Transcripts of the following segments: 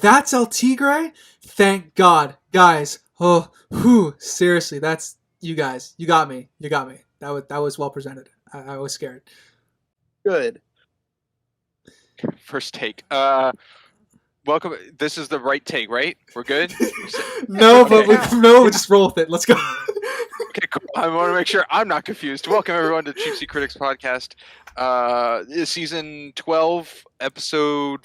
That's El Tigre? Thank God. Guys. Oh, whew. Seriously, that's you guys. You got me. You got me. That was well presented. I was scared. Good. First take. Welcome. This is the right take, right? We're good? No, but Okay. no, just roll with it. Let's go. Okay, cool. I want to make sure I'm not confused. Welcome everyone to Cheap Seat Critics Podcast. This season 12, episode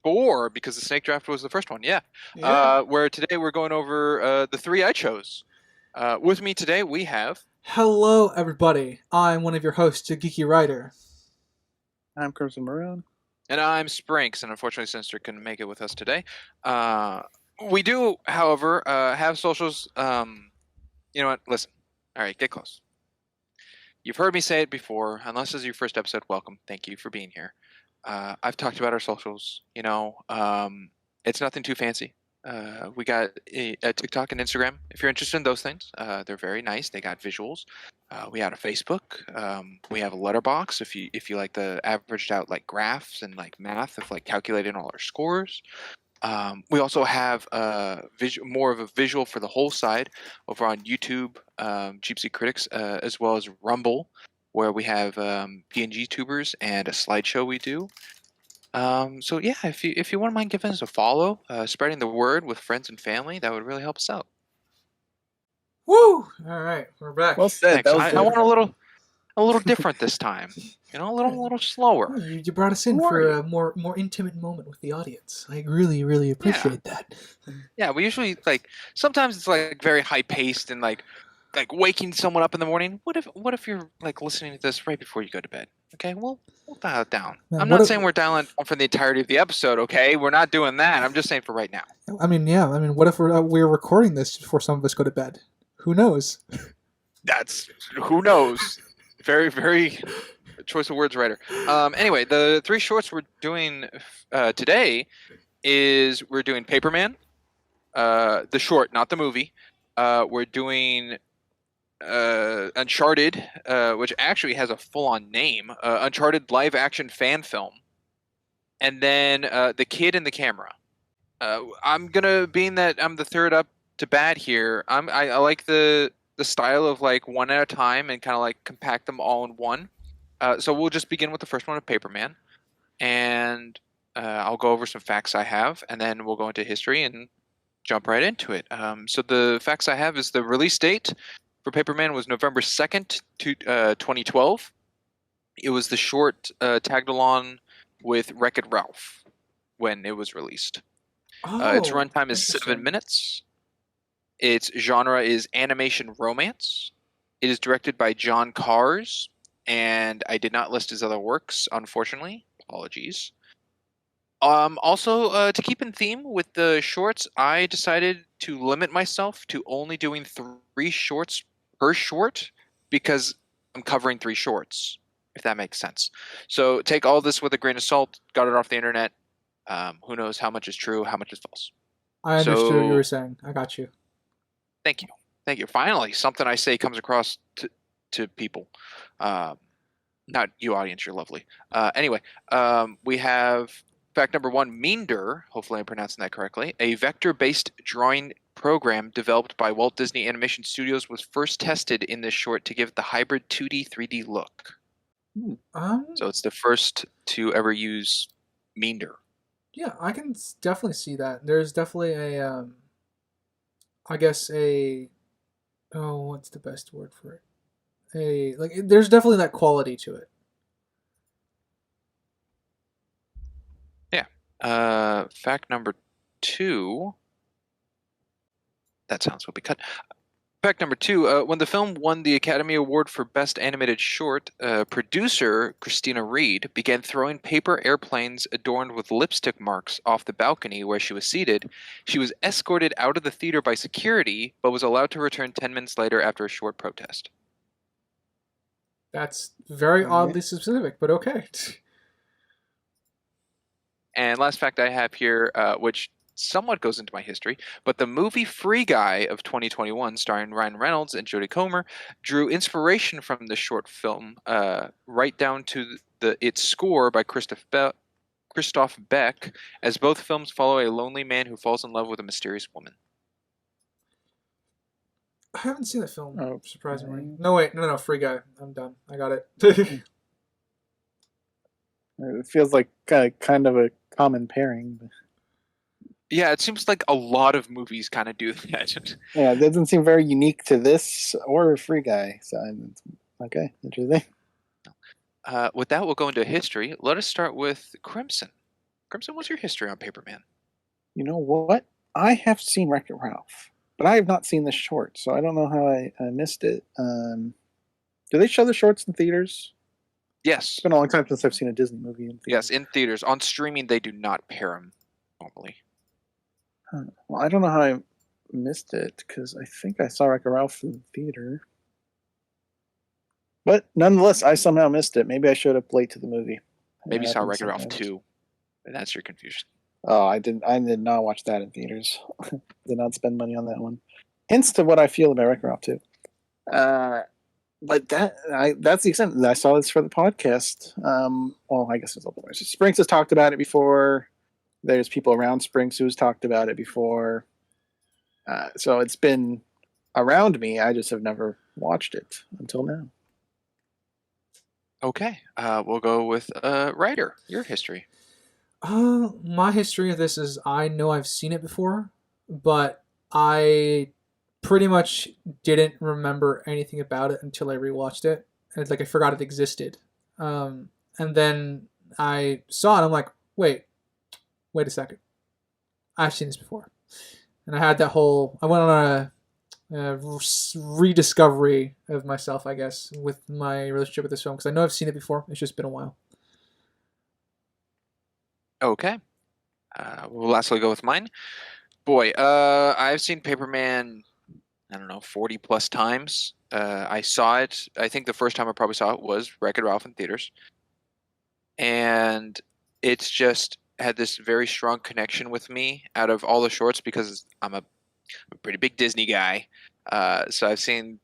4, because the snake draft was the first one. Yeah. Where today we're going over the 3 I chose. With me today we have. Hello, everybody. I'm one of your hosts, a geeky writer. I'm Crimson Maroon. And I'm Spr1nks's, and unfortunately Sinister couldn't make it with us today. We do, however, have socials. You know what? Listen. All right, get close. You've heard me say it before. Unless this is your first episode, welcome. Thank you for being here. I've talked about our socials. It's nothing too fancy. We got a TikTok and Instagram. If you're interested in those things, they're very nice. They got visuals. We have a Facebook. We have a LetterBox. If you like the averaged out like graphs and like math of like calculating all our scores. We also have more of a visual for the whole side over on YouTube, Cheap Seat Critics, as well as Rumble, where we have PNG tubers and a slideshow we do. So yeah, if you wouldn't mind giving us a follow, spreading the word with friends and family, that would really help us out. Woo! All right, we're back. Well said. Thanks. That was I want a little different this time. A little slower. Oh, you brought us in for a more intimate moment with the audience. I really appreciate that. Yeah, we usually sometimes it's like very high paced and like waking someone up in the morning. What if you're like listening to this right before you go to bed? Okay, we'll dial it down. Man, I'm not saying we're dialing down for the entirety of the episode. Okay, we're not doing that. I'm just saying for right now. I mean, yeah. I mean, what if we're recording this before some of us go to bed? Who knows? Who knows. Very, very choice of words, writer. Anyway, the 3 shorts we're doing today is we're doing Paperman, the short, not the movie. We're doing Uncharted, which actually has a full-on name, Uncharted live-action fan film, and then The Kid and the Camera. I'm gonna, being that I'm the third up to bat here, I like the style of like one at a time and kind of like compact them all in one. So we'll just begin with the first one of Paperman, and I'll go over some facts I have, and then we'll go into history and jump right into it. So the facts I have is the release date for Paperman was November 2nd, 2012. It was the short tagged along with Wreck-It Ralph when it was released. Its runtime is 7 minutes. Its genre is animation romance. It is directed by John Cars, and I did not list his other works, unfortunately. Apologies. Also, to keep in theme with the shorts, I decided to limit myself to only doing 3 shorts per short because I'm covering 3 shorts, if that makes sense. So take all this with a grain of salt. Got it off the internet. Who knows how much is true, how much is false. I understood what you were saying. I got you. Thank you. Finally, something I say comes across to people. Not you, audience. You're lovely. Anyway, we have fact number 1, Meander, hopefully I'm pronouncing that correctly, a vector-based drawing program developed by Walt Disney Animation Studios, was first tested in this short to give it the hybrid 2D, 3D look. So it's the first to ever use Meander. Yeah, I can definitely see that. There's definitely a, what's the best word for it? There's definitely that quality to it. Fact number 2. That sounds will be cut. Fact number 2. When the film won the Academy Award for Best Animated Short, producer Christina Reed began throwing paper airplanes adorned with lipstick marks off the balcony where she was seated. She was escorted out of the theater by security, but was allowed to return 10 minutes later after a short protest. That's very oddly specific, but okay. And last fact I have here, which somewhat goes into my history, but the movie Free Guy of 2021, starring Ryan Reynolds and Jodie Comer, drew inspiration from the short film, right down to its score by Christoph Christoph Beck, as both films follow a lonely man who falls in love with a mysterious woman. I haven't seen the film, Oh, surprisingly. No, wait. No. Free Guy. I'm done. I got it. It feels like kind of a common pairing. But Yeah, it seems like a lot of movies kind of do that. yeah, it doesn't seem very unique to this or Free Guy. So, okay, interesting. With that, we'll go into history. Let us start with Crimson. Crimson, what's your history on Paperman? You know what? I have seen Wreck-It Ralph, but I have not seen the short, so I don't know how I missed it. Do they show the shorts in theaters? Yes. It's been a long time since I've seen a Disney movie in theaters. Yes, in theaters. On streaming, they do not pair them normally. Well, I don't know how I missed it, because I think I saw Wreck-It Ralph in the theater. But nonetheless, I somehow missed it. Maybe I showed up late to the movie. Maybe you saw Wreck-It Ralph sometimes. 2, and that's your confusion. Oh, I did not watch that in theaters. Did not spend money on that one. Hence to what I feel about Wreck-It Ralph 2. But that's the extent. I saw this for the podcast. Well, I guess there's other ways. Sprinks has talked about it before. There's people around Sprinks who's talked about it before. So it's been around me. I just have never watched it until now. Okay, we'll go with Ryder, your history. My history of this is I know I've seen it before, but I pretty much didn't remember anything about it until I rewatched it. And it's like I forgot it existed. And then I saw it. I'm like, wait a second. I've seen this before. And I had that whole. I went on a rediscovery of myself, I guess, with my relationship with this film because I know I've seen it before. It's just been a while. Okay. We'll lastly go with mine. Boy, I've seen Paperman, I don't know, 40 plus times. I saw it. I think the first time I probably saw it was Wreck-It Ralph in theaters. And it's just had this very strong connection with me out of all the shorts because I'm a pretty big Disney guy. So I've seen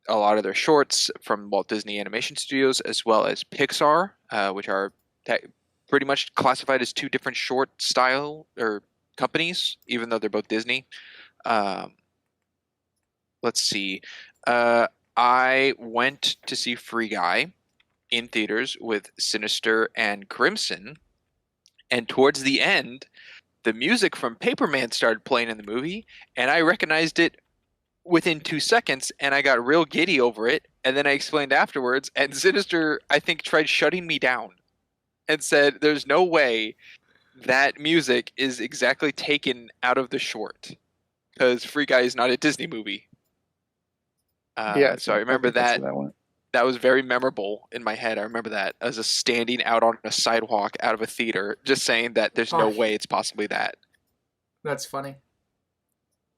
a lot of their shorts from Walt Disney Animation Studios as well as Pixar, which are pretty much classified as two different short style or companies, even though they're both Disney. Let's see. I went to see Free Guy in theaters with Sinister and Crimson, and towards the end, the music from Paperman started playing in the movie, and I recognized it within 2 seconds, and I got real giddy over it, and then I explained afterwards, and Sinister, I think, tried shutting me down and said, there's no way that music is exactly taken out of the short, because Free Guy is not a Disney movie. So I remember that was very memorable in my head. I remember that as a standing out on a sidewalk out of a theater, just saying that there's no way it's possibly that. That's funny.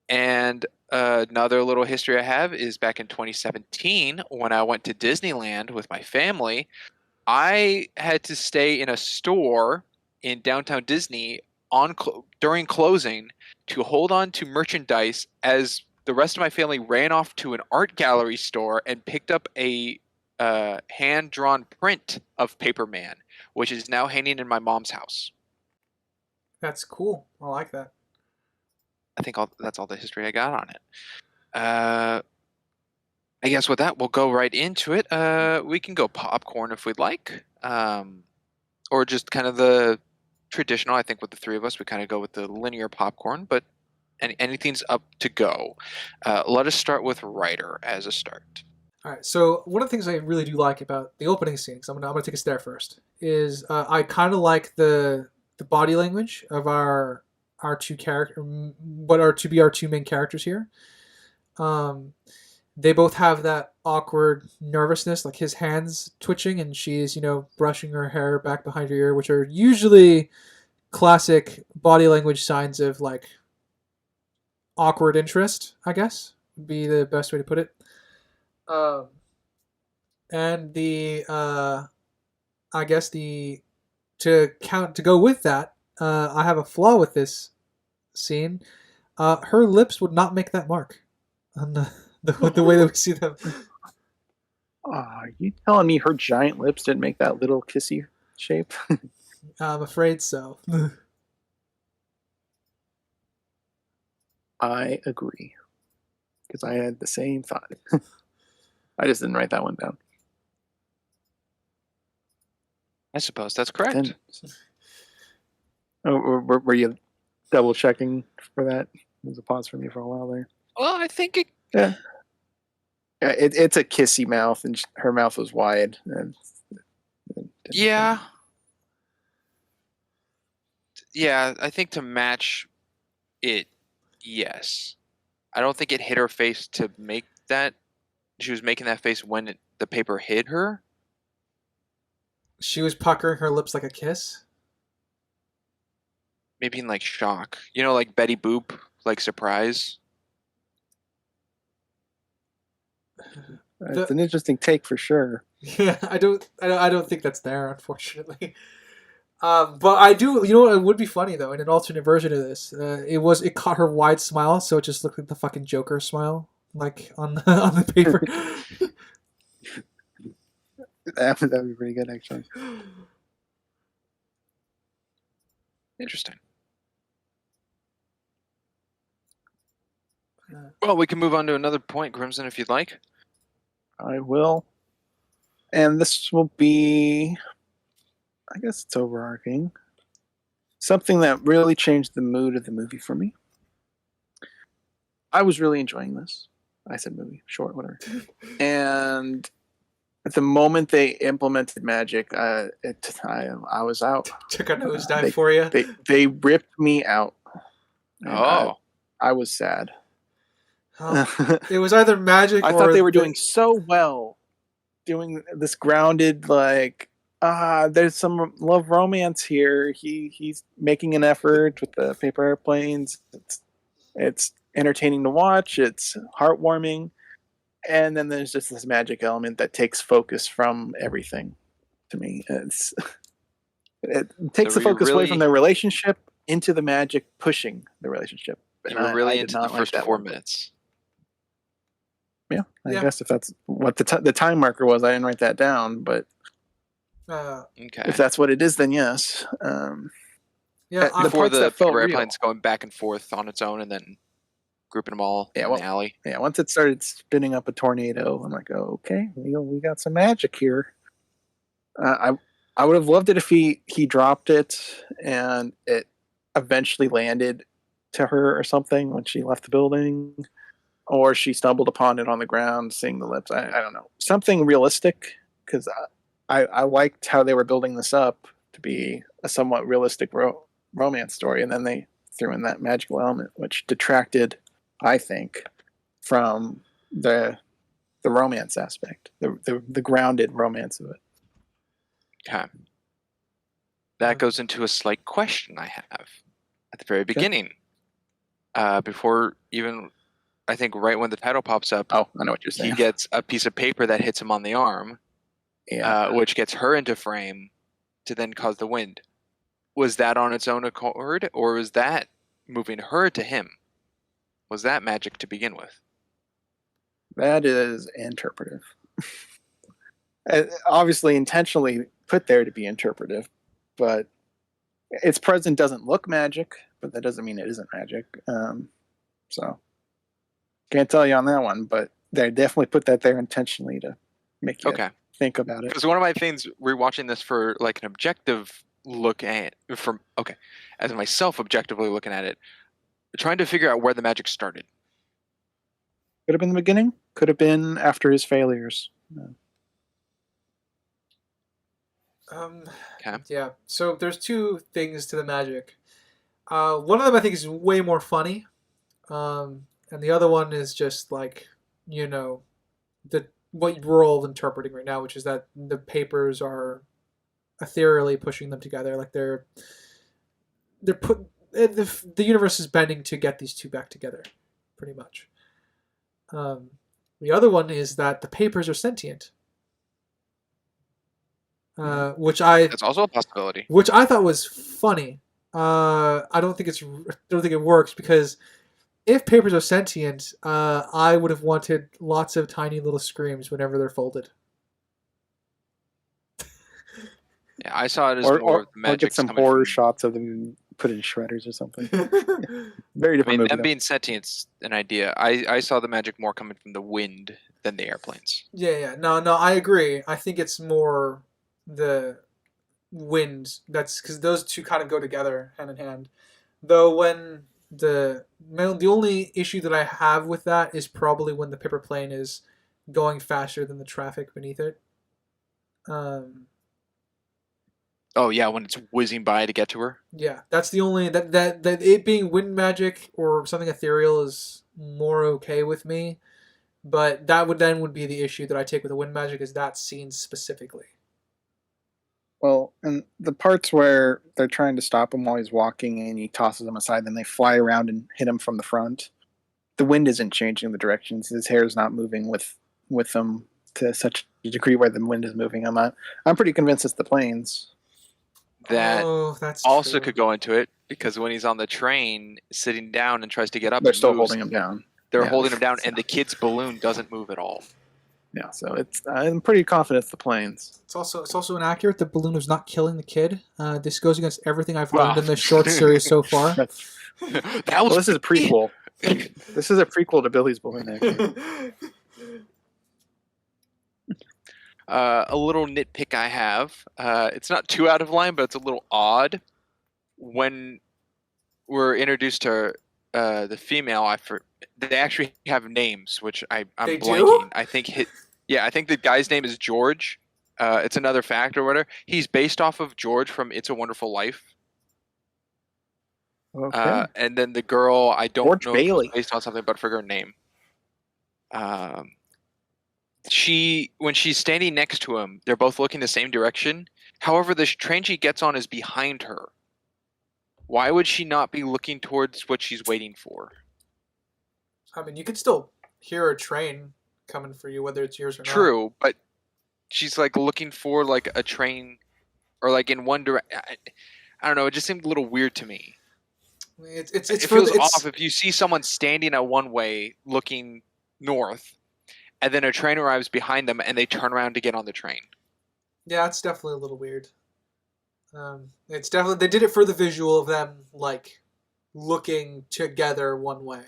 And another little history I have is back in 2017 when I went to Disneyland with my family. I had to stay in a store in downtown Disney during closing to hold on to merchandise as the rest of my family ran off to an art gallery store and picked up a hand-drawn print of Paperman, which is now hanging in my mom's house. That's cool. I like that. I think that's all the history I got on it. I guess with that, we'll go right into it. We can go popcorn if we'd like, or just kind of the traditional. I think with the three of us, we kind of go with the linear popcorn, but anything's up to go. Let us start with Ryder as a start. All right. So one of the things I really do like about the opening scene, because I'm gonna take us there first, is I kind of like the body language of our two characters, what are to be our two main characters here. They both have that awkward nervousness, like his hands twitching and she's, brushing her hair back behind her ear, which are usually classic body language signs of like awkward interest, I guess, would be the best way to put it. And I guess to go with that, I have a flaw with this scene. Her lips would not make that mark on the way that we see them. Are you telling me her giant lips didn't make that little kissy shape? I'm afraid so. I agree. Because I had the same thought. I just didn't write that one down. I suppose that's correct. Then, were you double checking for that? There was a pause for me for a while there. Well, I think it. Yeah. It's a kissy mouth, and her mouth was wide. Yeah. Yeah, I think to match it, yes. I don't think it hit her face to make that. She was making that face when the paper hit her. She was puckering her lips like a kiss. Maybe in like shock. You know, like Betty Boop, like surprise. It's an interesting take for sure. Yeah, I don't think that's there, unfortunately. But I do. You know what? It would be funny though. In an alternate version of this, it caught her wide smile, so it just looked like the fucking Joker smile, like on the paper. That would be pretty good, actually. Interesting. Well, we can move on to another point, Crimson, if you'd like. I will. And this will be, I guess it's overarching. Something that really changed the mood of the movie for me. I was really enjoying this. I said movie, short, whatever. And at the moment they implemented magic, I was out. Took a nosedive for you. They ripped me out. Oh. I was sad. Oh, it was either magic. I thought they were doing so well, doing this grounded, like, there's some love romance here. He's making an effort with the paper airplanes. It's entertaining to watch. It's heartwarming. And then there's just this magic element that takes focus from everything. To me, it takes the focus away from their relationship into the magic pushing the relationship. And you were really into the first 4 minutes. Yeah, I guess if that's what the time marker was, I didn't write that down. But okay, if that's what it is, then yes. Yeah, before the airplane's going back and forth on its own, and then grouping them all in the alley. Yeah, once it started spinning up a tornado, I'm like, oh, okay, we got some magic here. I would have loved it if he dropped it and it eventually landed to her or something when she left the building, or she stumbled upon it on the ground, seeing the lips. I don't know, something realistic, because I liked how they were building this up to be a somewhat realistic romance story, and then they threw in that magical element, which detracted, I think, from the romance aspect, the grounded romance of it. Okay. That goes into a slight question I have at the very beginning. Before even, I think right when the title pops up, I know what you're saying. He gets a piece of paper that hits him on the arm, which gets her into frame to then cause the wind. Was that on its own accord, or was that moving her to him? Was that magic to begin with? That is interpretive. Obviously intentionally put there to be interpretive, but its present doesn't look magic, but that doesn't mean it isn't magic. So can't tell you on that one, but they definitely put that there intentionally to make you think about it. Because one of my things, rewatching this for like an objective look at as myself objectively looking at it, trying to figure out where the magic started. Could have been the beginning. Could have been after his failures. Yeah. So there's two things to the magic. One of them I think is way more funny, and the other one is just like, what we're all interpreting right now, which is that the papers are ethereally pushing them together, like the universe is bending to get these two back together, pretty much. The other one is that the papers are sentient. That's also a possibility. Which I thought was funny. I don't think it works, because if papers are sentient, I would have wanted lots of tiny little screams whenever they're folded. Yeah, I saw it as Or more or, of the or get magic some coming horror from. shots of them put in shredders or something. Very I different mean, movie. them Though. being sentient's an idea. I saw the magic more coming from the wind than the airplanes. Yeah. No, I agree. I think it's more the wind. That's because those two kind of go together hand in hand. Though when the only issue that I have with that is probably when the paper plane is going faster than the traffic beneath it. Um, Oh yeah, when it's whizzing by to get to her. yeah, that's the only that it being wind magic or something ethereal is more okay with me. But that would be the issue that I take with the wind magic is that scene specifically. Well, and the parts where they're trying to stop him while he's walking and he tosses them aside, then they fly around and hit him from the front. The wind isn't changing the directions. His hair is not moving with them to such a degree where the wind is moving. I'm pretty convinced it's the planes. That That's also true. could go into it because when he's on the train sitting down and tries to get up, They're and still moves, holding him down. they're Yeah. holding him down, and the kid's balloon doesn't move at all. Yeah, so I'm pretty confident it's the planes. It's also inaccurate. The balloon was not killing the kid. This goes against everything I've learned Wow. in this short series so far. That was Well, this is a prequel. This is a prequel to Billy's Balloon, actually. A little nitpick I have. It's not too out of line, but it's a little odd when we're introduced to the female. They actually have names, which I'm They blanking. do? I think I think the guy's name is George. It's another fact or whatever. He's based off of George from It's a Wonderful Life. Okay. And then the girl, I don't George know Bailey. if it was based on something, but I forget her name. When she's standing next to him, they're both looking the same direction. However, the train she gets on is behind her. Why would she not be looking towards what she's waiting for? I mean, you could still hear a train coming for you, whether it's yours or not. True, but she's like looking for like a train, or like in one direction. I don't know. It just seemed a little weird to me. It It feels off if you see someone standing at one way looking north, and then a train arrives behind them and they turn around to get on the train. Yeah, it's definitely a little weird. It's definitely they did it for the visual of them like looking together one way.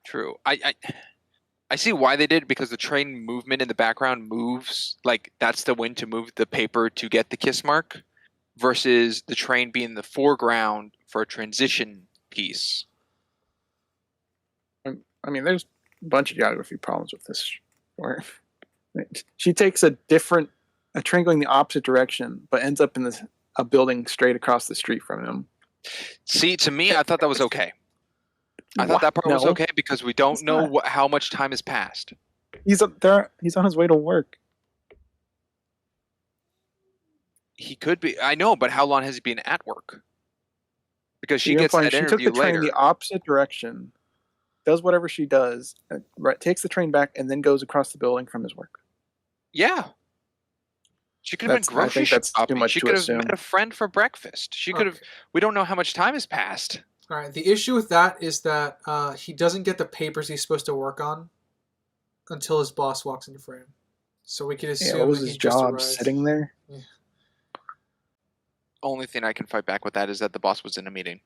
True. I see why they did it, because the train movement in the background moves like that's the wind to move the paper to get the kiss mark, versus the train being in the foreground for a transition piece. I mean, there's a bunch of geography problems with this. Where she takes a train going the opposite direction, but ends up in a building straight across the street from him. See, to me, I thought that was okay. I thought that part was okay because we don't know how much time has passed. He's up there. He's on his way to work. He could be. I know, but how long has he been at work? Because she You're gets implying that she took interview the train later. the opposite direction, does whatever she does, takes the train back, and then goes across the building from his work. Yeah. She could have been I think grocery that's too shopping. much She to could have assume. met a friend for breakfast. She could have. We don't know how much time has passed. All right. The issue with that is that he doesn't get the papers he's supposed to work on until his boss walks into frame. So we could assume What was that his he just job? arrived. Sitting there? Yeah. Only thing I can fight back with that is that the boss was in a meeting.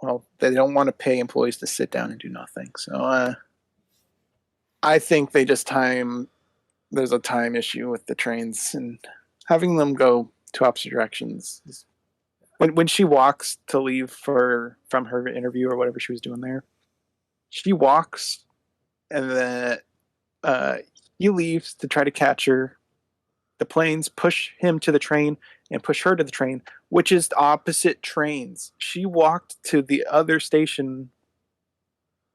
Well, they don't want to pay employees to sit down and do nothing. So I think they just there's a time issue with the trains, and having them go to opposite directions. When she walks to leave from her interview or whatever she was doing there, she walks, and then he leaves to try to catch her. The planes push him to the train and push her to the train, which is opposite trains. She walked to the other station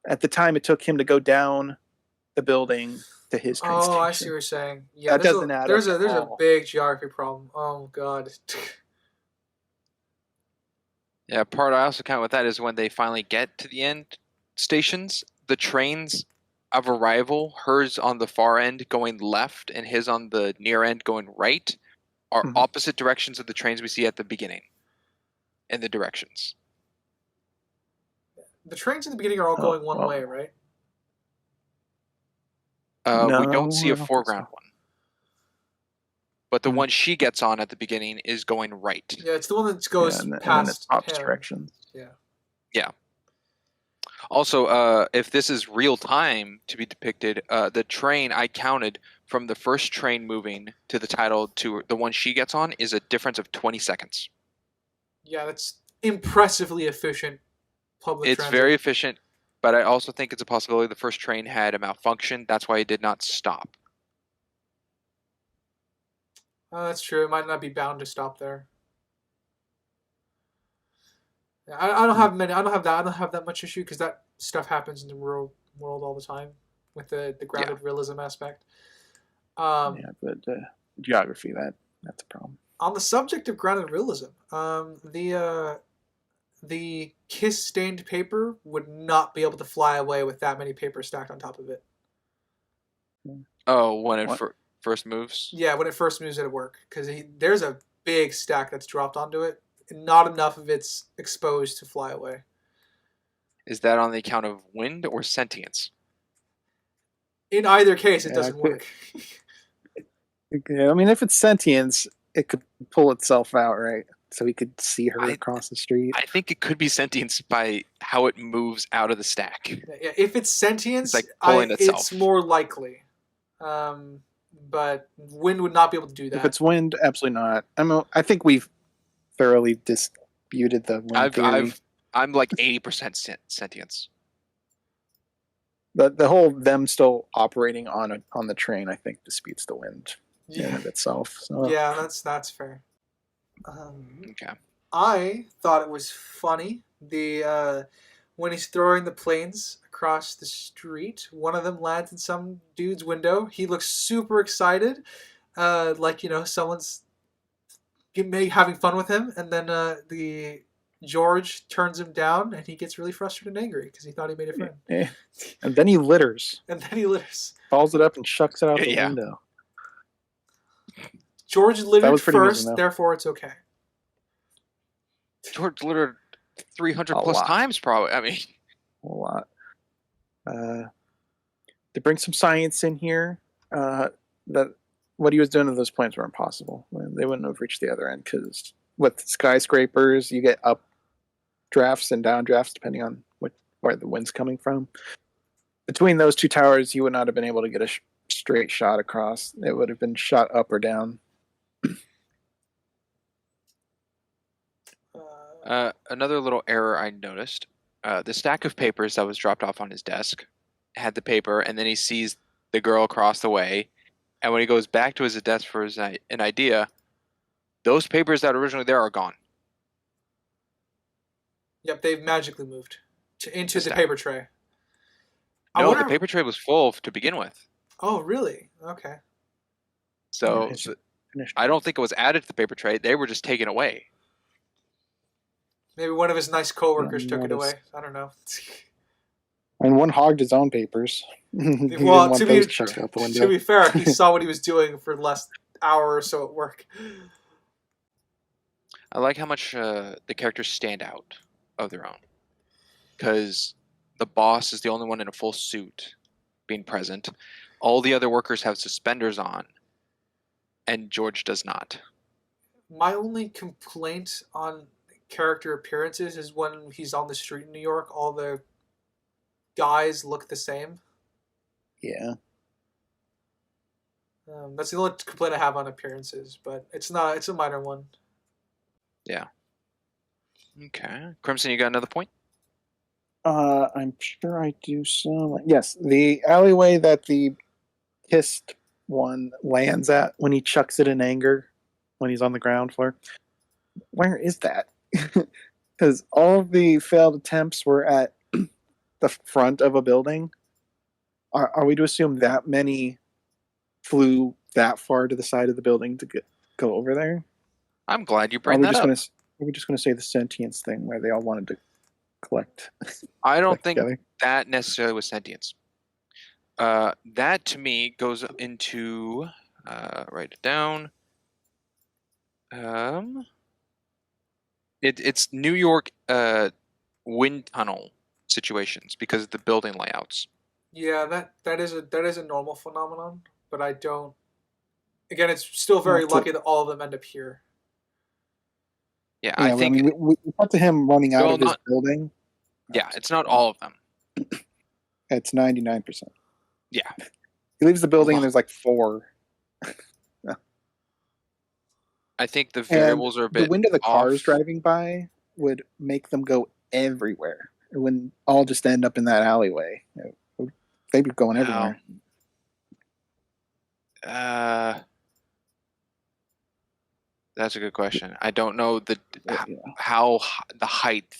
at the time it took him to go down the building to his train station. Oh, I see what you're saying. Yeah, that doesn't add up. There's a big geography problem. Oh god. Yeah, part I also count with that is when they finally get to the end stations, the trains of arrival, hers on the far end going left and his on the near end going right, are opposite directions of the trains we see at the beginning. In the directions. The trains in the beginning are all going one way, right? We No, don't see I a don't think foreground so. one. But the Hmm. one she gets on at the beginning is going right. Yeah, it's the one that goes and then it past pops him. directions. Yeah. Also, if this is real time to be depicted, the train I counted from the first train moving to the title to the one she gets on is a difference of 20 seconds. Yeah, that's impressively efficient public It's transit. very efficient, but I also think it's a possibility the first train had a malfunction. That's why it did not stop. That's true. It might not be bound to stop there. Yeah, I don't have many. I don't have that. I don't have that much issue because that stuff happens in the real world all the time with the grounded realism aspect. Yeah, but geography, that's a problem. On the subject of grounded realism, the kiss stained paper would not be able to fly away with that many papers stacked on top of it. Oh, when it What? first moves? Yeah, when it first moves at work, because there's a big stack that's dropped onto it, and not enough of it's exposed to fly away. Is that on the account of wind or sentience? In either case, it Yeah, doesn't work. Yeah, I mean, if it's sentience, it could pull itself out, right? So we could see her across the street. I think it could be sentience by how it moves out of the stack. Yeah, if it's sentience, It's like pulling itself. it's more likely. But wind would not be able to do that. If it's wind, absolutely not. I think we've thoroughly disputed the wind theory. I'm like 80% sentience. The whole them still operating on the train, I think, disputes the wind in and of itself. So. Yeah, that's fair. Okay. I thought it was funny when he's throwing the planes across the street. One of them lands in some dude's window. He looks super excited, like someone's having fun with him, and then the George turns him down, and he gets really frustrated and angry because he thought he made a friend. Yeah. And then he litters. Balls it up and shucks it out the window. George littered first, therefore it's okay. George littered 300 plus times, probably. I mean, a lot. They bring some science in here. That what he was doing to those planes were impossible. They wouldn't have reached the other end because with skyscrapers, you get up drafts and down drafts depending on where the wind's coming from. Between those two towers, you would not have been able to get a straight shot across. It would have been shot up or down. Another little error I noticed. The stack of papers that was dropped off on his desk had the paper, and then he sees the girl across the way. And when he goes back to his desk for an idea, those papers that were originally there are gone. Yep, they've magically moved into the paper tray. No, the paper tray was full to begin with. Oh, really? Okay. So I don't think it was added to the paper tray. They were just taken away. Maybe one of his nice coworkers took it away. I don't know. And one hogged his own papers. Well, to be fair, he saw what he was doing for the last hour or so at work. I like how much the characters stand out of their own. Because the boss is the only one in a full suit being present. All the other workers have suspenders on. And George does not. My only complaint on character appearances is when he's on the street in New York, all the guys look the same. Yeah. That's the only complaint I have on appearances, but it's a minor one. Yeah. Okay. Crimson, you got another point? I'm sure I do so. Yes, the alleyway that the kissed one lands at when he chucks it in anger when he's on the ground floor. Where is that? Because all of the failed attempts were at the front of a building. Are we to assume that many flew that far to the side of the building to go over there? I'm glad you bring that up. Are we just going to say the sentience thing where they all wanted to collect? I don't think that necessarily was sentience. That to me goes into write it down. It's New York wind tunnel situations because of the building layouts. Yeah, that is a normal phenomenon, but I don't. Again, it's still very Not to- lucky that all of them end up here. Yeah, I Yeah, well, I think. mean, we cut to him running out Well, of his not. building. Yeah, it's not all of them. It's 99%. Yeah. He leaves the building and there's like 4. I think the And variables are a the bit wind of the cars off. driving by would make them go everywhere. It wouldn't all just end up in that alleyway. They'd be going everywhere. That's a good question. I don't know Yeah. how the height,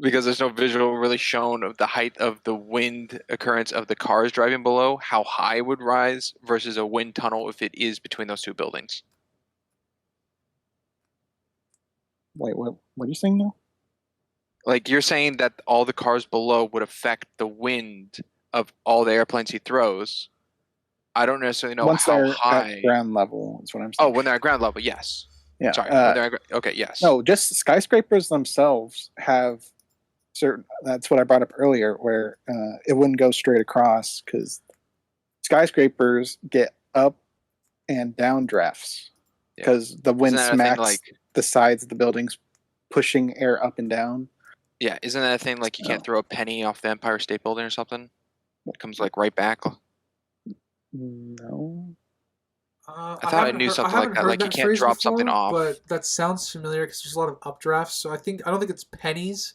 because there's no visual really shown of the height of the wind occurrence of the cars driving below, how high it would rise versus a wind tunnel if it is between those two buildings. Wait, what are you saying now? Like you're saying that all the cars below would affect the wind of all the airplanes he throws. I don't necessarily know Once how they're high. at ground level is what I'm Oh, saying. when they're at ground level, yes. Yeah. Sorry. When they're okay, yes. No, just skyscrapers themselves have certain. That's what I brought up earlier, where it wouldn't go straight across because skyscrapers get up and down drafts because the wind Isn't that a thing smacks the sides of the buildings, pushing air up and down. Yeah, isn't that a thing like you can't throw a penny off the Empire State Building or something? It comes like right back. No. I thought I knew something like that. Like you can't drop something off. But that sounds familiar because there's a lot of updrafts. So I don't think it's pennies,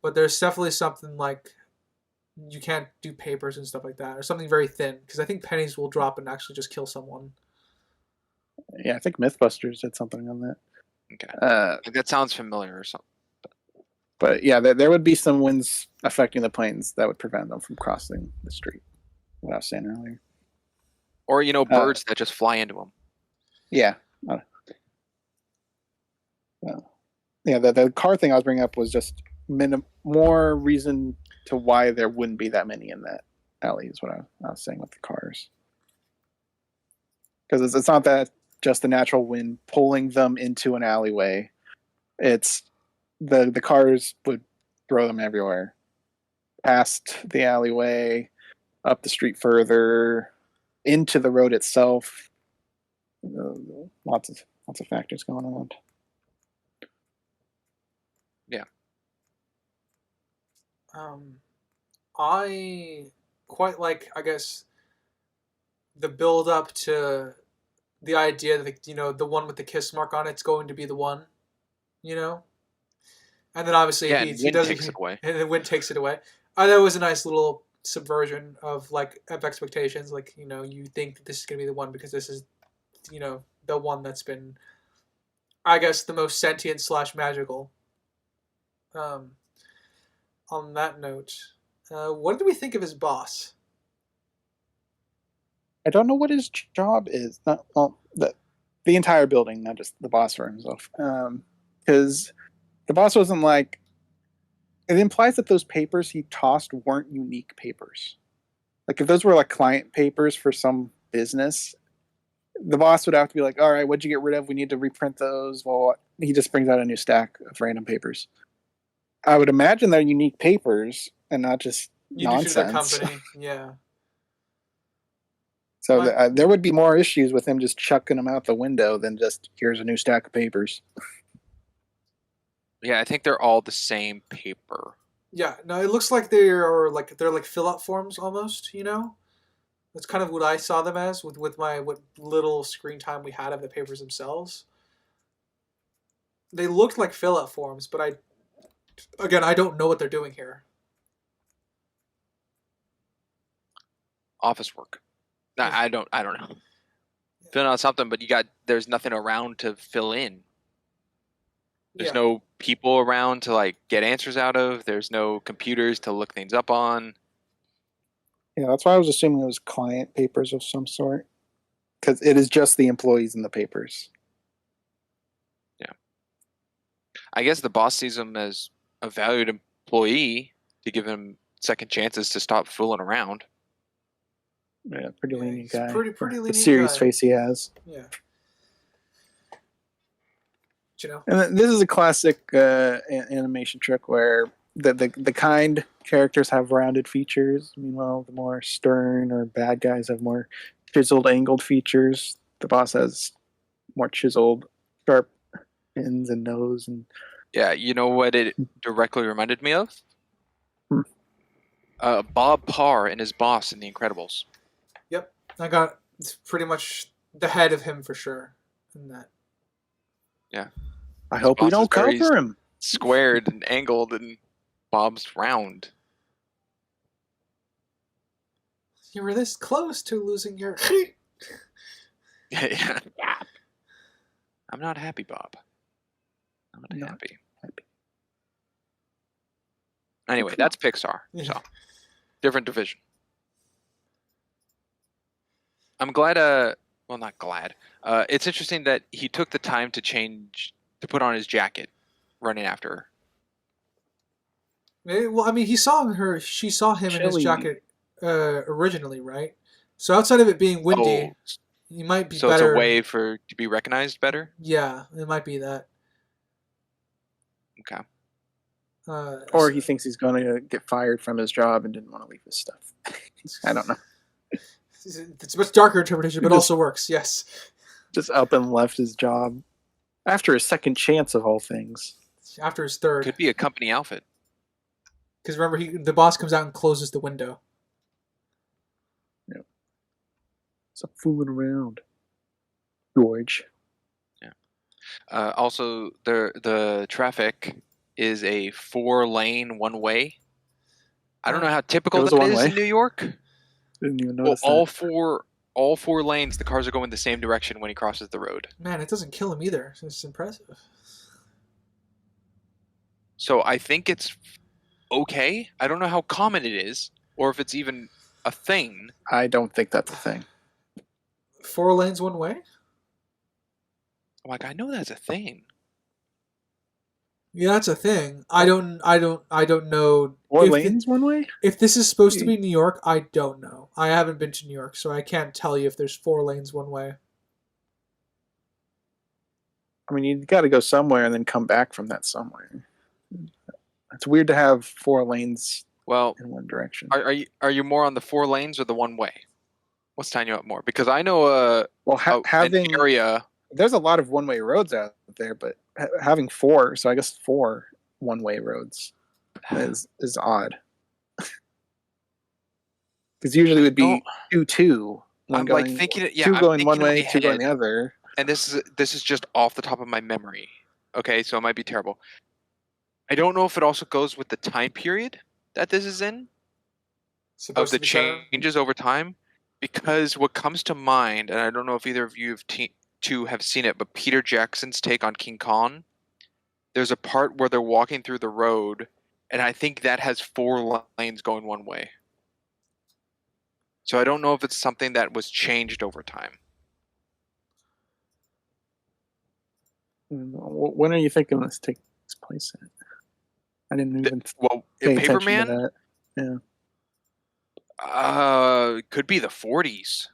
but there's definitely something like you can't do papers and stuff like that, or something very thin. Because I think pennies will drop and actually just kill someone. Yeah, I think MythBusters did something on that. Okay, like that sounds familiar or something. But yeah, there would be some winds affecting the planes that would prevent them from crossing the street. What I was saying earlier. Or birds that just fly into them. Yeah. Yeah, the car thing I was bringing up was just more reason to why there wouldn't be that many in that alley is what I was saying with the cars. Because it's not that just the natural wind pulling them into an alleyway. It's the cars would throw them everywhere. Past the alleyway, up the street further, into the road itself. Lots of factors going on. Yeah. I quite like, I guess, the build up to the idea that the one with the kiss mark on it's going to be the one, and then obviously he does takes it away, and the wind takes it away. That was a nice little subversion of expectations. Like you think that this is gonna be the one because this is the one that's been, I guess, the most sentient / magical. On that note, what do we think of his boss? I don't know what his job is. Not the entire building, not just the boss for himself. Because the boss wasn't like. It implies that those papers he tossed weren't unique papers. Like if those were like client papers for some business, the boss would have to be like, "All right, what'd you get rid of? We need to reprint those." Well, he just brings out a new stack of random papers. I would imagine they're unique papers and not just nonsense. The company, yeah. So there would be more issues with him just chucking them out the window than just here's a new stack of papers. Yeah, I think they're all the same paper. Yeah, no, it looks like they're like fill-out forms almost. That's kind of what I saw them as with what little screen time we had of the papers themselves. They looked like fill-out forms, but I don't know what they're doing here. Office work. I don't know. Filling out something, but there's nothing around to fill in. There's no people around to get answers out of. There's no computers to look things up on. Yeah, that's why I was assuming it was client papers of some sort. Because it is just the employees in the papers. Yeah. I guess the boss sees him as a valued employee to give him second chances to stop fooling around. Yeah, pretty lenient guy. Pretty lenient. The serious face he has. Yeah. And this is a classic animation trick where the kind characters have rounded features. Meanwhile, the more stern or bad guys have more chiseled, angled features. The boss has more chiseled, sharp ends and nose. And Yeah, you know what it directly reminded me of? Hmm. Bob Parr and his boss in The Incredibles. Yep, I got pretty much the head of him for sure in that. Yeah. I His hope we boss is don't very cover him. Squared and angled, and Bob's round. You were this close to losing your. Yeah. I'm not happy, Bob. I'm not Not happy. happy. Anyway, that's Pixar. Yeah. So, different division. I'm glad. Well, not glad. It's interesting that he took the time to put on his jacket, running after her. Well, I mean, he saw her. She saw him in his Chilly. jacket originally, right? So outside of it being windy, Oh, he might be so better. it's a way to be recognized better. Yeah, it might be that. Okay. Or he thinks he's going to get fired from his job and didn't want to leave his stuff. I don't know. It's a much darker interpretation, but Just- also works. Yes. Just up and left his job after a second chance of all things. After his third, Could be a company outfit. because remember, the boss comes out and closes the window. Stop fooling around, George. Also, the traffic is a 4-lane one-way. I don't know how typical It was that a is one-way? in New York. Didn't even Well, notice that. all four lanes, the cars are going the same direction when he crosses the road. Man, it doesn't kill him either. It's impressive. So I think it's okay. I don't know how common it is, or if it's even a thing. I don't think that's a thing. 4 lanes one way. I'm like, I know that's a thing. Yeah, that's a thing. I don't know. Four if lanes one way? if this is supposed to be New York, I don't know. I haven't been to New York, so I can't tell you if there's 4 lanes one way. I mean, you got to go somewhere and then come back from that somewhere. It's weird to have 4 lanes Well, in one direction. are you more on the 4 lanes or the one way? What's tying you up more? Because I know Well, having an area. there's a lot of one-way roads out there, but having 4, so I guess 4 one-way roads is odd. Because usually it would be 2-2. I'm like thinking, yeah, 2 I'm going one thinking in way, my 2 going head, the other. and this is just off the top of my memory. Okay, so it might be terrible. I don't know if it also goes with the time period that this is in, of Supposed the to be better. changes over time, because what comes to mind, and I don't know if either of you have seen it, but Peter Jackson's take on King Kong, there's a part where they're walking through the road, and I think that has 4 lanes going one way. So I don't know if it's something that was changed over time. When are you thinking this takes place at? I didn't even Well, pay attention to Paperman, that. Yeah. could be the 40s.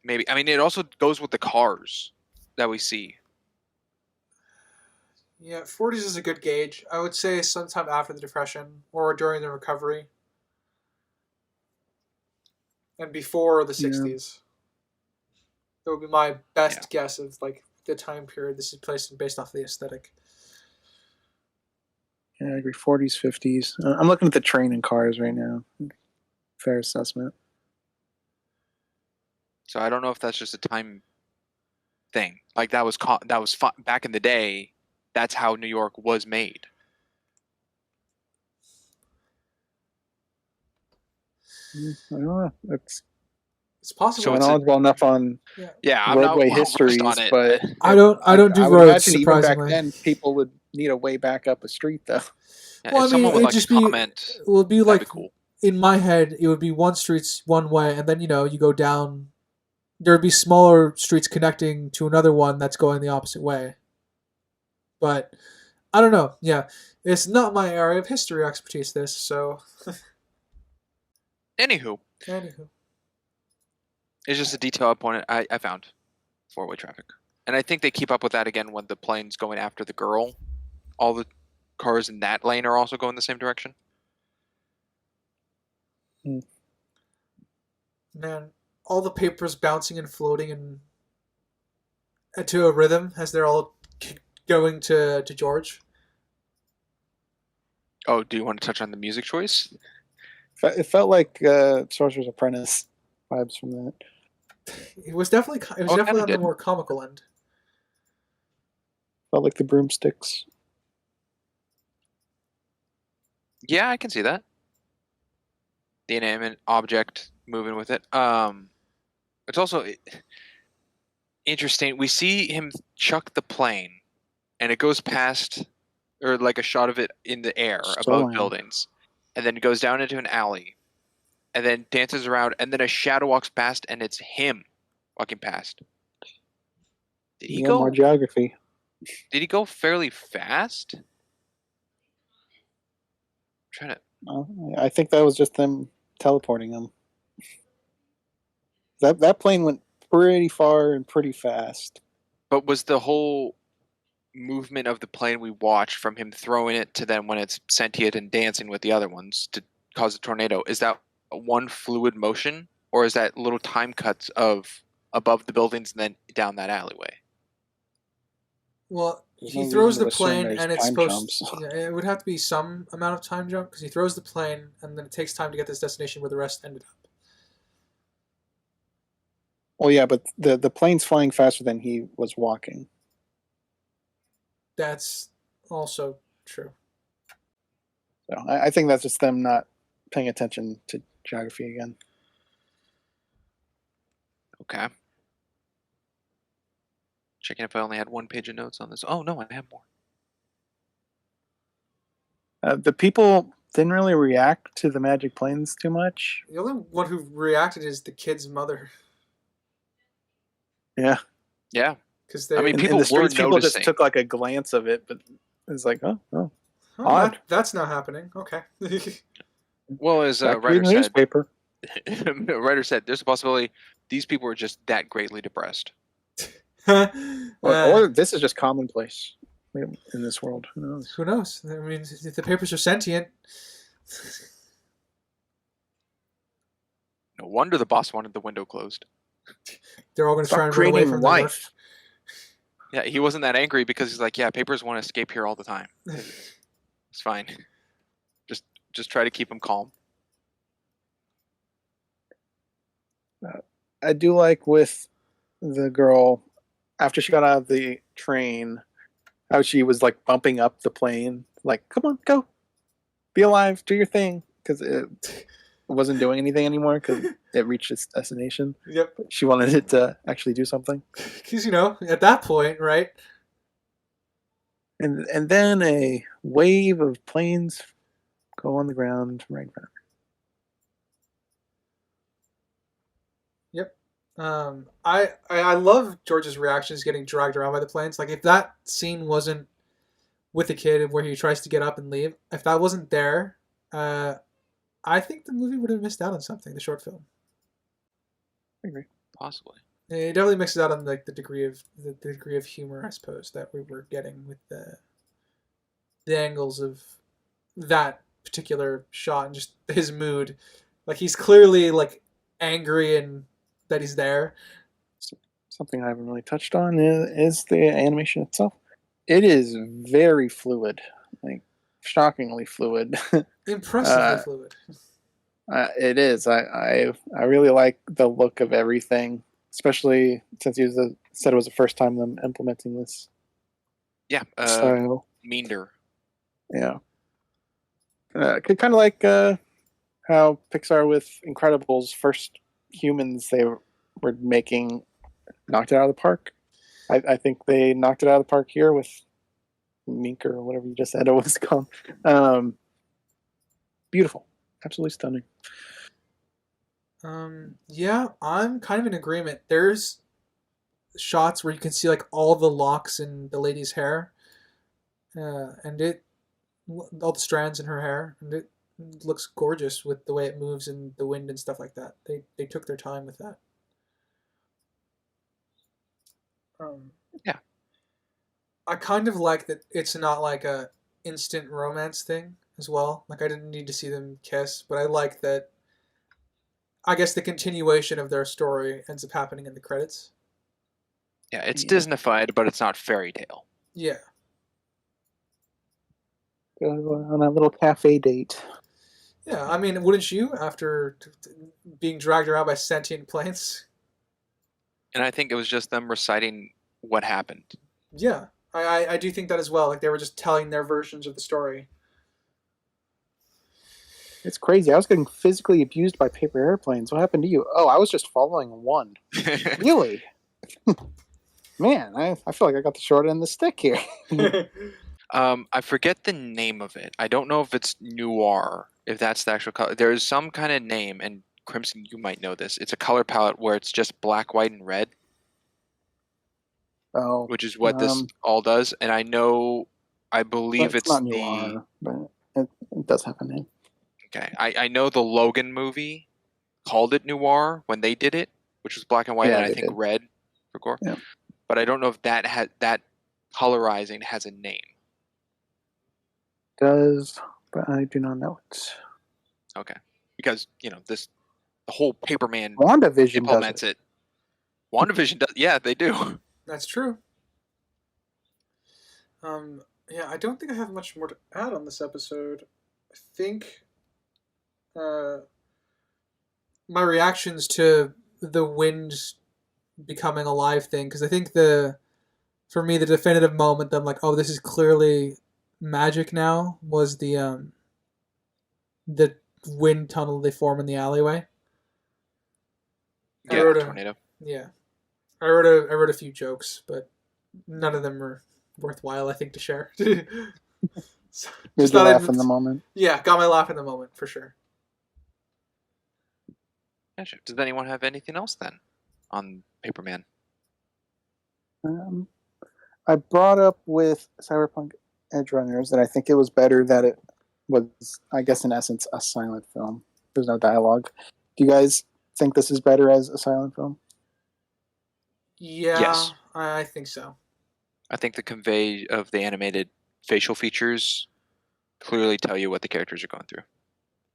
Maybe. I mean, it also goes with the cars that we see. Yeah, 40s is a good gauge. I would say sometime after the Depression or during the recovery. And before the 60s. That would be my best guess of like the time period this is placed in based off the aesthetic. Yeah, I agree. 40s, 50s. I'm looking at the train and cars right now. Fair assessment. So I don't know if that's just a time thing. Like that was back in the day. That's how New York was made. I don't know. It's possible. So I'm it's knowledgeable enough on Yeah, I'm not roadway well histories, versed on it. but I don't do I would roads, imagine even back surprisingly. then people would need a way back up a street though. Yeah, Well, I if someone mean, would it'd like just to be comment, it would be that'd like be cool. in my head, it would be one street's one way, and then you go down. There'd be smaller streets connecting to another one that's going the opposite way. But I don't know. Yeah, it's not my area of history expertise. This so. Anywho, Anywho, it's just a detail I found. 4-way traffic. And I think they keep up with that again when the plane's going after the girl. All the cars in that lane are also going the same direction. Man, all the papers bouncing and floating and to a rhythm as they're all going to George. Oh, do you want to touch on the music choice? It felt like Sorcerer's Apprentice vibes from that. It was definitely Oh, it on kinda the did. more comical end. Felt like the broomsticks. Yeah, I can see that. The inanimate object moving with it. It's also interesting. We see him chuck the plane, and it goes past, or like a shot of it in the air above Stolen. buildings, and then goes down into an alley, and then dances around, and then a shadow walks past, and it's him walking past. Did he Yeah, more go? geography. Did he go fairly fast? I'm trying to. I think that was just them teleporting him. That plane went pretty far and pretty fast. But was the whole movement of the plane we watched from him throwing it to then when it's sentient and dancing with the other ones to cause a tornado, is that one fluid motion, or is that little time cuts of above the buildings and then down that alleyway? Well, There's he no throws reason the to assume plane, there's and it's time supposed. jumps. Yeah, it would have to be some amount of time jump because he throws the plane, and then it takes time to get to this destination where the rest ended up. Well, yeah, but the plane's flying faster than he was walking. That's also true. So I think that's just them not paying attention to geography again. Okay. Checking if I only had one page of notes on this. Oh no, I have more. The people didn't really react to the magic planes too much. The only one who reacted is the kid's mother. Yeah. Yeah. Because I mean, In people the were streets, people just noticing. took like a glance of it, but it's like, oh, oh, that's not happening. Okay. Well, as a back to reading writer the said, newspaper. a writer said, there's a possibility these people were just that greatly depressed. Or this is just commonplace in this world. Who knows? Who knows? I mean, if the papers are sentient. No wonder the boss wanted the window closed. They're all going to try Stop and run away creating from their work. life. Yeah, he wasn't that angry because he's like, yeah, papers want to escape here all the time. It's fine. Just try to keep him calm. I do like with the girl after she got out of the train, how she was like bumping up the plane, like, "Come on, go, be alive, do your thing," because it wasn't doing anything anymore because it reached its destination. Yep. She wanted it to actually do something. Because, at that point, right? And then a wave of planes go on the ground right in front of her. Yep. I love George's reactions getting dragged around by the planes. Like, if that scene wasn't with the kid where he tries to get up and leave, if that wasn't there, I think the movie would have missed out on something, the short film. I agree. Possibly. It definitely misses out on like the degree of humor, I suppose, that we were getting with the angles of that particular shot and just his mood. Like, he's clearly like angry and that he's there. Something I haven't really touched on is the animation itself. It is very fluid, like shockingly fluid. Impressively fluid. It is. I really like the look of everything, especially since said it was the first time them implementing this Yeah. style. Meander. Yeah. Kind of like how Pixar with Incredibles first humans they were making knocked it out of the park. I think they knocked it out of the park here with Mink or whatever you just said it was called. Beautiful. Absolutely stunning. Yeah, I'm kind of in agreement. There's shots where you can see like all the locks in the lady's hair, and all the strands in her hair, and it looks gorgeous with the way it moves in the wind and stuff like that. They took their time with that. Yeah. I kind of like that it's not like a instant romance thing as well. Like I didn't need to see them kiss, but I like that. I guess the continuation of their story ends up happening in the credits. Yeah, it's Yeah. Disneyfied, but it's not fairy tale. Yeah. Go on a little cafe date. Yeah, I mean, wouldn't you after being dragged around by sentient plants? And I think it was just them reciting what happened. Yeah, I do think that as well. Like they were just telling their versions of the story. It's crazy. I was getting physically abused by paper airplanes. What happened to you? Oh, I was just following one. Really? Man, I feel like I got the short end of the stick here. I forget the name of it. I don't know if it's noir, if that's the actual color. There is some kind of name, and Crimson, you might know this. It's a color palette where it's just black, white, and red, Oh, which is what this all does. And I believe it's not the noir, but it does have a name. okay. I know the Logan movie called it noir when they did it, which was black and white, Yeah, and I they think did. red for gore. Yeah. But I don't know if that colorizing has a name. Does, but I do not know it. Okay, because the whole Paperman WandaVision implements does it. WandaVision does. Yeah, they do. That's true. Yeah, I don't think I have much more to add on this episode. I think my reactions to the wind becoming alive thing, because I think for me the definitive moment that I'm like, oh, this is clearly magic now, was the wind tunnel they form in the alleyway. Yeah, the tornado. Yeah, I wrote a few jokes, but none of them are worthwhile, I think, to share. Made you laugh in the moment. Yeah, got my laugh in the moment for sure. Gotcha. Does anyone have anything else then on Paperman? I brought up with Cyberpunk Edge Runners that I think it was better that it was, I guess, in essence, a silent film. There's no dialogue. Do you guys think this is better as a silent film? Yeah, Yes. I think so. I think the convey of the animated facial features clearly tell you what the characters are going through.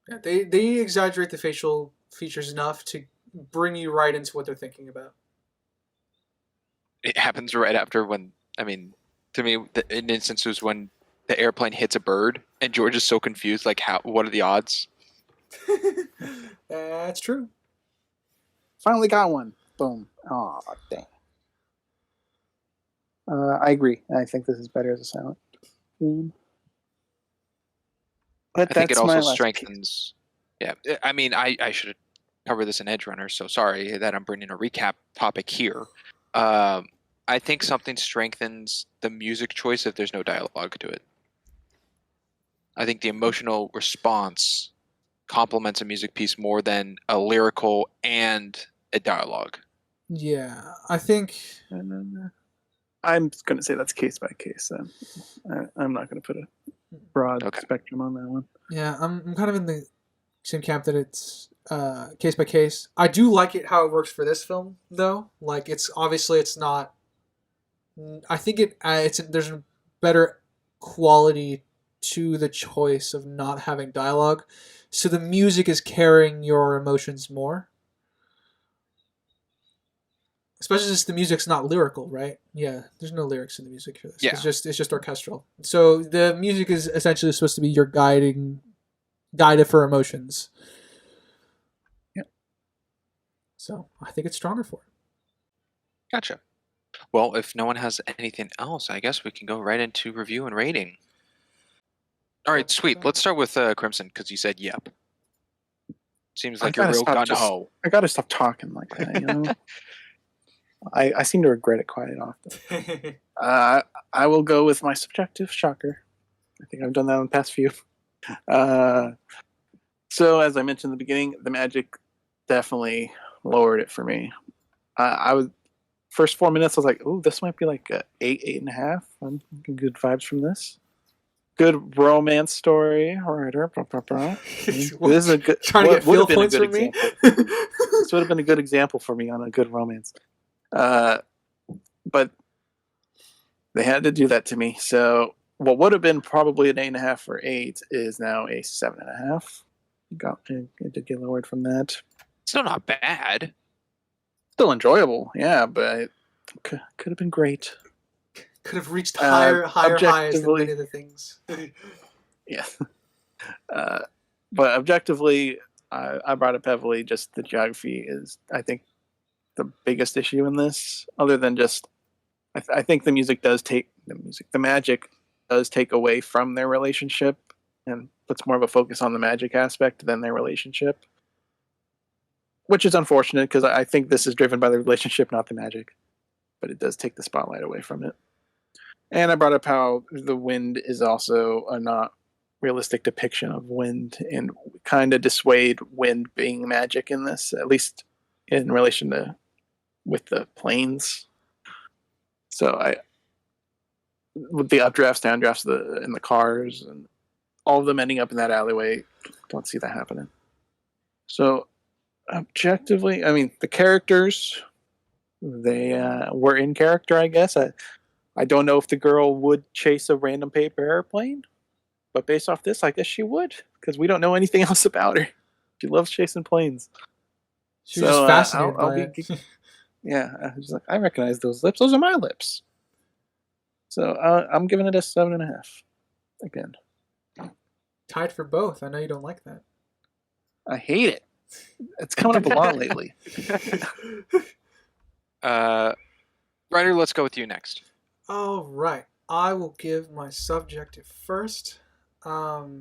Yeah, they exaggerate the facial features enough to bring you right into what they're thinking about. It happens right after when, to me, an instance was when the airplane hits a bird and George is so confused, like, what are the odds? That's true. Finally got one. Boom. Oh, dang. I agree. I think this is better as a silent film. But I think it also my last strengthens. Yeah, I should cover this in Edge Runner, so sorry that I'm bringing a recap topic here. I think something strengthens the music choice if there's no dialogue to it. I think the emotional response complements a music piece more than a lyrical and a dialogue. Yeah, I think I'm going to say that's case by case. I'm not going to put a broad spectrum on that one. Yeah, I'm kind of in the same camp that it's case by case. I do like it how it works for this film, though. Like, it's not. I think there's a better quality to the choice of not having dialogue, so the music is carrying your emotions more. Especially since the music's not lyrical, right? Yeah, there's no lyrics in the music for this. Yeah. It's just orchestral. So the music is essentially supposed to be your guide for emotions. Yep. So I think it's stronger for it. Gotcha. Well, if no one has anything else, I guess we can go right into review and rating. All right, sweet. Let's start with Crimson, because you said yep. Seems like you're real gun-ho. I gotta stop talking like that, you know? I seem to regret it quite often. I will go with my subjective shocker. I think I've done that in the past few. So, as I mentioned in the beginning, the magic definitely lowered it for me. I was first 4 minutes. I was like, "Oh, this might be like a 8.5. I'm getting good vibes from this. Good romance story, writer. This is a good. Trying to get feel points from me. This would have been a good example for me on a good romance. but they had to do that to me. So what would have been probably an 8.5 or 8 is now a 7.5. It did get lowered from that. Still not bad. Still enjoyable, yeah, but it could have been great. Could have reached higher highs than many of the things. Yeah. But objectively, I brought up heavily just the geography is, I think, the biggest issue in this, other than just, I think the magic does take away from their relationship and puts more of a focus on the magic aspect than their relationship, which is unfortunate because I think this is driven by the relationship, not the magic, but it does take the spotlight away from it. And I brought up how the wind is also a not realistic depiction of wind and kind of dissuade wind being magic in this, at least in relation to with the planes. So with the updrafts, downdrafts, in the cars, and all of them ending up in that alleyway, don't see that happening. So objectively, I mean, the characters, they were in character, I guess. I don't know if the girl would chase a random paper airplane, but based off this, I guess she would, because we don't know anything else about her. She loves chasing planes. She was just fascinated I'll by it. Yeah, I was like, I recognize those lips. Those are my lips. So I'm giving it a 7.5. Again, Tied for both. I know you don't like that. I hate it. It's coming up a lot lately. Ryder, let's go with you next. All right. I will give my subjective first. I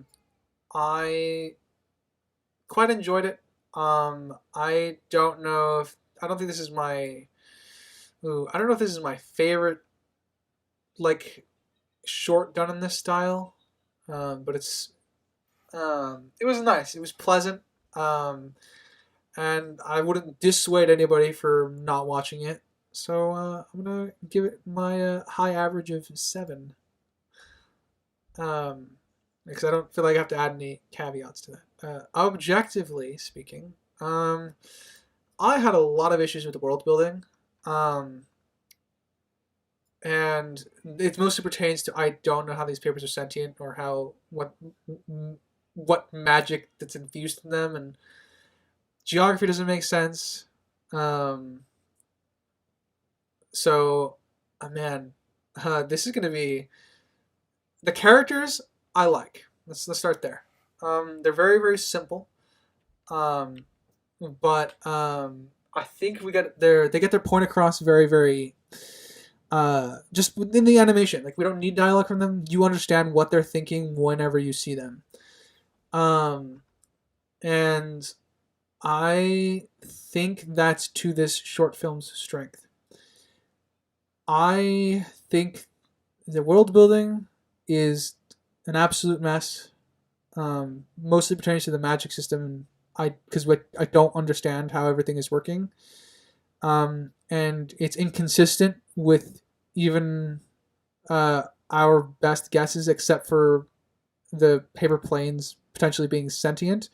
quite enjoyed it. I don't think this is my favorite like short done in this style. But it was nice. It was pleasant. And I wouldn't dissuade anybody for not watching it. So I'm gonna give it my high average of 7. Because I don't feel like I have to add any caveats to that. Objectively speaking, I had a lot of issues with the world building, and it mostly pertains to I don't know how these papers are sentient or what magic that's infused in them, and geography doesn't make sense. So, man, this is gonna be the characters I like. Let's start there. They're very very simple, but I think they get their point across very very. Just within the animation, like we don't need dialogue from them. You understand what they're thinking whenever you see them. And I think that's to this short film's strength. I think the world building is an absolute mess. Mostly pertains to the magic system. Because I don't understand how everything is working. And it's inconsistent with even our best guesses, except for the paper planes potentially being sentient.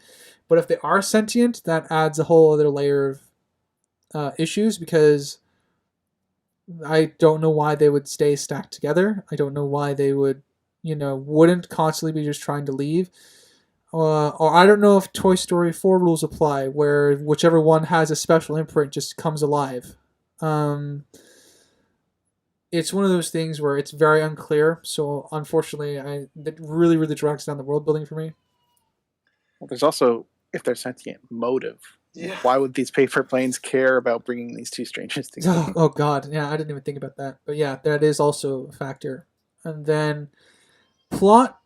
But if they are sentient, that adds a whole other layer of issues, because I don't know why they would stay stacked together. I don't know why they wouldn't constantly be just trying to leave. Or I don't know if Toy Story 4 rules apply, where whichever one has a special imprint just comes alive. It's one of those things where it's very unclear. So unfortunately, that really, really drags down the world building for me. Well, there's also, if they're sentient, motive. Yeah. Why would these paper planes care about bringing these two strangers together? Oh God, yeah, I didn't even think about that. But yeah, that is also a factor. And then plot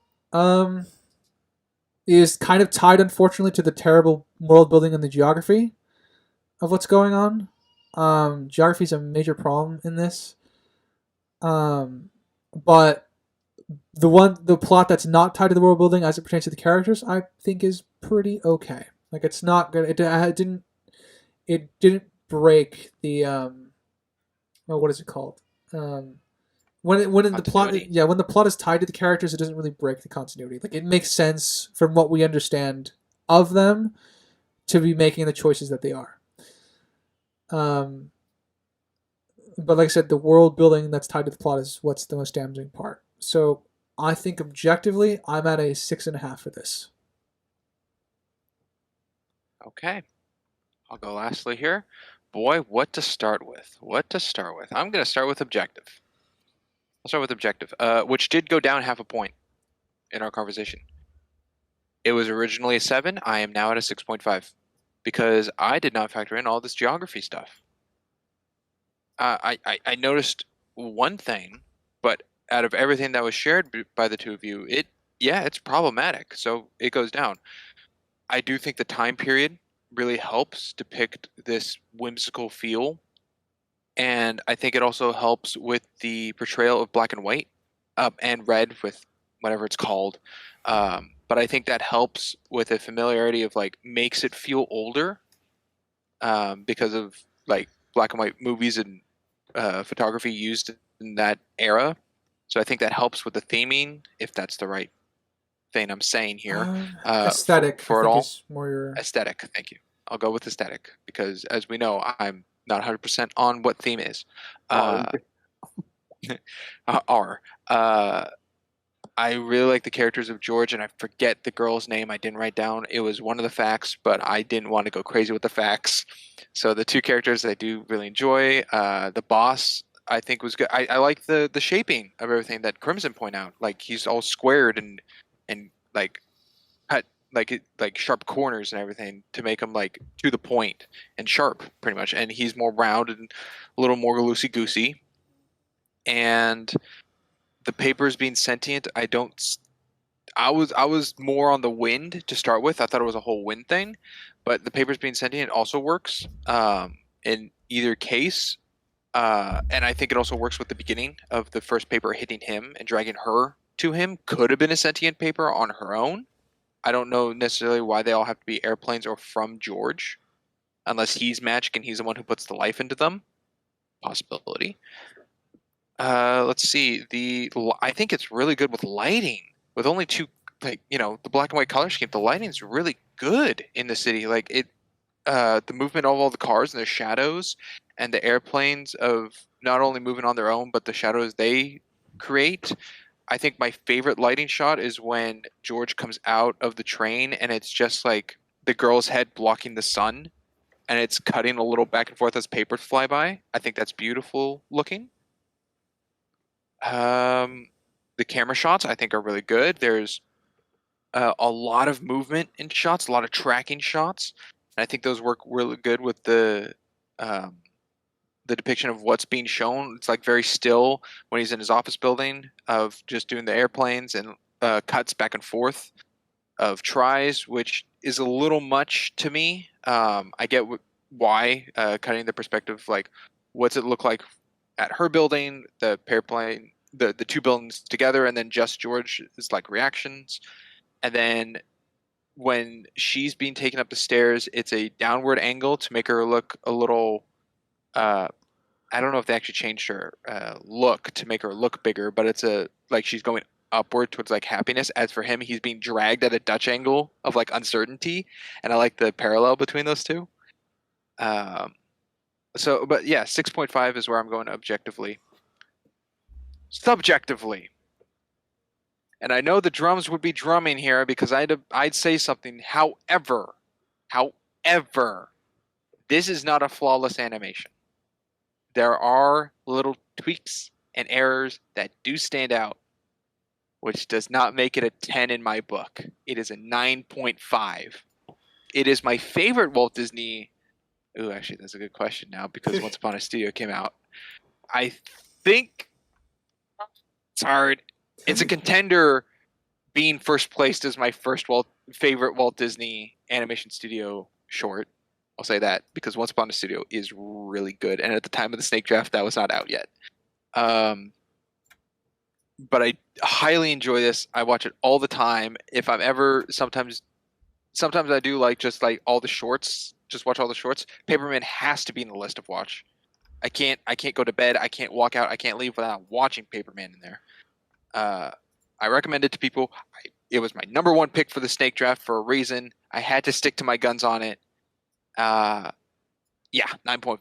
is kind of tied, unfortunately, to the terrible world building and the geography of what's going on. Geography is a major problem in this. But the plot that's not tied to the world building as it pertains to the characters, I think is pretty okay. Like, it's not good. It didn't break the what is it called? When the plot is tied to the characters, it doesn't really break the continuity. Like, it makes sense from what we understand of them to be making the choices that they are. but like I said, the world building that's tied to the plot is what's the most damaging part. So I think objectively, I'm at a 6.5 for this. Okay. I'll go lastly here. Boy, what to start with? What to start with? I'm going to start with objective. I'll start with objective, which did go down half a point in our conversation. It was originally a 7. I am now at a 6.5 because I did not factor in all this geography stuff. I noticed one thing, but out of everything that was shared by the two of you, it's problematic. So it goes down. I do think the time period really helps depict this whimsical feel, and I think it also helps with the portrayal of black and white, and red with whatever it's called. But I think that helps with a familiarity of like makes it feel older, because of like black and white movies and photography used in that era. So I think that helps with the theming, if that's the right thing I'm saying here. Aesthetic, For I it think, all, is more your. aesthetic. Thank you. I'll go with aesthetic because, as we know, I'm not 100% on what theme is. R. I really like the characters of George, and I forget the girl's name. I didn't write down. It was one of the facts, but I didn't want to go crazy with the facts. So the two characters I do really enjoy. The boss I think was good. I like the shaping of everything that Crimson point out. Like he's all squared and like cut like sharp corners and everything to make him like to the point and sharp pretty much. And he's more round and a little more loosey goosey. And the papers being sentient, I was more on the wind to start with. I thought it was a whole wind thing, but the papers being sentient also works in either case. And I think it also works with the beginning of the first paper hitting him and dragging her to him. Could have been a sentient paper on her own. I don't know necessarily why they all have to be airplanes or from George, unless he's magic and he's the one who puts the life into them. Possibility. Let's see. I think it's really good with lighting. With only two, like the black and white color scheme, the lighting is really good in the city. Like the movement of all the cars and their shadows, and the airplanes of not only moving on their own, but the shadows they create. I think my favorite lighting shot is when George comes out of the train and it's just like the girl's head blocking the sun, and it's cutting a little back and forth as papers fly by. I think that's beautiful looking. The camera shots I think are really good. There's a lot of movement in shots, a lot of tracking shots, and I think those work really good with the depiction of what's being shown. It's like very still when he's in his office building of just doing the airplanes and cuts back and forth of tries, which is a little much to me. I get why cutting the perspective, like what's it look like at her building, the airplane, the two buildings together, and then just George's like reactions, and then when she's being taken up the stairs, it's a downward angle to make her look a little. I don't know if they actually changed her look to make her look bigger, but it's like she's going upward towards like happiness. As for him, he's being dragged at a Dutch angle of like uncertainty, and I like the parallel between those two. But yeah, 6.5 is where I'm going objectively. Subjectively, and I know the drums would be drumming here because I'd say something. However, this is not a flawless animation. There are little tweaks and errors that do stand out, which does not make it a 10 in my book. It is a 9.5. It is my favorite Walt Disney. Ooh, actually, that's a good question now because Once Upon a Studio came out. I think it's hard. It's a contender being first placed as my favorite Walt Disney animation studio short. I'll say that because Once Upon a Studio is really good, and at the time of the Snake Draft, that was not out yet. But I highly enjoy this. I watch it all the time. If I'm ever sometimes I do like just like all the shorts. Just watch all the shorts. Paperman has to be in the list of watch. I can't go to bed. I can't walk out. I can't leave without watching Paperman in there. I recommend it to people. It was my number one pick for the Snake Draft for a reason. I had to stick to my guns on it. Yeah, 9.5.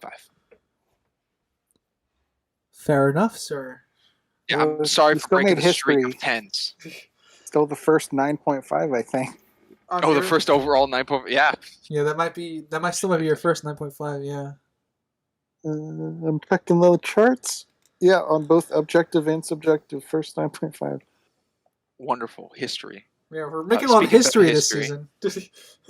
Fair enough, sir. Yeah, Well, I'm sorry you for still breaking made the streak history. of tens. Still the first 9.5, I think. Oh, the first overall 9 point. Yeah, Yeah, that might still be your first 9.5. Yeah. I'm checking the charts. Yeah, on both objective and subjective, first 9.5. wonderful history. Yeah, we're making a lot of Speaking about history this history, season.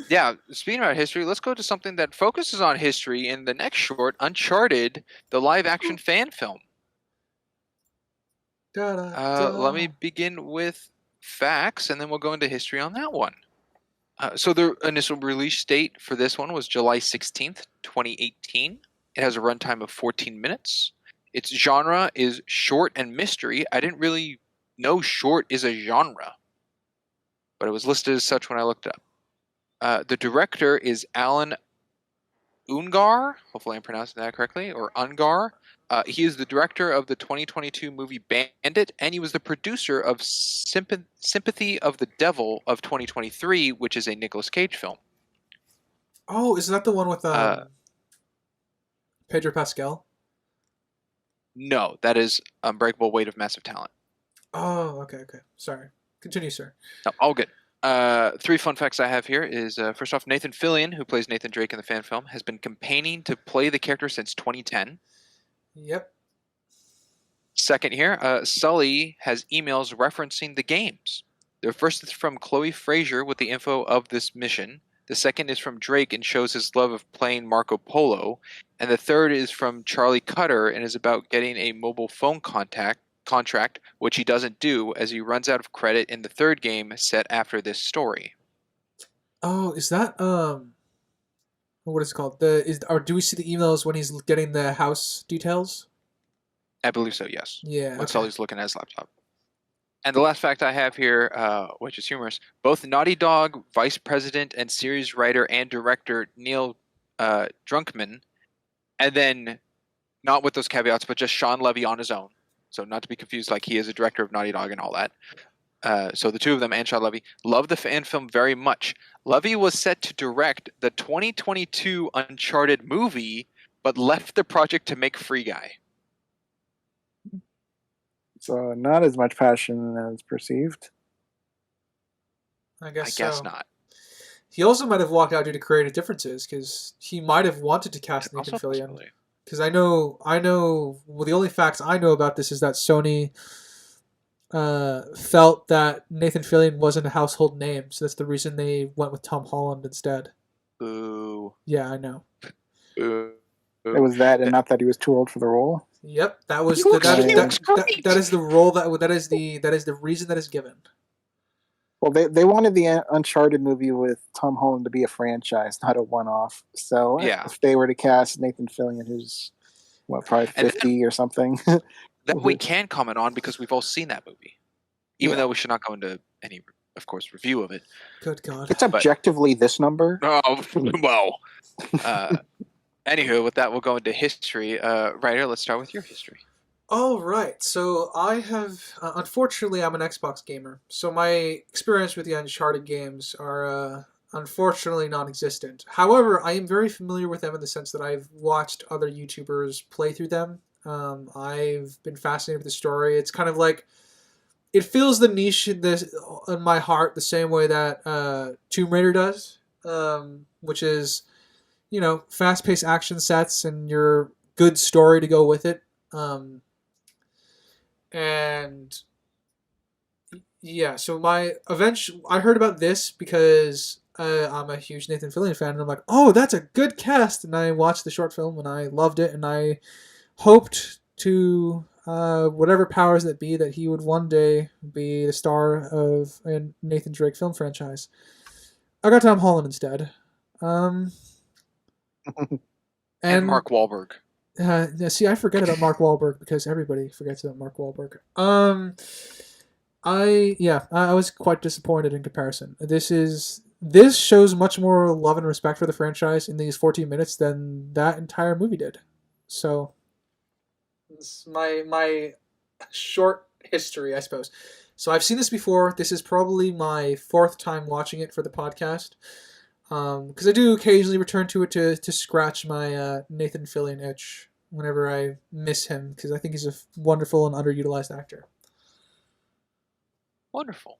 yeah. Speaking about history, let's go to something that focuses on history in the next short, Uncharted, the live-action fan film. Da, da, da. Let me begin with facts, and then we'll go into history on that one. So the initial release date for this one was July 16th, 2018. It has a runtime of 14 minutes. Its genre is short and mystery. I didn't really know short is a genre, but it was listed as such when I looked it up. The director is Alan Ungar. Hopefully I'm pronouncing that correctly, or Ungar. He is the director of the 2022 movie Bandit, and he was the producer of Sympathy of the Devil of 2023, which is a Nicolas Cage film. Oh, is that the one with Pedro Pascal? No, that is Unbreakable Weight of Massive Talent. Oh, okay. Sorry. Continue, sir. No, all good. 3 fun facts I have here is, first off, Nathan Fillion, who plays Nathan Drake in the fan film, has been campaigning to play the character since 2010. Yep. Second here, Sully has emails referencing the games. The first is from Chloe Frazier with the info of this mission. The second is from Drake and shows his love of playing Marco Polo. And the third is from Charlie Cutter and is about getting a mobile phone contract, which he doesn't do as he runs out of credit in the third game set after this story. Oh, is that what is it called? Or do we see the emails when he's getting the house details? I believe so, yes. Yeah. When Okay. Sully's looking at his laptop. And the last fact I have here, which is humorous, both Naughty Dog vice president and series writer and director Neil Druckmann, and then not with those caveats, but just Sean Levy on his own. So not to be confused, like he is a director of Naughty Dog and all that. So the two of them and Sean Levy love the fan film very much. Levy was set to direct the 2022 Uncharted movie, but left the project to make Free Guy. So not as much passion as perceived. I guess I guess so. not. He also might have walked out due to creative differences because he might have wanted to cast Nathan Also a Fillion. possibility. Because I know. Well, the only facts I know about this is that Sony felt that Nathan Fillion wasn't a household name, so that's the reason they went with Tom Holland instead. Boo. Yeah, I know. Boo. It was that, and not that he was too old for the role. Yep, that was He looks great. that is the role that is the reason that is given. Well, they wanted the Uncharted movie with Tom Holland to be a franchise, not a one-off. So Yeah. if they were to cast Nathan Fillion, who's probably 50 or something, That we can comment on because we've all seen that movie. Even Yeah. though we should not go into any, of course, review of it. Good God. it's objectively this number. Oh, well. Anywho, with that, we'll go into history. Ryder, let's start with your history. All right, so I have unfortunately I'm an Xbox gamer, so my experience with the Uncharted games are unfortunately non-existent. However, I am very familiar with them in the sense that I've watched other YouTubers play through them. I've been fascinated with the story. It's kind of like it fills the niche in my heart the same way that Tomb Raider does, which is fast-paced action sets and your good story to go with it. And yeah, so I heard about this because I'm a huge Nathan Fillion fan, and I'm like, oh, that's a good cast. And I watched the short film, and I loved it, and I hoped to whatever powers that be that he would one day be the star of a Nathan Drake film franchise. I got Tom Holland instead. And Mark Wahlberg. See, I forget about Mark Wahlberg because everybody forgets about Mark Wahlberg. I was quite disappointed in comparison. This shows much more love and respect for the franchise in these 14 minutes than that entire movie did. So, it's my short history, I suppose. So I've seen this before. This is probably my 4th time watching it for the podcast. Because I do occasionally return to it to scratch my Nathan Fillion itch. whenever I miss him, because I think he's a wonderful and underutilized actor. Wonderful.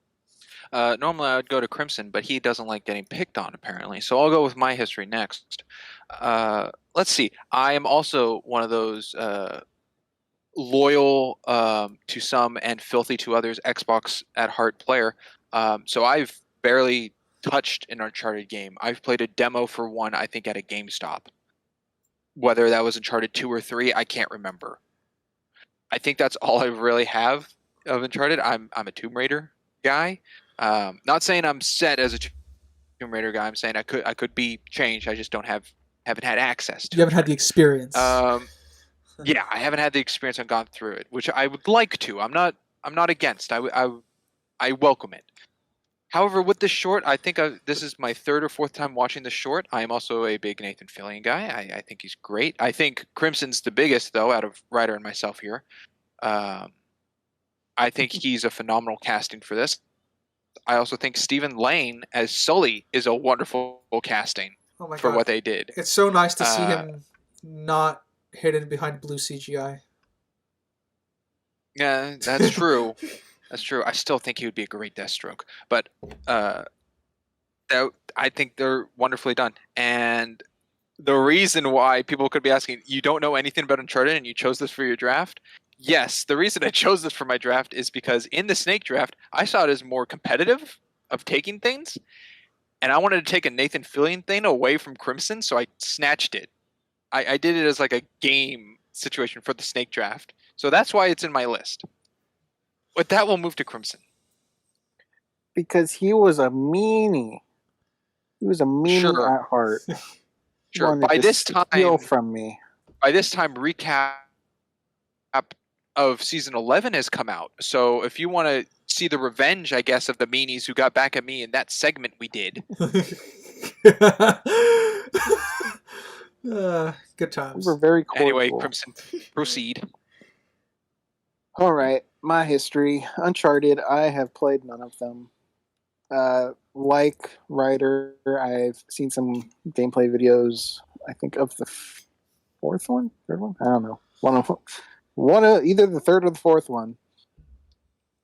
Normally I would go to Crimson, but he doesn't like getting picked on, apparently. So I'll go with my history next. Let's see. I am also one of those loyal to some and filthy to others Xbox at heart player. So I've barely touched an Uncharted game. I've played a demo for one, I think, at a GameStop. Whether that was Uncharted 2 or 3, I can't remember. I think that's all I really have of Uncharted. I'm a Tomb Raider guy. Not saying I'm set as a Tomb Raider guy. I'm saying I could be changed. I just haven't had access to. You haven't had the experience. Yeah, I haven't had the experience and gone through it, which I would like to. I'm not against. I welcome it. However, with this short, I think this is my third or fourth time watching the short. I am also a big Nathan Fillion guy. I think he's great. I think Crimson's the biggest, though, out of Ryder and myself here. I think he's a phenomenal casting for this. I also think Stephen Lane as Sully is a wonderful casting for what they did. It's so nice to see him not hidden behind blue CGI. Yeah, that's true. That's true. I still think he would be a great Deathstroke, but I think they're wonderfully done. And the reason why people could be asking, you don't know anything about Uncharted and you chose this for your draft? Yes, the reason I chose this for my draft is because in the Snake draft, I saw it as more competitive of taking things, and I wanted to take a Nathan Fillion thing away from Crimson, so I snatched it. I did it as like a game situation for the Snake draft. So that's why it's in my list. But that will move to Crimson. Because he was a meanie. He was a meanie at heart. Sure. By this time, steal from me. By this time, recap of season 11 has come out. So if you want to see the revenge, I guess, of the meanies who got back at me in that segment we did. Good times. We were very cordial. Anyway, Crimson, proceed. All right, my history. Uncharted, I have played none of them. Like Ryder, I've seen some gameplay videos, I think, of the fourth one? Third one? I don't know. One of either the third or the fourth one.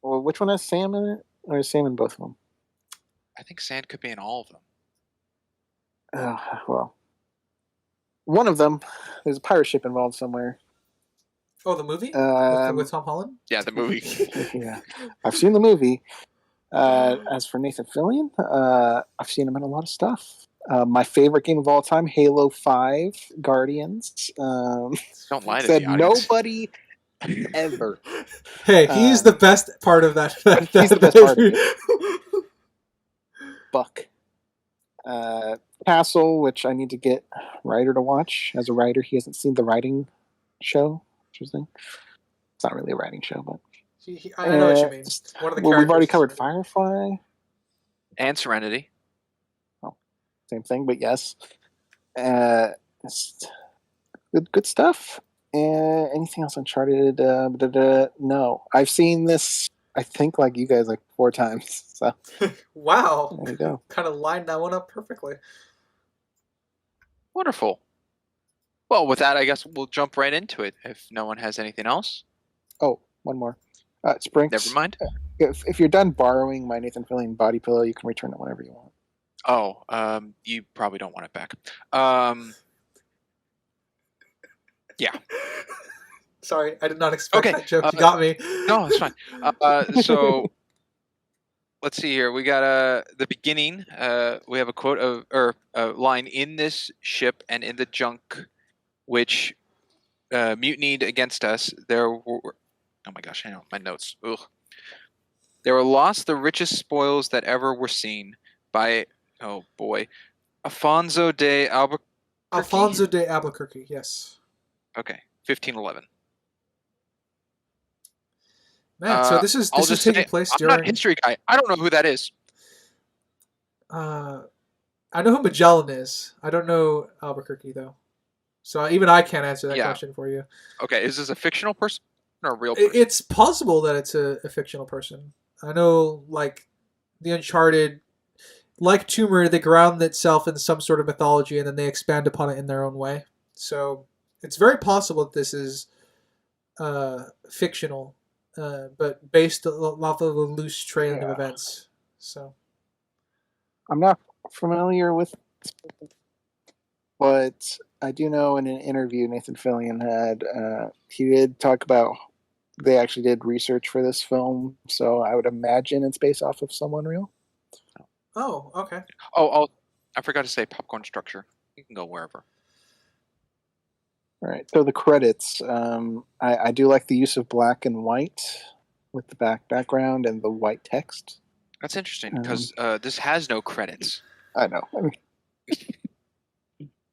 Well, which one has Sam in it? Or is Sam in both of them? I think Sand could be in all of them. Well, one of them, there's a pirate ship involved somewhere. Oh, the movie? With Tom Holland? Yeah, the movie. Yeah, I've seen the movie. As for Nathan Fillion, I've seen him in a lot of stuff. My favorite game of all time, Halo 5 Guardians. Don't lie to said the audience. Nobody ever. Hey, he's the best part of that. He's the best part of it. Buck. Castle, which I need to get Ryder to watch. As a writer, he hasn't seen the writing show. Interesting. It's not really a writing show, but I know what you mean. One of the we've already covered Firefly and Serenity. Oh, same thing, but yes. Good stuff. Anything else Uncharted? No, I've seen this. I think like you guys 4 times. So wow, there you go. Kind of lined that one up perfectly. Wonderful. Well, with that, I guess we'll jump right into it. If no one has anything else. Oh, one more. Sprinks. Never mind. If you're done borrowing my Nathan Fillion body pillow, you can return it whenever you want. Oh, you probably don't want it back. Yeah. Sorry, I did not expect that joke. You got me. No, it's fine. So let's see here. We got the beginning. We have a quote or a line in this ship and in the junk, which mutinied against us. There were. Oh my gosh, I know my notes. Ugh. There were lost the richest spoils that ever were seen by, oh boy, Alfonso de Albuquerque. Alfonso de Albuquerque, yes. Okay, 1511. Man, so this is taking place during. I'm not a history guy. I don't know who that is. I know who Magellan is. I don't know Albuquerque though, so even I can't answer that question for you. Okay, is this a fictional person or a real person? It's possible that it's a fictional person. I know, like the Uncharted, like Tomb Raider, they ground itself in some sort of mythology and then they expand upon it in their own way. So It's very possible that this is fictional, but based off of a loose train of Yeah. events. So I'm not familiar with, but I do know in an interview Nathan Fillion had, he did talk about they actually did research for this film, so I would imagine it's based off of someone real. oh, okay. Oh, I forgot to say popcorn structure. You can go wherever. All right. So the credits, I do like the use of black and white with the background and the white text. That's interesting because this has no credits. I know. I mean,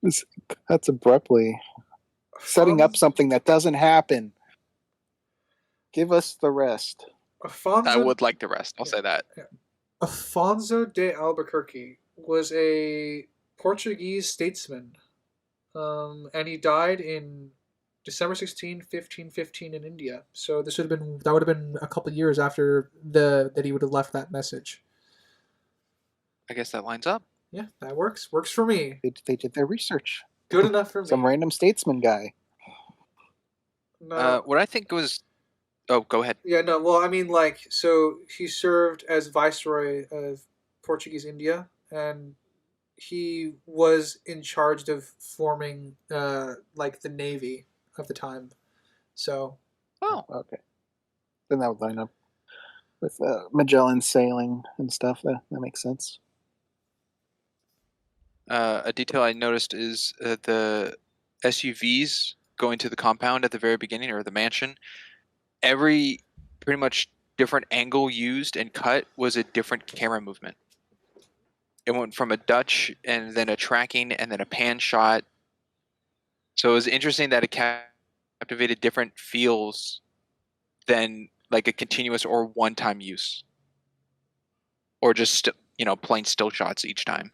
this cuts abruptly, setting up something that doesn't happen. Give us the rest. Afonso, I would like the rest. I'll say that. Afonso de Albuquerque was a Portuguese statesman, and he died in December 16, 1515 in India. So that would have been a couple of years after that he would have left that message. I guess that lines up. Yeah, that works. Works for me. They did their research. Good enough for me. Some random statesman guy. No. What I think was... Oh, go ahead. Yeah, no, well, I mean, like, so he served as Viceroy of Portuguese India, and he was in charge of forming, like, the Navy of the time. So... Oh. Okay. Then that would line up with Magellan sailing and stuff. That makes sense. A detail I noticed is the SUVs going to the compound at the very beginning, or the mansion. Every pretty much different angle used and cut was a different camera movement. It went from a Dutch and then a tracking and then a pan shot. So it was interesting that it captivated different feels than like a continuous or one-time use, or just plain still shots each time.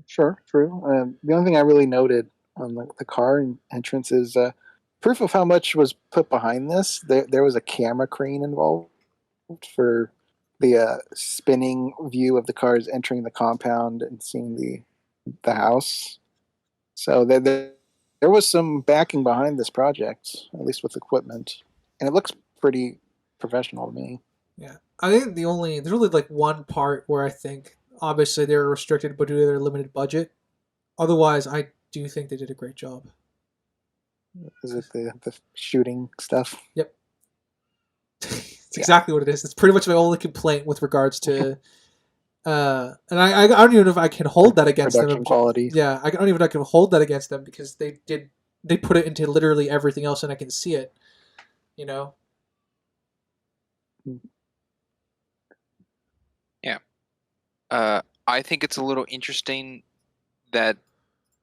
Sure, true. The only thing I really noted on the car entrance is proof of how much was put behind this. There was a camera crane involved for the spinning view of the cars entering the compound and seeing the house. So there was some backing behind this project, at least with equipment, and it looks pretty professional to me. Yeah, I think there's only like one part where I think obviously they were restricted, but due to their limited budget. Otherwise, I do think they did a great job. Is it the shooting stuff? Yep. It's exactly what it is. It's pretty much my only complaint with regards to, and I don't even know if I can hold that against Production them. quality. Yeah, I don't even know if I can hold that against them because they put it into literally everything else, and I can see it. You know. Yeah. I think it's a little interesting that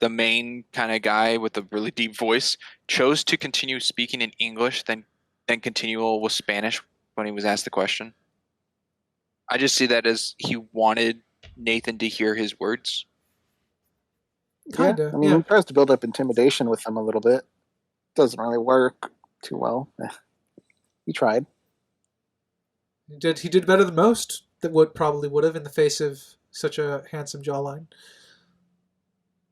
the main kind of guy with the really deep voice chose to continue speaking in English than continue with Spanish when he was asked the question. I just see that as he wanted Nathan to hear his words. Kinda. I mean, he tries to build up intimidation with them a little bit. Doesn't really work too well. He tried. He did better than most that probably would have in the face of such a handsome jawline.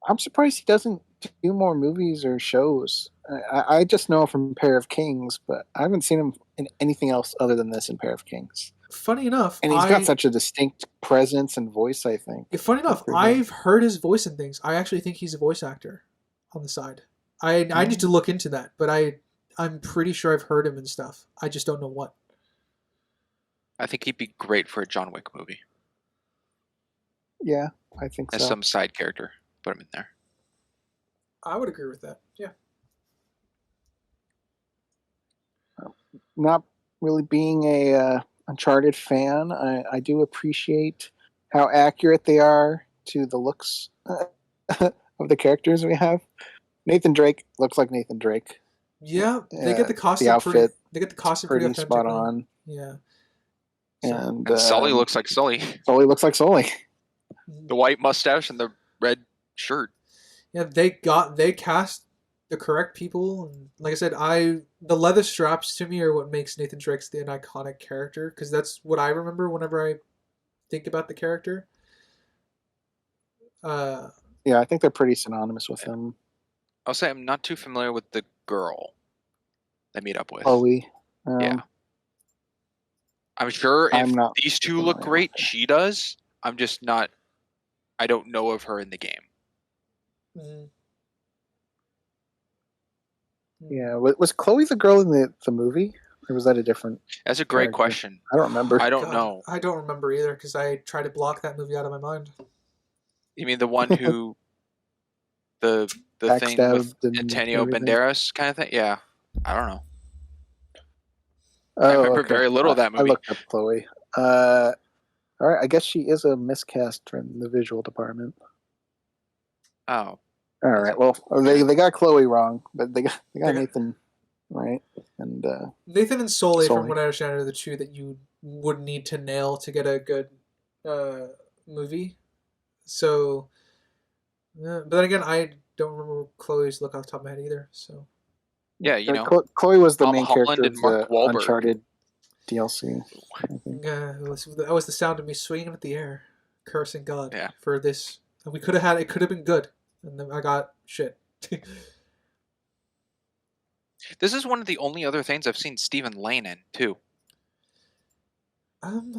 I'm surprised he doesn't do more movies or shows. I just know him from Pair of Kings, but I haven't seen him in anything else other than this in Pair of Kings. Funny enough, and he's got such a distinct presence and voice, I think. Funny enough, I've heard his voice in things. I actually think he's a voice actor on the side. I need to look into that, but I'm pretty sure I've heard him in stuff. I just don't know what. I think he'd be great for a John Wick movie. Yeah, I think so. As some side character. Put him in there. I would agree with that. Yeah. Not really being a Uncharted fan, I do appreciate how accurate they are to the looks of the characters we have. Nathan Drake looks like Nathan Drake. Yeah, they get the costume. The outfit. They get the costume pretty spot on. Yeah. And Sully looks like Sully. Sully looks like Sully. The white mustache and the red shirt. Yeah, they cast the correct people, and like I said, the leather straps to me are what makes Nathan Drake an iconic character, because that's what I remember whenever I think about the character. Yeah, I think they're pretty synonymous with him. I'll say I'm not too familiar with the girl they meet up with. Chloe. Yeah. I'm sure if I'm not these two look familiar great, with her. she does. I'm just not. I don't know of her in the game. Mhm. Yeah, was Chloe the girl in the movie, or was that a different? That's a great character? question. I don't remember. I don't God, know. I don't remember either because I tried to block that movie out of my mind. You mean the one who the thing with Backstabbed and Antonio everything. Banderas kind of thing? Yeah. I don't know. Oh, I remember okay. very little of that I movie. looked up Chloe. All right, I guess she is a miscast in the visual department. Oh. All right, well, they got Chloe wrong, but they got got- Nathan right, and Nathan and Sully, from Sully. what I understand, are the two that you would need to nail to get a good movie. So, but then again, I don't remember Chloe's look off the top of my head either. So, Yeah, you know. Chloe was the Tom main Holland character and of Mark the Wahlberg. Uncharted DLC. I think. that was the sound of me swinging at the air, cursing God Yeah. for this. And we could have had it. Could have been good, and then I got shit. This is one of the only other things I've seen Stephen Lane in, too.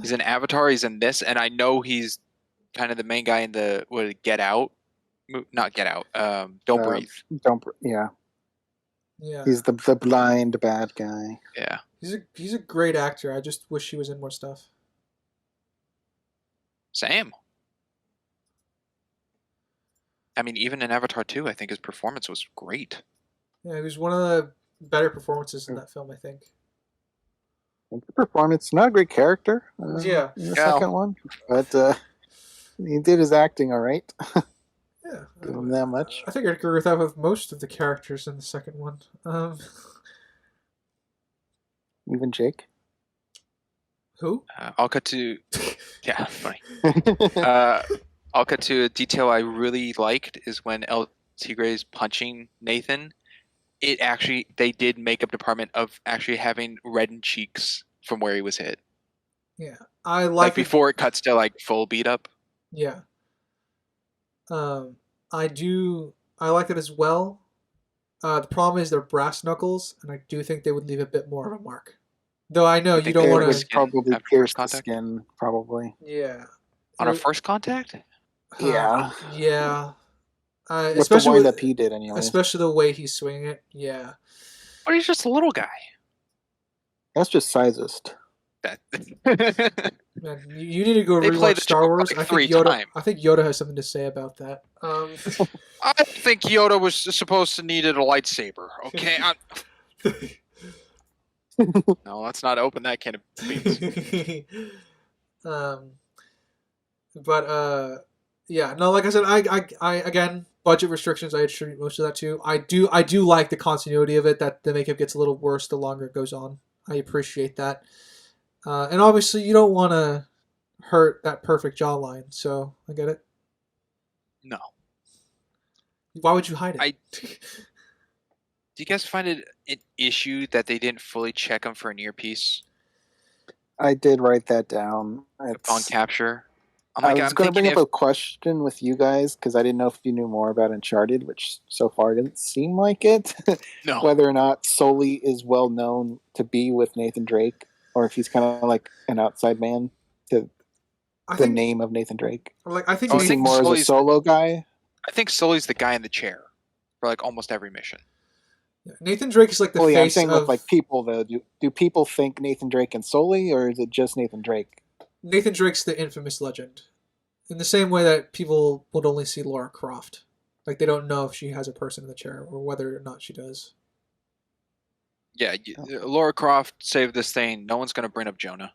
He's in Avatar, he's in this, and I know he's kind of the main guy in the Get Out. Not Get Out. Don't Breathe. Yeah. Yeah. He's the blind bad guy. Yeah. He's a great actor. I just wish he was in more stuff. Same. I mean, even in Avatar 2, I think his performance was great. Yeah, he was one of the better performances in that film, I think. The performance, not a great character. Yeah. In the second one, but he did his acting all right. Yeah. Give him that much. I think I'd agree with that with most of the characters in the second one. Even Jake. Who? I'll cut to... Yeah, funny. I'll cut to a detail I really liked is when El Tigre's punching Nathan. They did makeup department of actually having reddened cheeks from where he was hit. Yeah, I Like before it cuts to like full beat up. Yeah. I like it as well. The problem is they're brass knuckles, and I do think they would leave a bit more of a mark. Though I know you don't want to probably pierce the skin, probably. Yeah. On a first contact? Yeah. Yeah. Especially the wind-up he did, anyway. Especially the way he's swinging it. Yeah. But he's just a little guy. That's just sizist. Man, you need to go rewatch Star Wars. Like I think Yoda has something to say about that. I think Yoda was supposed to needed a lightsaber. Okay. No, let's not open that can of beans. Yeah, no, like I said, I again, budget restrictions, I attribute most of that to. I do like the continuity of it, that the makeup gets a little worse the longer it goes on. I appreciate that. And obviously you don't want to hurt that perfect jawline, so I get it. No. Why would you hide it? Do you guys find it an issue that they didn't fully check him for an earpiece? I did write that down. Upon capture. I was going to bring up a question with you guys because I didn't know if you knew more about Uncharted, which so far didn't seem like it. No. Whether or not Sully is well known to be with Nathan Drake, or if he's kind of like an outside man to the name of Nathan Drake. I think he's more as a solo guy. I think Sully's the guy in the chair for like almost every mission. Nathan Drake is like the face I'm saying of... with like people though. Do people think Nathan Drake and Sully, or is it just Nathan Drake? Nathan Drake's the infamous legend. In the same way that people would only see Lara Croft. Like, they don't know if she has a person in the chair or whether or not she does. Yeah, Lara Croft saved this thing. No one's going to bring up Jonah.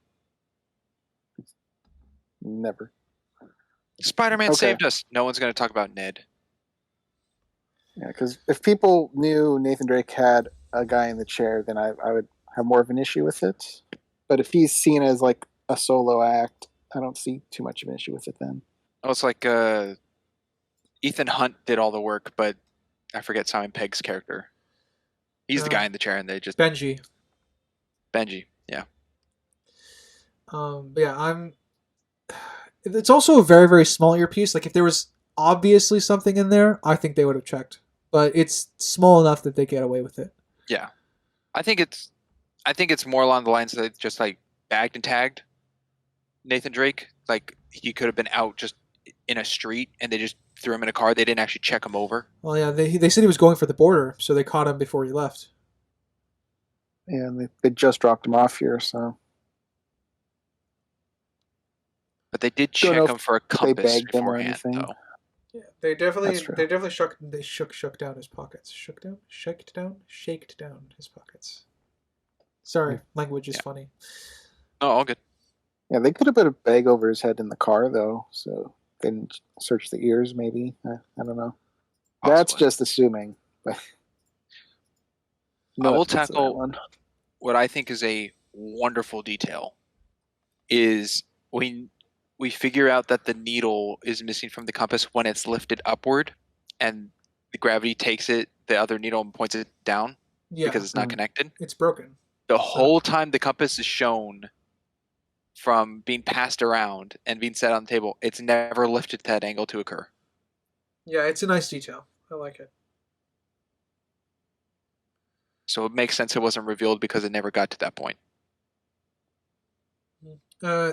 Never. Spider-Man saved us. No one's going to talk about Ned. Yeah, because if people knew Nathan Drake had a guy in the chair, then I would have more of an issue with it. But if he's seen as like a solo act, I don't see too much of an issue with it then. Oh, it's like Ethan Hunt did all the work, but I forget Simon Pegg's character. He's the guy in the chair, and they just... Benji, yeah. But yeah, it's also a very, very small earpiece. Like, if there was obviously something in there, I think they would have checked. but it's small enough that they get away with it. Yeah, I think it's more along the lines that just like bagged and tagged Nathan Drake. Like he could have been out just in a street and they just threw him in a car. They didn't actually check him over. Well, yeah, they said he was going for the border, so they caught him before he left. And they just dropped him off here, so But they did Don't know check if him for a they compass bagged him or beforehand, anything. though. Yeah, they definitely That's true. shook down his pockets. Shaked down his pockets. Sorry, language is funny. Oh, all good. yeah, they could have put a bag over his head in the car though, so they didn't search the ears. Maybe I don't know. That's Possibly. just assuming. But I will evidence of that tackle one. what I think is a wonderful detail is we figure out that the needle is missing from the compass when it's lifted upward and the gravity takes it, the other needle, and points it down Yeah, because it's not Mhm. connected. it's broken. The whole time the compass is shown from being passed around and being set on the table, it's never lifted to that angle to occur. Yeah, it's a nice detail. I like it. So it makes sense it wasn't revealed because it never got to that point.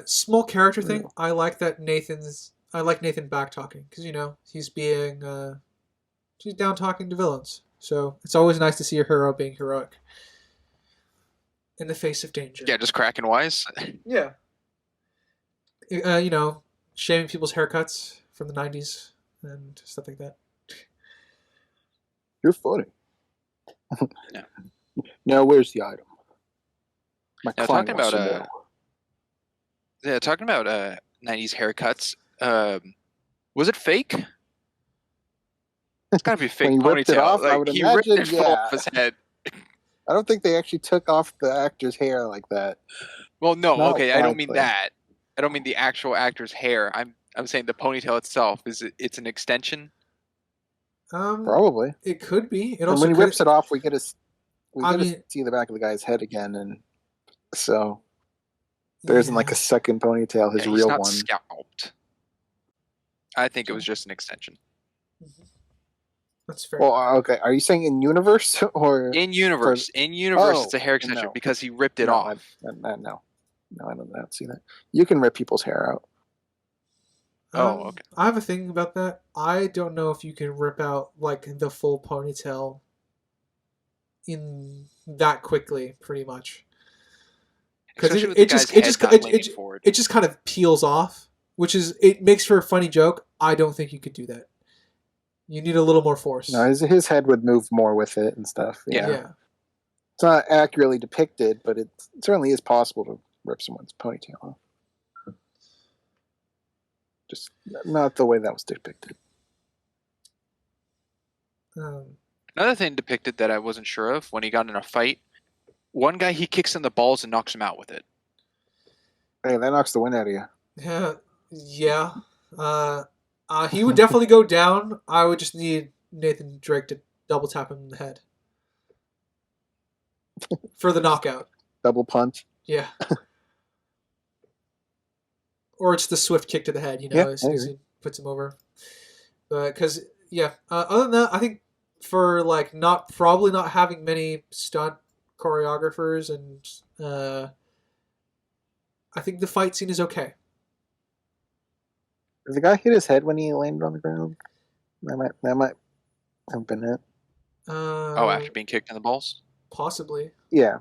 Small character thing. Yeah. I like Nathan back talking because he's he's down talking to villains. So it's always nice to see a hero being heroic in the face of danger. Yeah, just cracking wise. Yeah. Shaming people's haircuts from the '90s and stuff like that. You're funny. Yeah. Now where's the item? My Now, client talking wants about, to know. Yeah, talking about 90s haircuts. Was it fake? It's gotta be a fake When he ripped it ponytail. off, I Like, would he ripped imagine, it full yeah. off his head. I don't think they actually took off the actor's hair like that. Well, no, Not okay, I don't mean likely. that. I don't mean the actual actor's hair. I'm saying the ponytail itself. It's an extension? Probably. It could be. It And also when he could, rips it off, we get to I mean- see the back of the guy's head again, and so there isn't like a second ponytail, his Yeah, he's real not one. scalped. I think it was just an extension. That's fair. Well, okay. Are you saying in universe or In universe, Oh, it's a hair extension no. because he ripped it no? off. No, I don't see that. You can rip people's hair out. Okay. I have a thing about that. I don't know if you can rip out like the full ponytail in that quickly, pretty much. Because Especially with the guy's head not leaning forward. it just kind of peels off, it makes for a funny joke. I don't think you could do that. You need a little more force. No, his head would move more with it and stuff. Yeah. Yeah. It's not accurately depicted, but it certainly is possible to rip someone's ponytail off. Just not the way that was depicted. Another thing depicted that I wasn't sure of when he got in a fight, one guy he kicks in the balls and knocks him out with it. Hey, that knocks the wind out of you. Yeah. He would definitely go down. I would just need Nathan Drake to double tap him in the head for the knockout. Double punch. Yeah. Or it's the swift kick to the head, Yeah, as I he puts him over. Because other than that, I think for like probably not having many stunt choreographers, and I think the fight scene is okay. Did the guy hit his head when he landed on the ground? That might have been it. After being kicked in the balls? Possibly. Yeah.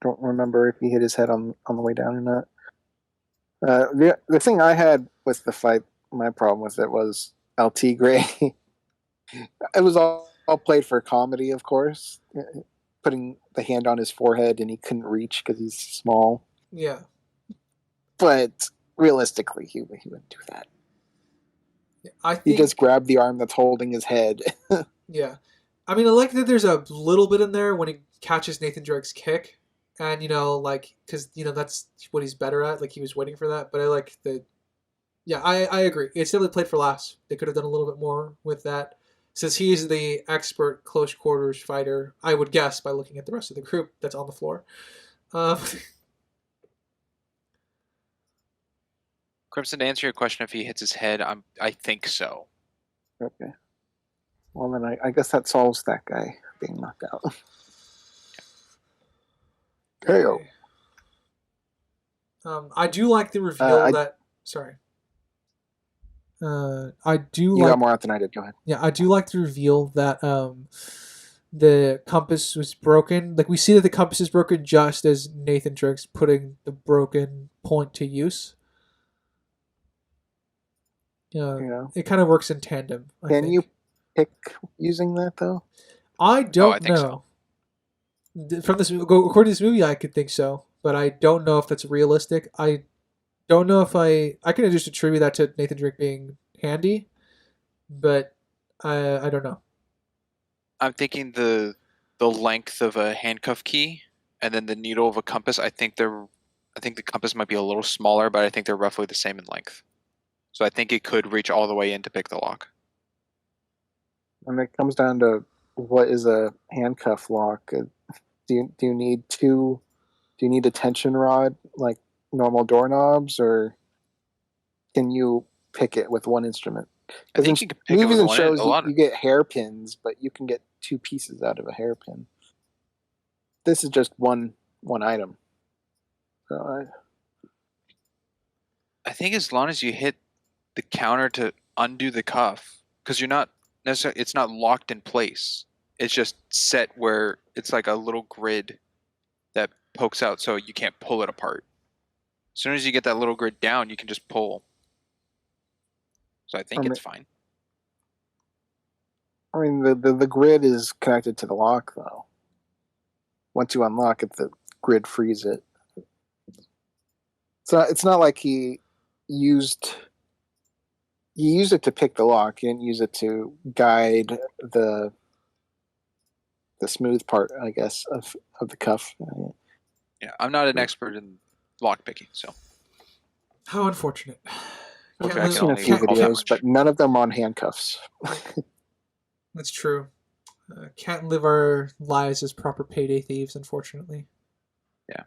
Don't remember if he hit his head on the way down or not. The thing I had with the fight, my problem with it was LT Gray. It was all played for comedy, of course. Putting the hand on his forehead and he couldn't reach because he's small. Yeah. But realistically, he wouldn't do that. I He think just grabbed the arm that's holding his head. Yeah. I mean, I like that there's a little bit in there when he catches Nathan Drake's kick. And, because, that's what he's better at. Like, he was waiting for that. But I like the... Yeah, I agree. It's definitely played for laughs. They could have done a little bit more with that. Since he's the expert close quarters fighter, I would guess, by looking at the rest of the group that's on the floor. Correct Crimson, to answer your question, if he hits his head, I think so. Okay. Well, then I guess that solves that guy being knocked out. KO. I do like the reveal that. Sorry. I do You like. got more out than I did. Go ahead. Yeah, I do like the reveal that the compass was broken. Like we see that the compass is broken just as Nathan Drake's putting the broken point to use. Yeah. It kind of works in tandem. Can you pick using that though? I don't I think know. From this, according to this movie, I could think so, but I don't know if that's realistic. I don't know if I can just attribute that to Nathan Drake being handy, but I don't know. I'm thinking the length of a handcuff key and then the needle of a compass. I think the compass might be a little smaller, but I think they're roughly the same in length. So I think it could reach all the way in to pick the lock. And it comes down to what is a handcuff lock. Do you need two? Do you need a tension rod like normal doorknobs, or can you pick it with one instrument? I think you can pick it movies with and one. shows, you get hairpins, but you can get two pieces out of a hairpin. This is just one item. So I think as long as you hit the counter to undo the cuff, because you're not necessarily, it's not locked in place. It's just set where it's like a little grid that pokes out, so you can't pull it apart. As soon as you get that little grid down, you can just pull. So I think it's fine. I mean, the grid is connected to the lock, though. Once you unlock it, the grid frees it. So it's not like he used it to pick the lock. He didn't use it to guide the smooth part, I guess, of the cuff. Yeah, I'm not an expert in lock picking, so. How unfortunate. Okay, I've seen a few videos, but none of them on handcuffs. That's true. Can't live our lives as proper payday thieves, unfortunately. Yeah.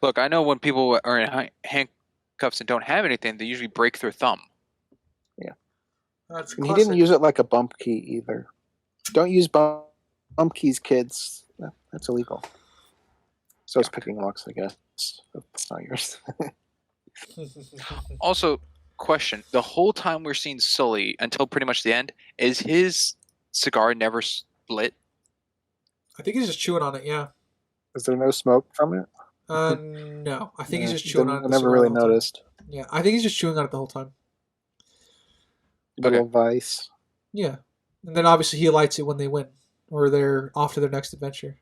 Look, I know when people are in handcuffs and don't have anything, they usually break their thumb. Yeah. That's and he didn't use it like a bump key either. Don't use bump keys, kids. That's illegal. So it's picking locks, I guess. That's not yours. Also, question: the whole time we're seeing Sully until pretty much the end, is his cigar never lit? I think he's just chewing on it. Yeah. Is there no smoke from it? No. I think he's just chewing on it. I never really noticed. Yeah, I think he's just chewing on it the whole time. Little vice. Yeah, and then obviously he lights it when they win, or they're off to their next adventure.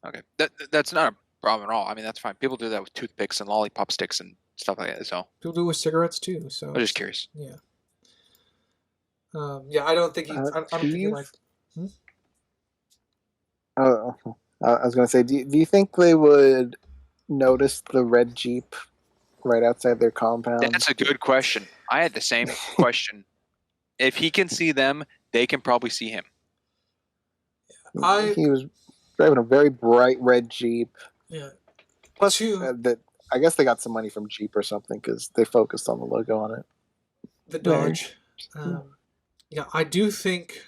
Okay, that's not a problem at all. I mean, that's fine. People do that with toothpicks and lollipop sticks and stuff like that. So people do it with cigarettes too. So I'm just curious. Yeah. Yeah, I don't think he. I don't think he liked. I was going to say, do you think they would notice the red Jeep right outside their compound? That's a good question. I had the same question. If he can see them, they can probably see him. He was driving a very bright red Jeep. Yeah. Plus, that I guess they got some money from Jeep or something because they focused on the logo on it. The Dodge. Yeah, I do think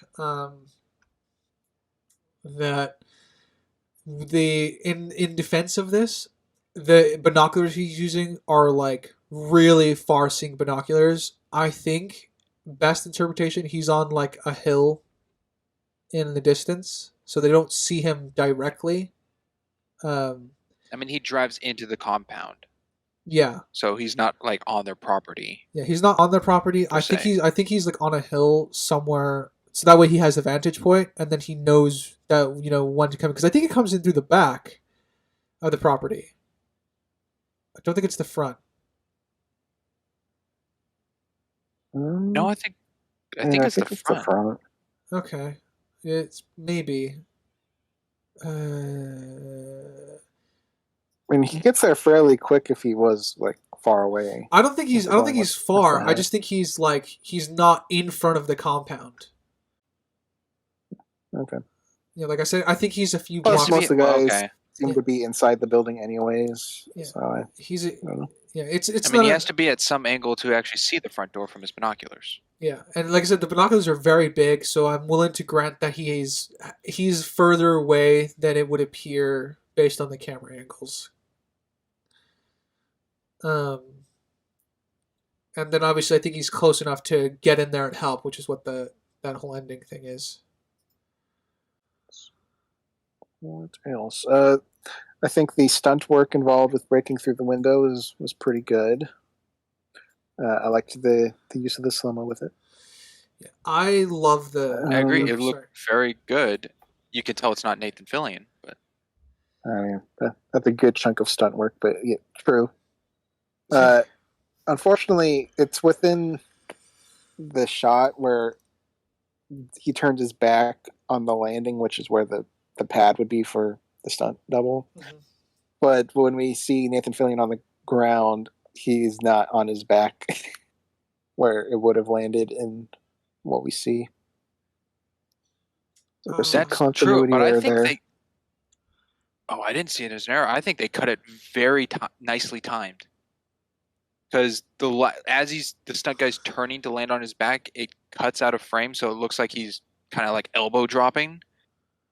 that in defense of this, the binoculars he's using are like really far-seeing binoculars. I think best interpretation, he's on like a hill in the distance, so they don't see him directly. I mean, he drives into the compound. Yeah. So he's not like on their property. Yeah, he's not on their property. I think he's like on a hill somewhere, so that way he has a vantage point, and then he knows that when to come, because I think it comes in through the back of the property. I don't think it's the front. No, I think it's the front. Okay, it's maybe. I mean, he gets there fairly quick if he was like far away. I don't think he's far. I just think he's not in front of the compound. Okay. Yeah, like I said, I think he's a few blocks. Most of the guys seem to be inside the building anyways. Yeah. So I don't know. It's I not mean, he has to be at some angle to actually see the front door from his binoculars. Yeah, and like I said, the binoculars are very big, so I'm willing to grant that he's further away than it would appear based on the camera angles. And then obviously I think he's close enough to get in there and help, which is what that whole ending thing is. What else? I think the stunt work involved with breaking through the window was pretty good. I liked the use of the slow-mo with it. Yeah, I love the. I agree. It looked very good. You can tell it's not Nathan Fillion, but I mean that's a good chunk of stunt work, but yeah, true. Unfortunately, it's within the shot where he turns his back on the landing, which is where the pad would be for the stunt double. Mm-hmm. But when we see Nathan Fillion on the ground, he's not on his back where it would have landed in what we see. So there's some continuity but I think there. I didn't see it as an error. I think they cut it very nicely timed. Because as the stunt guy's turning to land on his back, it cuts out of frame, so it looks like he's kind of like elbow dropping.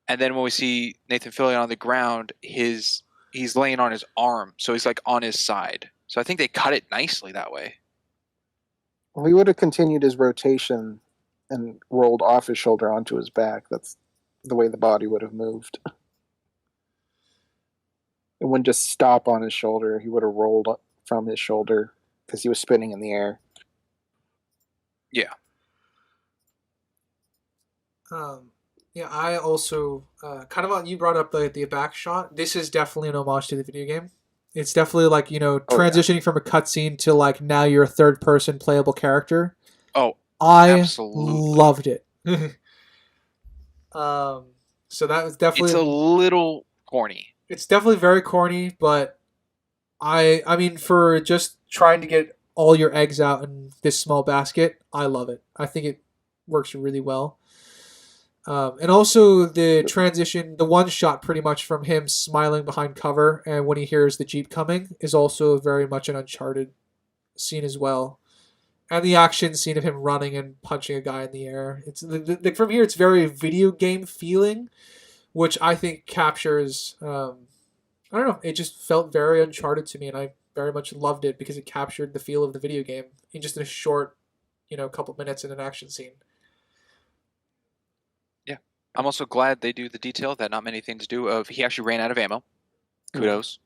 And then when we see Nathan Fillion on the ground, he's laying on his arm, so he's like on his side. So I think they cut it nicely that way. Well, he would have continued his rotation and rolled off his shoulder onto his back. That's the way the body would have moved. It wouldn't just stop on his shoulder. He would have rolled from his shoulder because he was spinning in the air. Yeah. Yeah, I also kind of you brought up the back shot. This is definitely an homage to the video game. It's definitely like transitioning from a cutscene to like now you're a third person playable character. Oh, I absolutely loved it. So that was definitely. It's a little corny. It's definitely very corny, but I mean for just trying to get all your eggs out in this small basket, I love it. I think it works really well. And also the transition, the one shot pretty much from him smiling behind cover and when he hears the Jeep coming is also very much an Uncharted scene as well. And the action scene of him running and punching a guy in the air. It's from here it's very video game feeling, which I think captures I don't know, it just felt very Uncharted to me and I very much loved it because it captured the feel of the video game in just a short, couple minutes in an action scene. I'm also glad they do the detail that not many things do of he actually ran out of ammo. Kudos.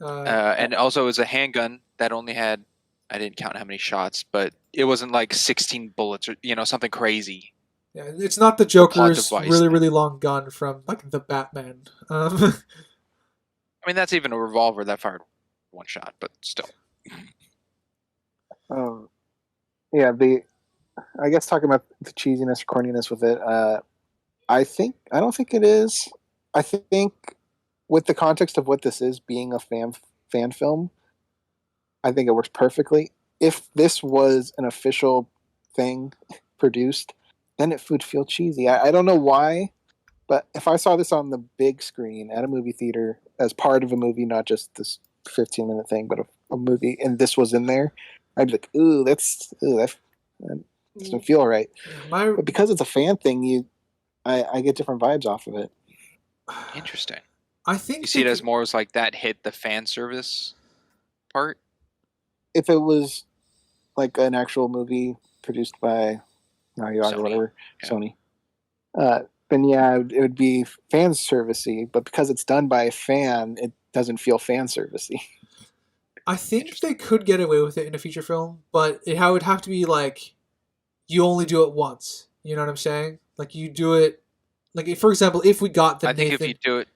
And also it was a handgun that only had, I didn't count how many shots, but it wasn't like 16 bullets or something crazy. Yeah, it's not the Joker's really, really long gun from like the Batman. I mean, that's even a revolver that fired one shot, but still. Yeah, I guess talking about the cheesiness or corniness with it, I don't think it is. I think with the context of what this is, being a fan film, I think it works perfectly. If this was an official thing produced, then it would feel cheesy. I don't know why, but if I saw this on the big screen at a movie theater as part of a movie, not just this 15-minute thing, but a movie, and this was in there, I'd be like, that doesn't feel right. But because it's a fan thing, I get different vibes off of it. Interesting. I think you see it as more as like that hit the fan service part. If it was like an actual movie produced by Naughty Dog or whatever, Sony, then yeah, it would be fan servicey. But because it's done by a fan, it doesn't feel fan servicey. I think they could get away with it in a feature film, but it would have to be like you only do it once. You know what I'm saying? Like you do it, like for example, if we got the I think Nathan, if you do it,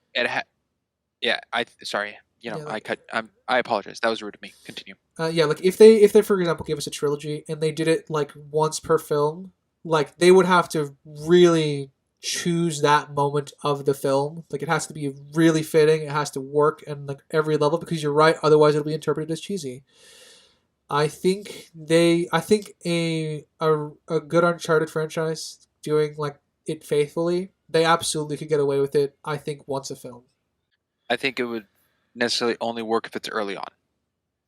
sorry, I apologize. That was rude of me. Continue. Like if they for example gave us a trilogy and they did it like once per film, like they would have to really choose that moment of the film. Like it has to be really fitting. It has to work and like every level because you're right. Otherwise, it'll be interpreted as cheesy. I think a good Uncharted franchise doing like it faithfully they absolutely could get away with it, I think, once a film. I think it would necessarily only work if it's early on.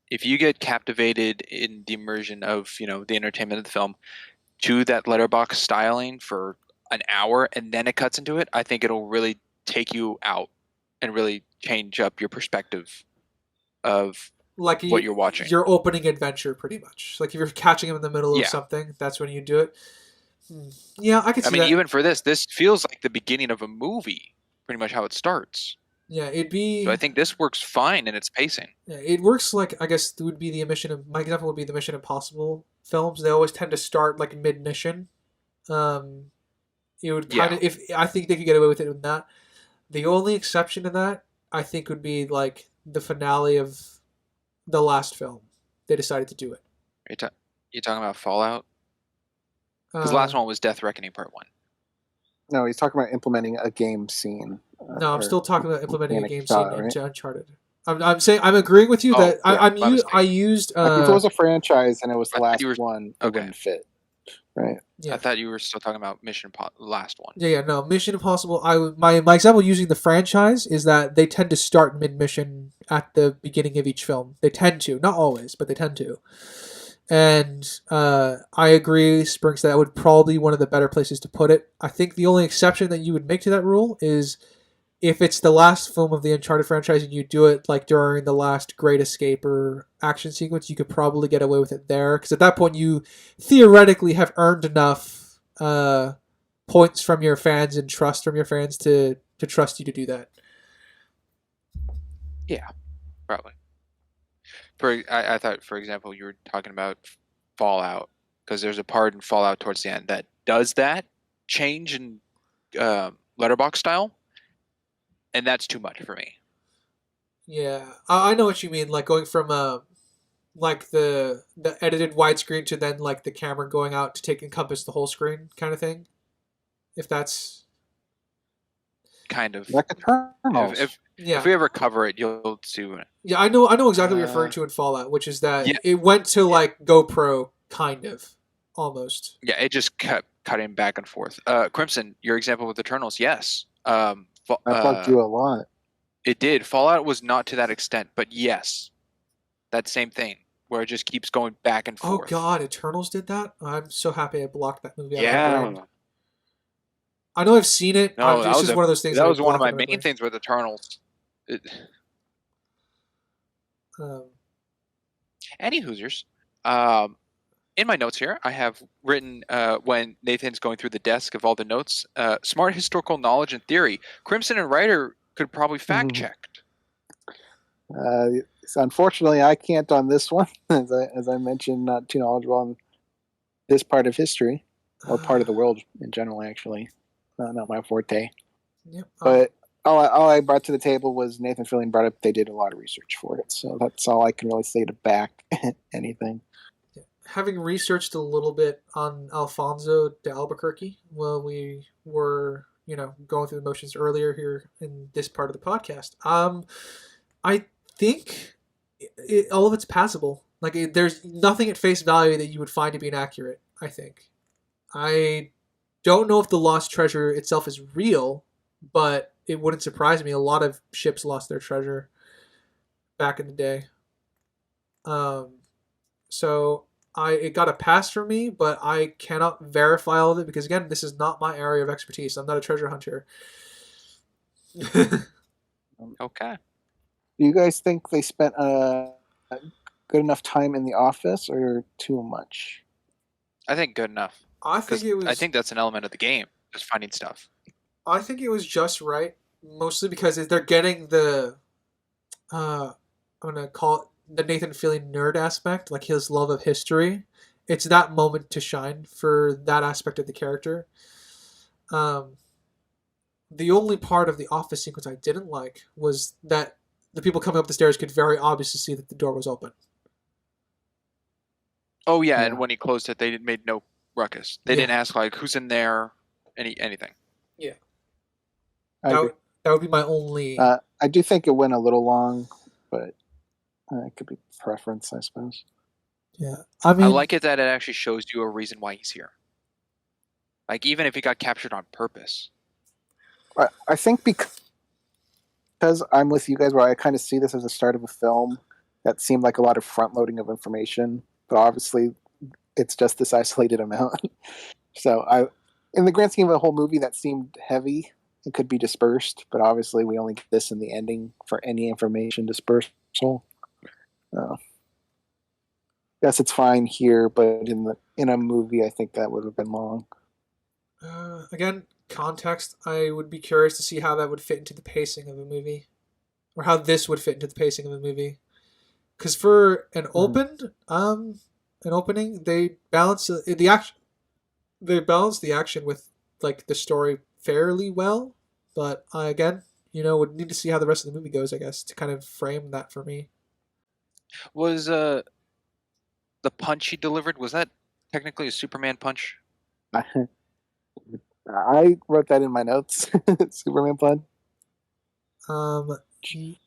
If you get captivated in the immersion of, the entertainment of the film to that letterbox styling for an hour and then it cuts into it, I think it'll really take you out and really change up your perspective of Like what you're watching. Your opening adventure, pretty much. Like if you're catching him in the middle of something, that's when you do it. Yeah, I can see that. Even for this feels like the beginning of a movie, pretty much how it starts. Yeah, it'd be. So I think this works fine in its pacing. Yeah, it works like, I guess it would be the my example would be the Mission Impossible films. They always tend to start like mid mission. It would kind of, if I think they could get away with it in that. The only exception to that, I think, would be like the finale of the last film. They decided to do it. You talking about Fallout? Because the last one was Death Reckoning Part 1. No, he's talking about implementing a game scene. No, I'm still talking about implementing a game scene into Uncharted. I'm saying I'm agreeing with you that I used. Like if it was a franchise and it was the last one, it wouldn't fit, right? Yeah. I thought you were still talking about last one. Yeah, no, Mission Impossible. My example using the franchise is that they tend to start mid mission at the beginning of each film. They tend to, not always, but they tend to. And I agree, Sprinks, that would probably be one of the better places to put it. I think the only exception that you would make to that rule is if it's the last film of the Uncharted franchise and you do it like during the last Great Escape or action sequence, you could probably get away with it there. Because at that point, you theoretically have earned enough points from your fans and trust from your fans to trust you to do that. Yeah, probably. I thought, for example, you were talking about Fallout, because there's a part in Fallout towards the end that does that change in letterbox style, and that's too much for me. Yeah, I know what you mean. Like going from like the edited widescreen to then like the camera going out to encompass the whole screen kind of thing. If that's kind of like Eternals. If we ever cover it, you'll see what. Yeah, I know exactly what you're referring to in Fallout, which is that it went to like GoPro kind of almost. Yeah, it just kept cutting back and forth. Crimson, your example with Eternals, yes. That bugged you a lot. It did. Fallout was not to that extent, but yes, that same thing where it just keeps going back and forth. Oh God, Eternals did that. I'm so happy I blocked that movie. Yeah. I know I've seen it. No, it's just one of those things. That was one of my main things with Eternals. Any Hoosiers. In my notes here, I have written when Nathan's going through the desk of all the notes, smart historical knowledge and theory. Crimson and Ryder could probably fact checked. So unfortunately, I can't on this one, as I mentioned, not too knowledgeable on this part of history or part of the world in general. Actually, not my forte. Yep. But all I brought to the table was Nathan Fillion brought up they did a lot of research for it, so that's all I can really say to back anything. Having researched a little bit on Alfonso de Albuquerque while we were, going through the motions earlier here in this part of the podcast, I think all of it's passable. Like, there's nothing at face value that you would find to be inaccurate, I think. I don't know if the lost treasure itself is real, but it wouldn't surprise me. A lot of ships lost their treasure back in the day. So it got a pass from me, but I cannot verify all of it because, again, this is not my area of expertise. I'm not a treasure hunter. Okay. Do you guys think they spent good enough time in the office or too much? I think good enough. I think that's an element of the game, just finding stuff. I think it was just right, mostly because they're getting the I'm gonna call it the Nathan Fillion nerd aspect, like his love of history. It's that moment to shine for that aspect of the character. The only part of the office sequence I didn't like was that the people coming up the stairs could very obviously see that the door was open. Oh yeah, and when he closed it, they made no ruckus. They didn't ask like who's in there, anything. Yeah. That would be my only. I do think it went a little long, but it could be preference, I suppose. Yeah, I mean, I like it that it actually shows you a reason why he's here. Like even if he got captured on purpose, I think because I'm with you guys, where I kind of see this as the start of a film that seemed like a lot of front loading of information, but obviously it's just this isolated amount. So in the grand scheme of the whole movie, that seemed heavy. It could be dispersed, but obviously we only get this in the ending for any information dispersal. Yes, it's fine here, but in a movie, I think that would have been long. Again, context. I would be curious to see how that would fit into the pacing of a movie, or how this would fit into the pacing of a movie. Because for an opening, they balance the action. They balance the action with like the story fairly well, but again, would need to see how the rest of the movie goes, I guess, to kind of frame that for me. Was the punch he delivered, was that technically a Superman punch? I wrote that in my notes. Superman punch.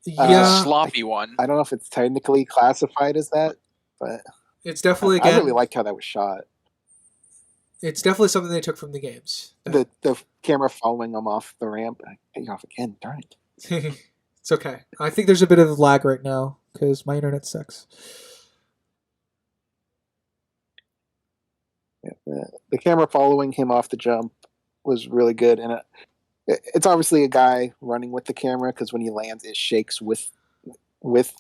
Yeah, Sloppy one. I don't know if it's technically classified as that, but it's definitely I really liked how that was shot. It's definitely something they took from the games. The camera following them off the ramp. Get you off again, darn it. It's okay. I think there's a bit of lag right now because my internet sucks. Yeah, the camera following him off the jump was really good, and it's obviously a guy running with the camera because when he lands, it shakes with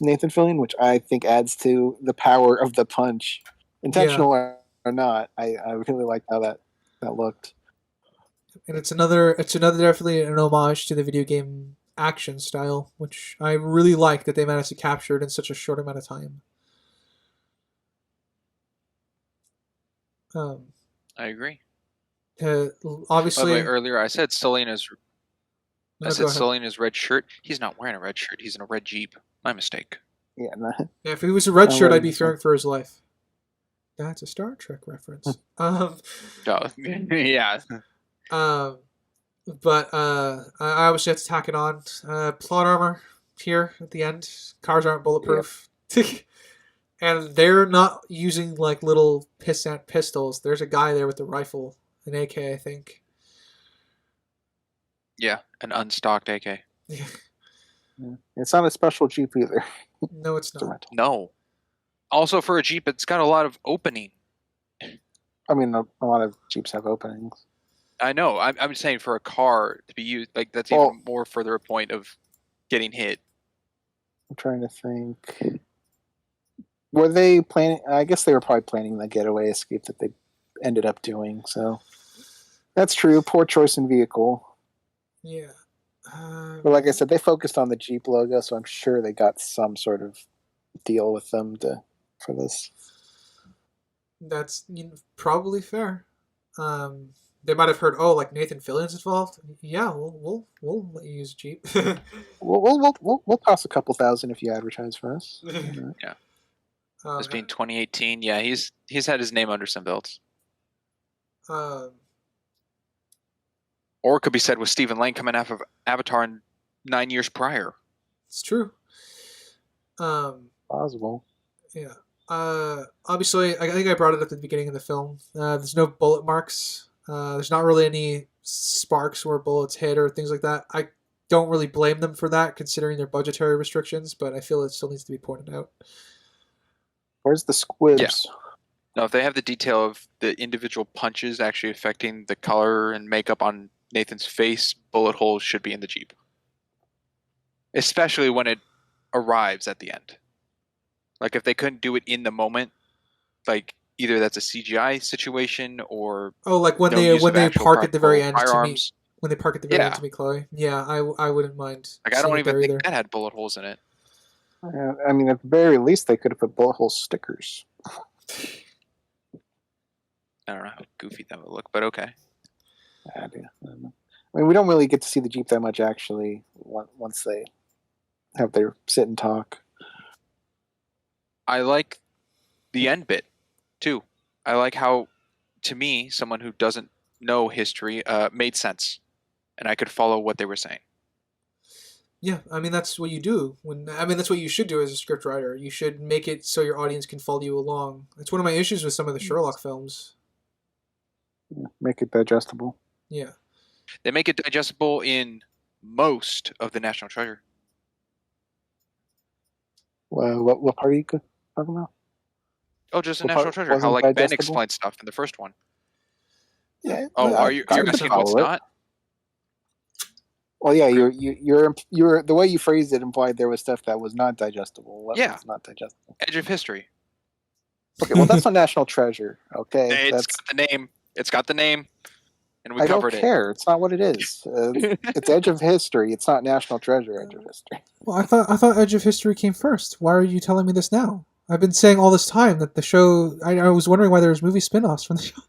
Nathan Fillion, which I think adds to the power of the punch, intentional or not. I really liked how that looked. And it's another definitely an homage to the video game action style, which I really like that they managed to capture it in such a short amount of time. I agree. Obviously, by the way, earlier I said Selina's red shirt. He's not wearing a red shirt. He's in a red Jeep. My mistake. Yeah. If he was a red shirt, I'd be fearing for his life. That's a Star Trek reference. Yeah. But I obviously have to tack it on. Plot armor here at the end. Cars aren't bulletproof. Yep. And they're not using like little pissant pistols. There's a guy there with a rifle, an AK, I think. Yeah, an unstocked AK. Yeah. It's not a special Jeep either. No, it's not. No. Also, for a Jeep, it's got a lot of opening. I mean, a lot of Jeeps have openings. I know. I'm saying for a car to be used, like that's even more further a point of getting hit. I'm trying to think. Were they planning? I guess they were probably planning the getaway escape that they ended up doing. So that's true. Poor choice in vehicle. Yeah. But like I said, they focused on the Jeep logo, so I'm sure they got some sort of deal with them for this. That's probably fair. They might have heard, like Nathan Fillion's involved. Yeah, we'll let you use Jeep. we'll toss a couple thousand if you advertise for us. Yeah. This being 2018, yeah, he's had his name under some belts. Or it could be said with Stephen Lang coming out of Avatar 9 years prior. It's true. Possible. Yeah. Obviously, I think I brought it up at the beginning of the film. There's no bullet marks. There's not really any sparks where bullets hit or things like that. I don't really blame them for that, considering their budgetary restrictions, but I feel it still needs to be pointed out. Where's the squibs? Yeah. No, if they have the detail of the individual punches actually affecting the color and makeup on Nathan's face, bullet holes should be in the Jeep. Especially when it arrives at the end. Like, if they couldn't do it in the moment, like, either that's a CGI situation or... Oh, like when they park at the very end to meet... When they park at the very end to meet Chloe. Yeah, I wouldn't mind. Like, I don't even think that had bullet holes in it. I mean, at the very least, they could have put bullet hole stickers. I don't know how goofy that would look, but okay. I mean, we don't really get to see the Jeep that much, actually, once they have their sit and talk. I like the end bit, too. I like how, to me, someone who doesn't know history, made sense. And I could follow what they were saying. Yeah, I mean, that's what you do. That's what you should do as a script writer. You should make it so your audience can follow you along. That's one of my issues with some of the Sherlock films. Make it digestible. Yeah. They make it digestible in most of the National Treasure. What part are you talking about? Oh, just the What National part Treasure. How wasn't like Ben digestible? explained stuff in the first one. Yeah. Oh, I you're could asking follow what's it. not? Well, yeah, Group. you're the way you phrased it implied there was stuff that was not digestible. What Yeah. was not digestible? Edge of History. Okay, well that's not National Treasure. Okay, It's that's got the name. It's got the name, and we I don't covered care. It's not what it is. It's Edge of History. It's not National Treasure. Edge of History. Well, I thought Edge of History came first. Why are you telling me this now? I've been saying all this time that the show. I was wondering why there was movie spin-offs from the show.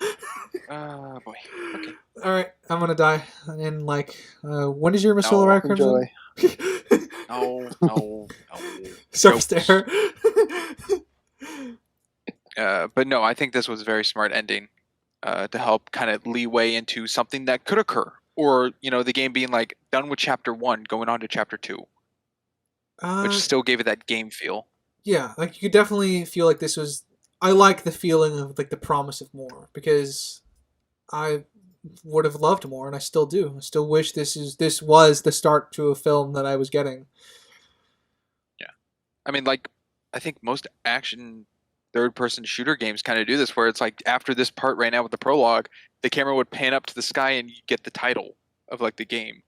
Oh boy. Okay. All right, I'm gonna die. And like, when does your Missile No, arrive, Crimson? Enjoy. No. Surface Jokes. there. But no, I think this was a very smart ending to help kind of leeway into something that could occur, or the game being like done with chapter 1, going on to chapter 2, which still gave it that game feel. Yeah, like you could definitely feel like this was. I like the feeling of like the promise of more, because I would have loved more, and I still do. I still wish this was the start to a film that I was getting. Yeah, I mean, like I think most action third-person shooter games kind of do this, where it's like after this part right now with the prologue, the camera would pan up to the sky and you get the title of like the game.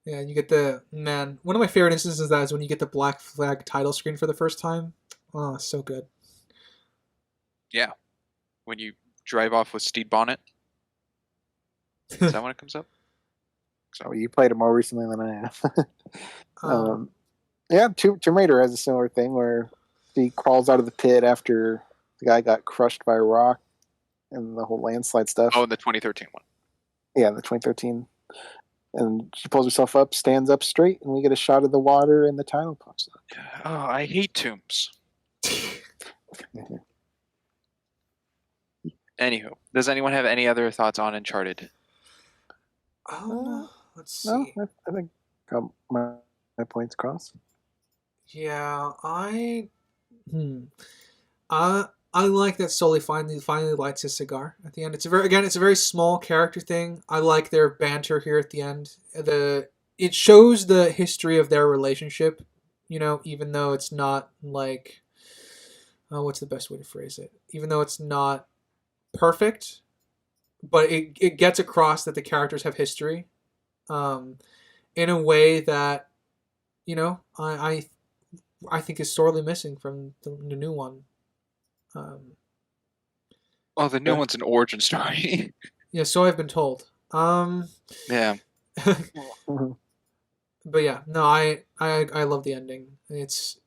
Yeah, you get one of my favorite instances of that is when you get the Black Flag title screen for the first time. Oh, so good. Yeah, when you drive off with Stede Bonnet. Is that when it comes up? So you played it more recently than I have. Um, Yeah, Tomb Raider has a similar thing where he crawls out of the pit after the guy got crushed by a rock and the whole landslide stuff. Oh, the 2013 one. Yeah, the 2013. And she pulls herself up, stands up straight, and we get a shot of the water and the title pops up. Oh, I hate tombs. Anywho, does anyone have any other thoughts on Uncharted? Let's see. No, I think got my points across. Yeah, I like that Sully finally lights his cigar at the end. It's a very small character thing. I like their banter here at the end. It shows the history of their relationship, even though it's not like what's the best way to phrase it? Even though it's not perfect, but it gets across that the characters have history, in a way that I think is sorely missing from the new one. Oh, the new one's an origin story. Yeah, so I've been told. Yeah. But yeah, no, I love the ending. It's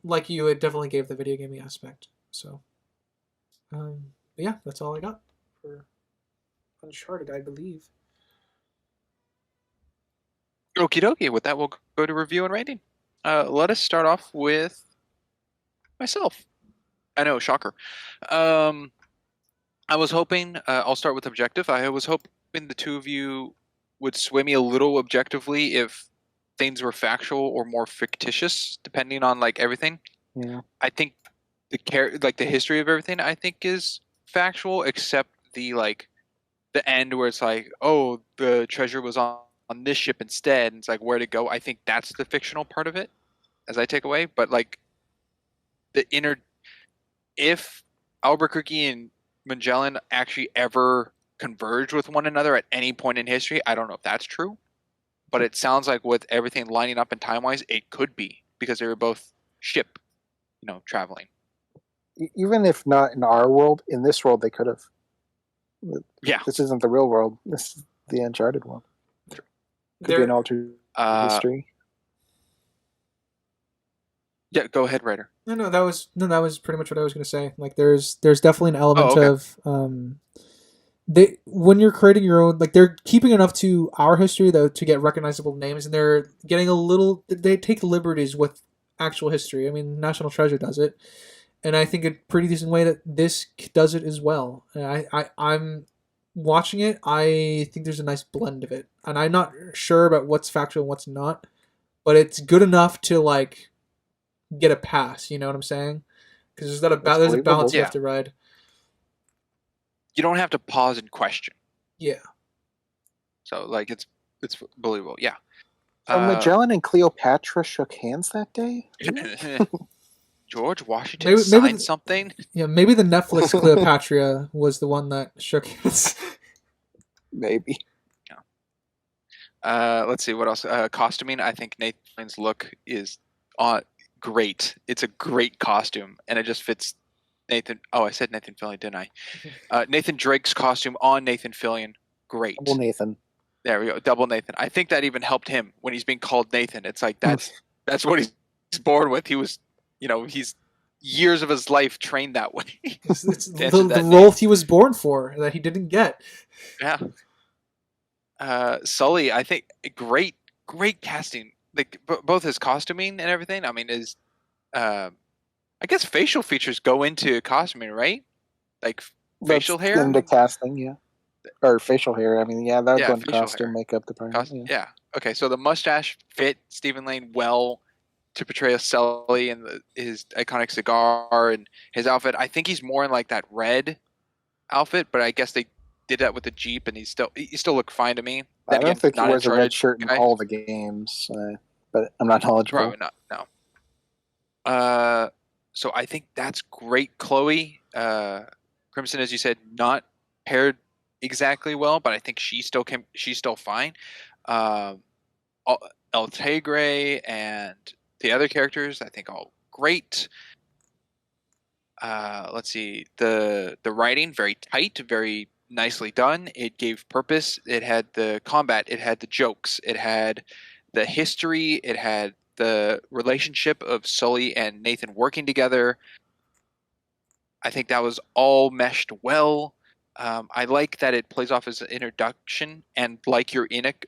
like you, it definitely gave the video gaming aspect. So, but yeah, that's all I got for Uncharted, I believe. Okie dokie. With that, we'll go to review and rating. Let us start off with myself. I know, shocker. I was hoping, I'll start with objective. I was hoping the two of you would sway me a little objectively if things were factual or more fictitious, depending on like everything. Yeah. I think the history of everything, I think is factual, except the end where it's like, oh, the treasure was on this ship instead, and it's like where to go. I think that's the fictional part of it, as I take away. But like if Albuquerque and Magellan actually ever converged with one another at any point in history, I don't know if that's true, but it sounds like with everything lining up in time-wise, it could be, because they were both ship, traveling. Even if not in our world, in this world they could have. Yeah. This isn't the real world. This is the Uncharted world. Could be an alternate history. Yeah, go ahead, Ryder. No, that was pretty much what I was going to say. Like, there's definitely an element of when you're creating your own, like they're keeping enough to our history though to get recognizable names, and they're getting they take liberties with actual history. I mean, National Treasure does it, and I think a pretty decent way that this does it as well. And I'm watching it. I think there's a nice blend of it, and I'm not sure about what's factual and what's not, but it's good enough to like get a pass. You know what I'm saying? Because there's a balance you have to ride. You don't have to pause and question. Yeah. So like it's it's believable. Yeah. So Magellan and Cleopatra shook hands that day? George Washington Maybe signed something. Yeah, maybe the Netflix Cleopatra was the one that shook hands. Maybe. Let's see what else. Costuming. I think Nathan Fillion's look is great. It's a great costume, and it just fits Nathan. Oh, I said Nathan Fillion, didn't I? Nathan Drake's costume on Nathan Fillion. Great. Double Nathan. There we go. Double Nathan. I think that even helped him when he's being called Nathan. It's like that's what he's born with. He was, he's years of his life trained that way. It's the role he was born for that he didn't get. Yeah. Sully, I think great casting. Like both his costuming and everything. I mean, I guess facial features go into costuming, right? Like facial hair into casting, yeah. Or facial hair. I mean, yeah, that would go into costume, hair. makeup department. Yeah. Okay, so the mustache fit Stephen Lane well to portray a Sully and his iconic cigar and his outfit. I think he's more in like that red outfit, but I guess they did that with the Jeep, and he still looked fine to me. I don't think he wears a red shirt in all the games, but I'm not knowledgeable. Probably not. No. So I think that's great. Chloe Crimson, as you said, not paired exactly well, but I think she's still fine. El Tegre and the other characters, I think, all great. Let's see, the writing very tight, very nicely done. It gave purpose. It had the combat. It had the jokes. It had the history. It had the relationship of Sully and Nathan working together. I think that was all meshed well. I like that it plays off as an introduction, and like you're in it.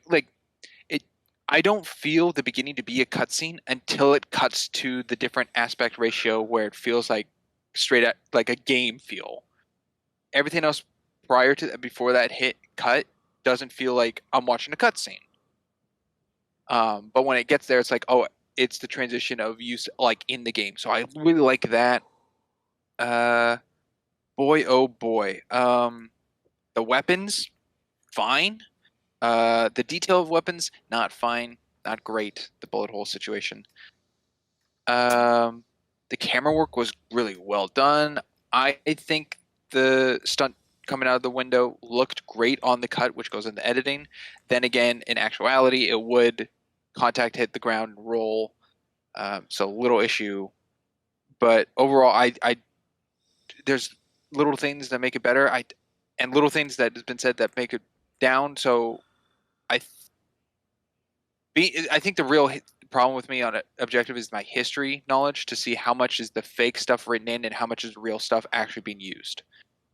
I don't feel the beginning to be a cutscene until it cuts to the different aspect ratio where it feels like straight at like a game feel. Everything else before that cut doesn't feel like I'm watching a cutscene. But when it gets there, it's like, oh, it's the transition of use like in the game. So I really like that. Boy, oh boy. The weapons, fine. The detail of weapons, not fine, not great. The bullet hole situation. The camera work was really well done. I think the stunt coming out of the window looked great on the cut, which goes in the editing. Then again, in actuality, it would contact hit the ground and roll. So little issue. But overall, I there's little things that make it better. And little things that has been said that make it down. So I think the real problem with me on objective is my history knowledge to see how much is the fake stuff written in and how much is real stuff actually being used.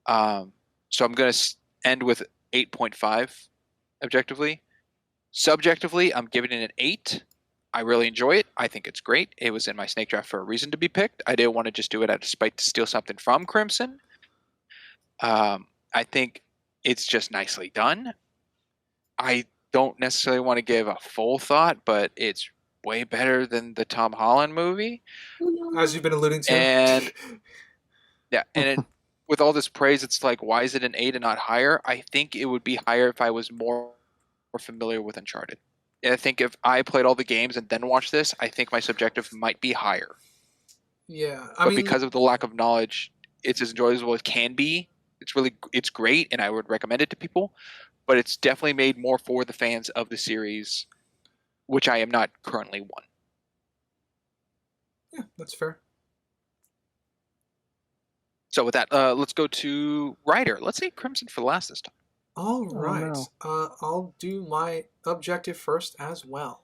So I'm going to end with 8.5 objectively. Subjectively, I'm giving it an 8. I really enjoy it. I think it's great. It was in my snake draft for a reason to be picked. I didn't want to just do it out of spite to steal something from Crimson. I think it's just nicely done. I don't necessarily want to give a full thought, but it's way better than the Tom Holland movie. As you've been alluding to. And yeah, and with all this praise, it's like, why is it an 8 and not higher? I think it would be higher if I was more familiar with Uncharted. And I think if I played all the games and then watched this, I think my subjective might be higher. Yeah, but because of the lack of knowledge, it's as enjoyable as it can be. It's great, and I would recommend it to people. But it's definitely made more for the fans of the series, which I am not currently one. Yeah, that's fair. So with that, let's go to Ryder. Let's say Crimson for last this time. All right. I'll do my objective first as well.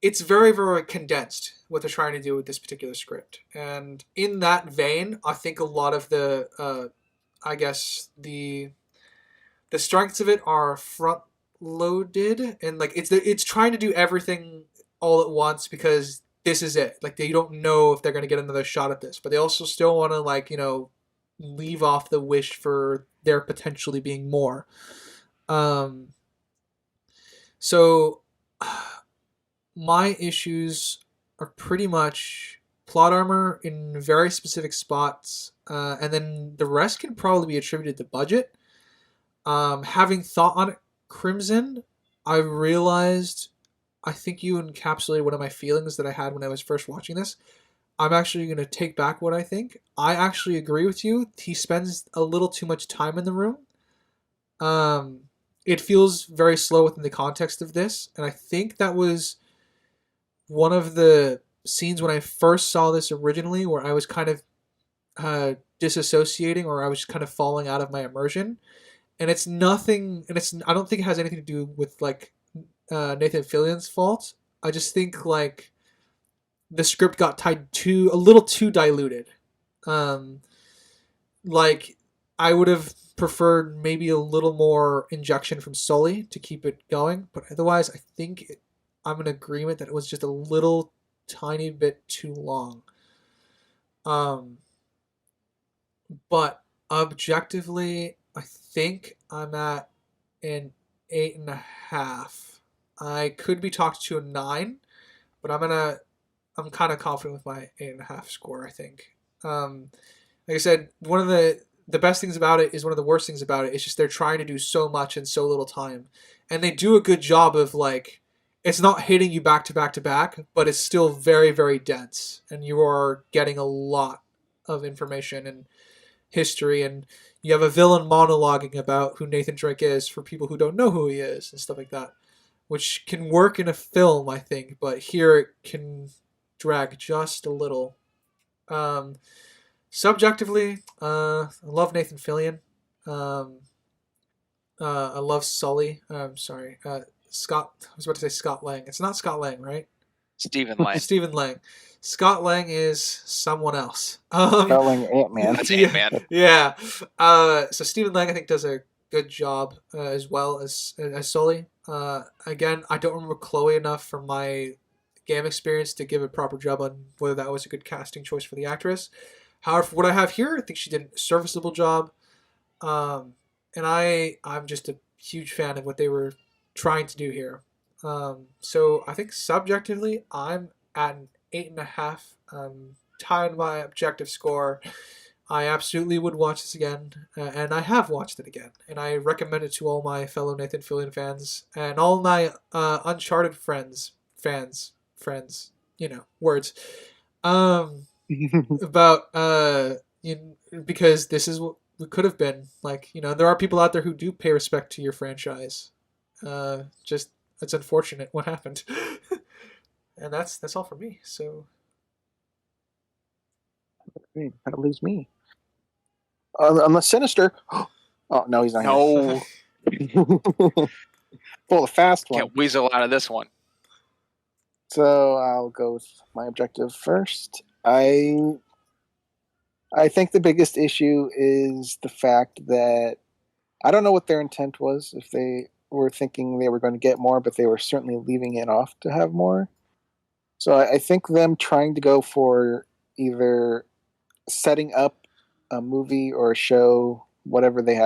It's very, very condensed what they're trying to do with this particular script. And in that vein, I think a lot of the strengths of it are front loaded, and like it's trying to do everything all at once because this is it. Like, they don't know if they're going to get another shot at this, but they also still want to leave off the wish for there potentially being more. So my issues are pretty much plot armor in very specific spots, and then the rest can probably be attributed to budget. Having thought on it, Crimson, I realized I think you encapsulated one of my feelings that I had when I was first watching this. I'm actually going to take back what I think. I actually agree with you. He spends a little too much time in the room. Um, it feels very slow within the context of this, and I think that was one of the scenes when I first saw this originally, where I was kind of disassociating, or I was kind of falling out of my immersion. And it's nothing, and it's I don't think it has anything to do with like Nathan Fillion's fault. I just think like the script got tied too a little too diluted. Um, like I would have preferred maybe a little more injection from Sully to keep it going, but otherwise, I'm in agreement that it was just a little tiny bit too long. Um, but objectively, I think I'm at an 8.5. I could be talked to a 9, but I'm kind of confident with my 8.5 score. I think. Like I said, one of the best things about it is one of the worst things about it. It's just they're trying to do so much in so little time, and they do a good job of like it's not hitting you back to back to back, but it's still very very dense, and you are getting a lot of information and history, and you have a villain monologuing about who Nathan Drake is for people who don't know who he is and stuff like that, which can work in a film, I think, but here it can drag just a little. Um, Subjectively, I love Nathan Fillion. Um, I love Sully. Sorry, Scott. I was about to say Scott Lang. It's not Scott Lang, right? Stephen Lang. Stephen Lang. Scott Lang is someone else. Spelling Ant-Man. That's yeah, Ant-Man. yeah. So Stephen Lang, I think, does a good job as well as Sully. Again, I don't remember Chloe enough from my game experience to give a proper job on whether that was a good casting choice for the actress. However, for what I have here, I think she did a serviceable job. And I'm just a huge fan of what they were trying to do here. So I think subjectively, I'm at an 8.5. Tied my objective score. I absolutely would watch this again, and I have watched it again, and I recommend it to all my fellow Nathan Fillion fans and all my Uncharted friends, words. Um, about because this is what we could have been like. There are people out there who do pay respect to your franchise. Just it's unfortunate what happened, and that's all for me. So That leaves me. Unless Sinister. Oh no, he's not No, here. Pull a fast one. can't weasel out of this one. So I'll go with my objective first. I think the biggest issue is the fact that I don't know what their intent was. If they were thinking they were going to get more, but they were certainly leaving it off to have more. So I think them trying to go for either setting up a movie or a show, whatever they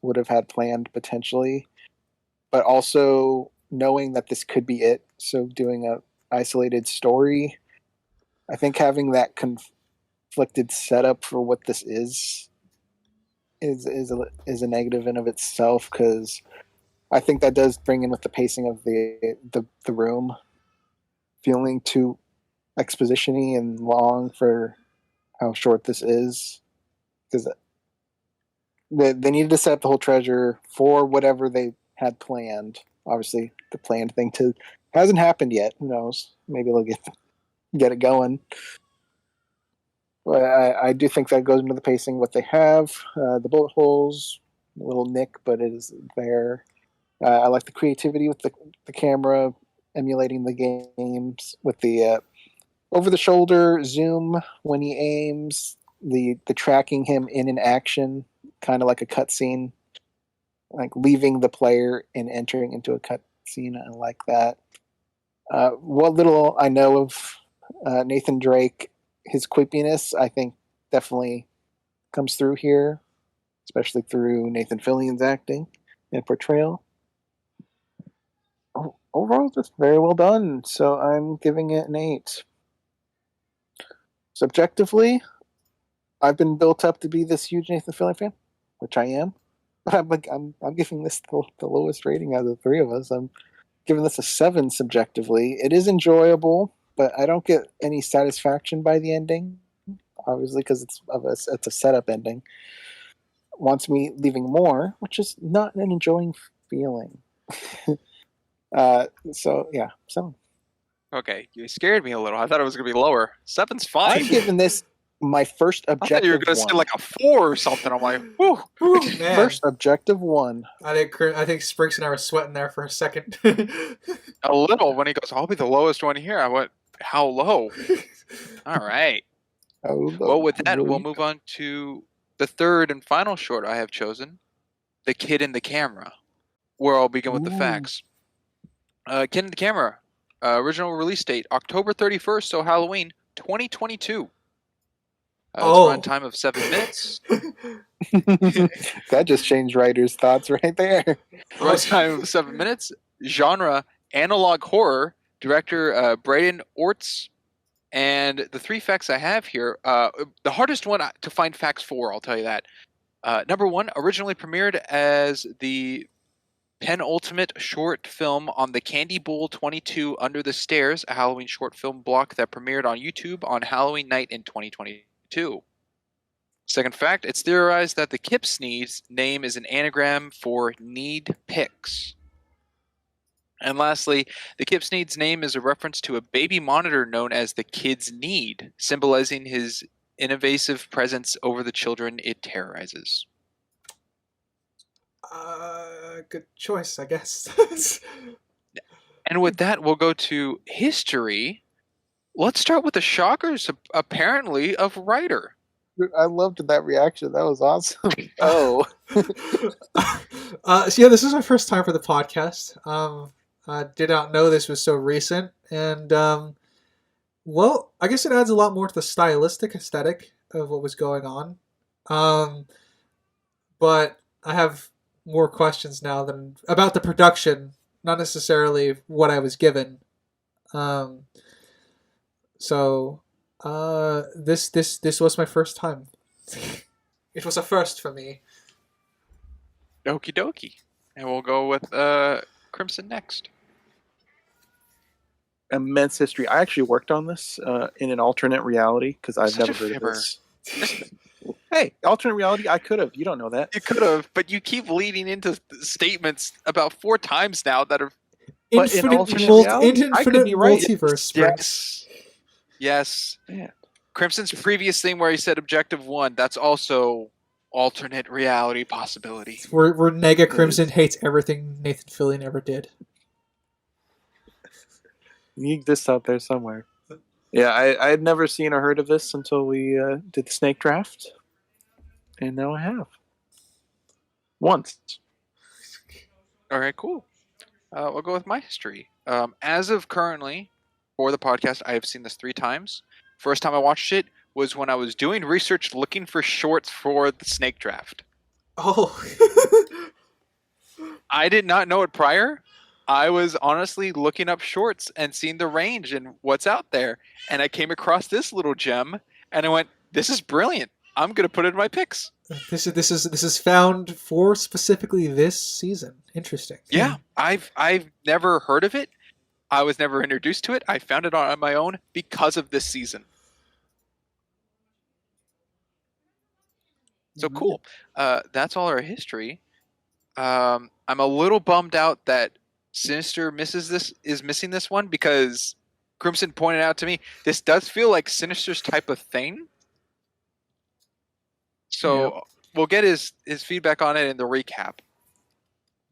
would have had planned potentially, but also knowing that this could be it. So doing a isolated story. I think having that conflicted setup for what this is a negative in of itself, because I think that does bring in with the pacing of the room feeling too exposition-y and long for how short this is, because they needed to set up the whole treasure for whatever they had planned. Obviously, the planned thing hasn't happened yet. Who knows? Maybe they'll get it going. But I do think that goes into the pacing. What they have, the bullet holes, a little nick, but it is there. I like the creativity with the camera emulating the games with the over-the-shoulder zoom when he aims, the tracking him in action, kind of like a cutscene, like leaving the player and entering into a cutscene. I like that. What little I know of Nathan Drake, his quippiness, I think definitely comes through here, especially through Nathan Fillion's acting and portrayal. Overall, just very well done. So I'm giving it an 8. Subjectively, I've been built up to be this huge Nathan Fillion fan, which I am. I'm giving this the lowest rating out of the three of us. I'm giving this a 7 subjectively. It is enjoyable, but I don't get any satisfaction by the ending. Obviously, because it's a setup ending. Wants me leaving more, which is not an enjoying feeling. So yeah, 7. Okay, you scared me a little. I thought it was gonna be lower. 7's I'm fine. giving this my first I thought you were objective gonna say 1. like a 4 or something. I'm like, whew. Ooh, man. First objective 1. I think Sprinks and I were sweating there for a second. A little when he goes, I'll be the lowest one here. I went, how low? All right. Oh, Well, with that, we'll move on to the third and final short I have chosen, The Kid in the Camera, where I'll begin with the facts. Kid in the Camera, original release date, October 31st, so Halloween, 2022. It's runtime of 7 minutes. That just changed writers' thoughts right there. Runtime of 7 minutes. Genre, analog horror. Director, Braden Orts. And the 3 facts I have here, the hardest one to find facts for, I'll tell you that. Number 1, originally premiered as the penultimate short film on the Candy Bowl 22 Under the Stairs, a Halloween short film block that premiered on YouTube on Halloween night in 2022. Second fact, it's theorized that the Kipsneeds name is an anagram for need pics. And lastly, the Kipsneeds name is a reference to a baby monitor known as the Kid's Need, symbolizing his invasive presence over the children it terrorizes. Good choice, I guess. And with that, we'll go to history. Let's start with the shockers, apparently, of writer. I loved that reaction. That was awesome. Oh. So yeah, this is my first time for the podcast. I did not know this was so recent, and well, I guess it adds a lot more to the stylistic aesthetic of what was going on. But I have more questions now than about the production, not necessarily what I was given. So this was my first time. It was a first for me. Okie dokie. And we'll go with Crimson next. Immense history. I actually worked on this in an alternate reality because I've Such never a heard of fibber. this. Hey, alternate reality, I could have. You don't know that. You could have, but you keep leading into statements about 4 times now that are But in Infinite, alternate reality, I could be right. multiverse. Sprinks. Yes. Man. Crimson's previous thing where he said objective 1, that's also alternate reality possibility. Where Nega Crimson hates everything Nathan Fillion ever did. You exist out there somewhere. Yeah, I had never seen or heard of this until we did the snake draft. And now I have. Once. All right, cool. We'll go with my history. As of currently, for the podcast, I have seen this 3 times. First time I watched it was when I was doing research looking for shorts for the snake draft. Oh. I did not know it prior. I was honestly looking up shorts and seeing the range and what's out there. And I came across this little gem and I went, this is brilliant. I'm going to put it in my picks. This is found for specifically this season. Interesting. Yeah, I've never heard of it. I was never introduced to it. I found it on my own because of this season. So cool. That's all our history. I'm a little bummed out that Sinister is missing this one because Crimson pointed out to me this does feel like Sinister's type of thing. So we'll get his feedback on it in the recap.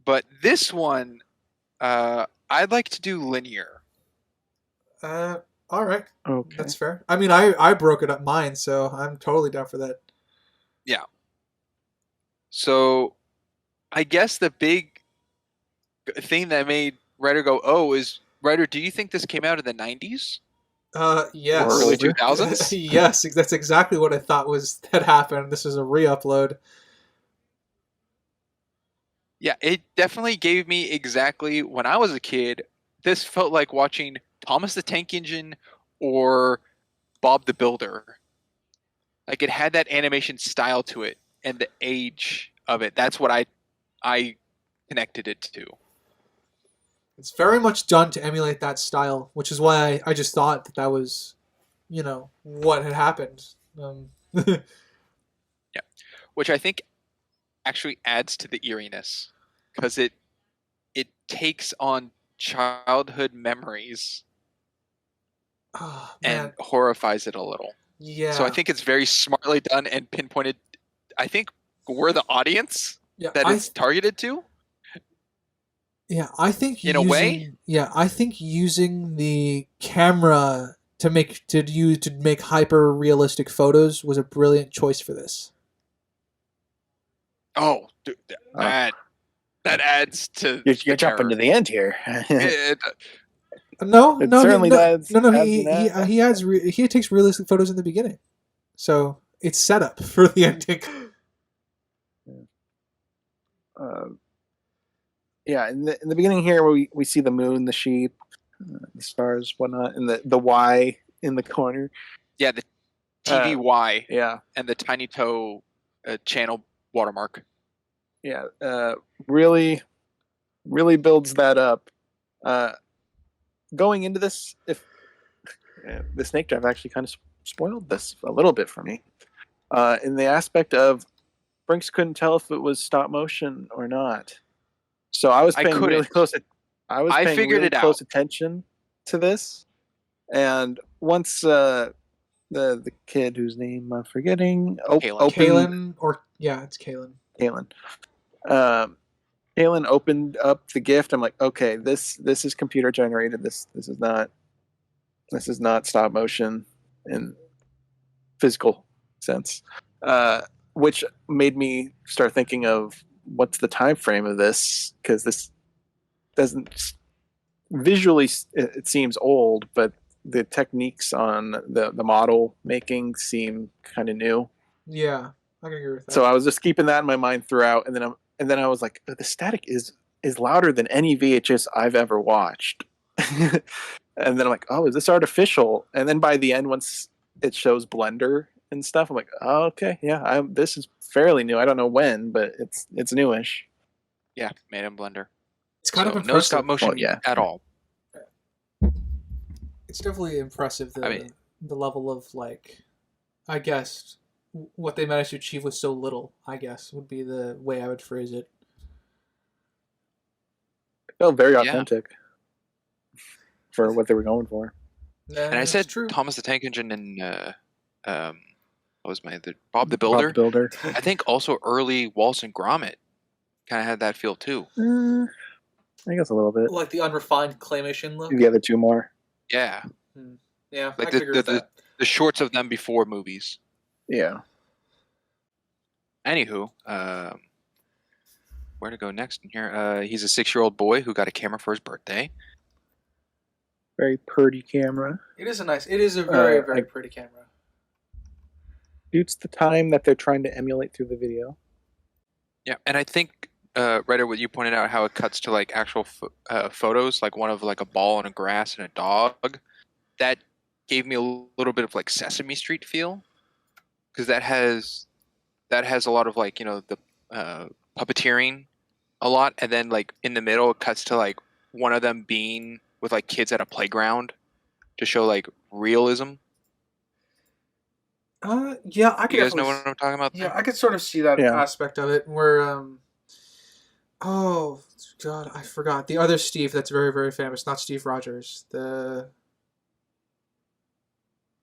But this one, I'd like to do linear. All right. Okay. That's fair. I mean, I broke it up mine, so I'm totally down for that. Yeah. So I guess the big thing that made Ryder go, oh, is Ryder, do you think this came out in the 90s? Yes. Or early 2000s? Yes, that's exactly what I thought had happened. This is a re-upload. Yeah, it definitely gave me exactly when I was a kid. This felt like watching Thomas the Tank Engine or Bob the Builder. Like it had that animation style to it and the age of it. That's what I I connected it to. It's very much done to emulate that style, which is why I just thought that that was, what had happened. Yeah, which I think actually adds to the eeriness because it takes on childhood memories Oh, and man. horrifies it a little. Yeah. So I think it's very smartly done and pinpointed. I think we're the audience yeah, that it's targeted to. I think In a way? I think using the camera to make hyper realistic photos was a brilliant choice for this. Oh, dude, that adds to You're jumping to the end here. No, It no, certainly does. no. adds He takes realistic photos in the beginning, so it's set up for the ending. Yeah, in the beginning here, we see the moon, the sheep, the stars, whatnot, and the Y in the corner. Yeah, the TVY Yeah, and the tiny toe channel watermark. yeah, really builds that up. Going into this, if the snake drive actually kind of spoiled this a little bit for me, in the aspect of Brinks couldn't tell if it was stop motion or not. So I was paying really close. I was paying really close attention to this, and once the kid whose name I'm forgetting, Kaylin, it's Kaylin. Kaylin opened up the gift. I'm like, okay, this is computer generated. This is not stop motion in physical sense, which made me start thinking of what's the time frame of this, because this doesn't visually, it seems old, but the techniques on the model making seem kind of new. Yeah, I can agree with that. So I was just keeping that in my mind throughout, and then I was like, the static is louder than any VHS I've ever watched. And then I'm like, oh, is this artificial? And then by the end, once it shows Blender and stuff, I'm like, oh, okay, yeah, this is fairly new. I don't know when, but it's newish. Yeah, made in Blender. It's kind of impressive. No stop motion at all. It's definitely impressive. The level of, like, I guess what they managed to achieve with so little, I guess, would be the way I would phrase it. It felt very authentic for what they were going for. And I said true. Thomas the Tank Engine and what was Bob the Builder? Bob the Builder. I think also early Wallace and Gromit kind of had that feel too. I guess a little bit. Like the unrefined claymation look? The other two more. Yeah. Yeah, like the shorts of them before movies. Yeah. Anywho, where to go next in here? He's a 6-year-old boy who got a camera for his birthday. Very pretty camera. It is a very, very pretty camera. Shoots the time that they're trying to emulate through the video. Yeah, and I think right what you pointed out, how it cuts to like actual photos, like one of like a ball on a grass and a dog. That gave me a little bit of like Sesame Street feel, because that has a lot of like the puppeteering a lot, and then like in the middle it cuts to like one of them being with like kids at a playground to show like realism. Yeah, I could. You guys know what I'm talking about? Yeah, I could sort of see that aspect of it where, oh God, I forgot the other Steve that's very, very famous. Not Steve Rogers.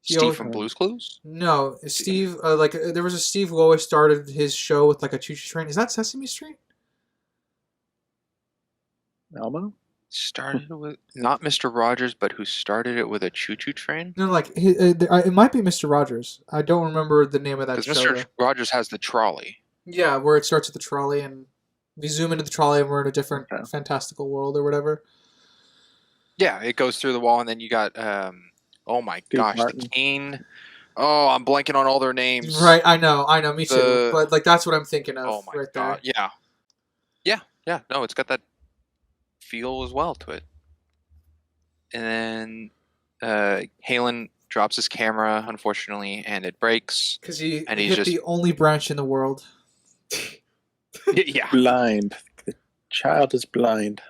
Steve from Blue's Clues? No, Steve. There was a Steve who always started his show with like a choo-choo train. Is that Sesame Street? Elmo? Started with not Mr. Rogers, but who started it with a choo-choo train? No, it might be Mr. Rogers. I don't remember the name of that show. Because Mr. Rogers has the trolley. Yeah, where it starts with the trolley, and we zoom into the trolley, and we're in a different fantastical world or whatever. Yeah, it goes through the wall, and then you got oh my gosh, Martin. The Cane. Oh, I'm blanking on all their names. Right, I know, me too. But like that's what I'm thinking of. Oh my right God. there. Yeah. No, it's got that feel as well to it. And then Halen drops his camera, unfortunately, and it breaks. Because he hit the only branch in the world. Yeah. Blind. Child is blind.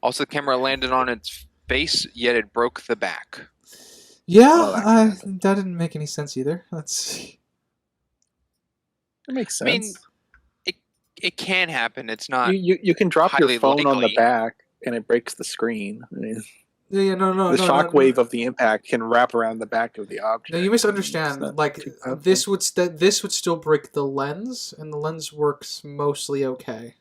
Also, the camera landed on its face, yet it broke the back. Yeah, Oh, that can happen. that didn't make any sense either. That's That makes I mean, sense. it can happen. It's not. You can drop your highly phone on the likely. back and it breaks the screen. I mean, yeah, the shock wave of the impact can wrap around the back of the object. No, you misunderstand. It's not Like too powerful. this would still break the lens, and the lens works mostly okay.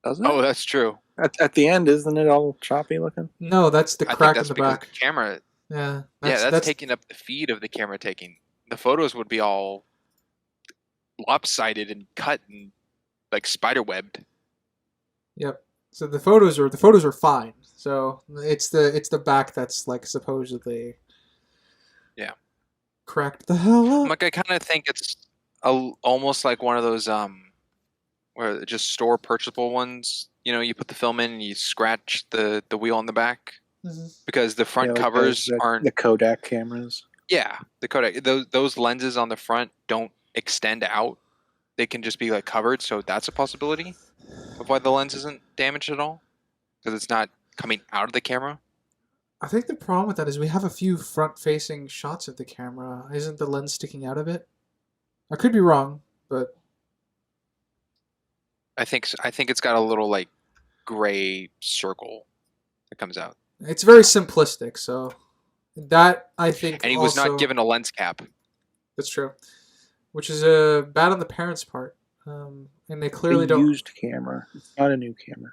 Does it? Oh, that's true. At the end, isn't it all choppy looking? No, that's the I think crack in that's the because back. the camera. Yeah, That's taking up the feed of the camera taking. The photos would be all lopsided and cut and like spider webbed. Yep. So the photos are fine. So it's the back that's like supposedly cracked the hell up. Like I kind of think it's almost like one of those where just store purchasable ones. You know, you put the film in and you scratch the wheel on the back because the front like covers aren't the Kodak cameras. Yeah, the Kodak. Those lenses on the front don't extend out. They can just be like covered, so that's a possibility of why the lens isn't damaged at all because it's not coming out of the camera. I think the problem with that is we have a few front-facing shots of the camera. Isn't the lens sticking out of it? I could be wrong, but I think it's got a little like gray circle that comes out. it's very simplistic. So that I think, And he also, was not given a lens cap. That's true, which is bad on the parents' part, and they clearly a don't. Used camera. It's not a new camera.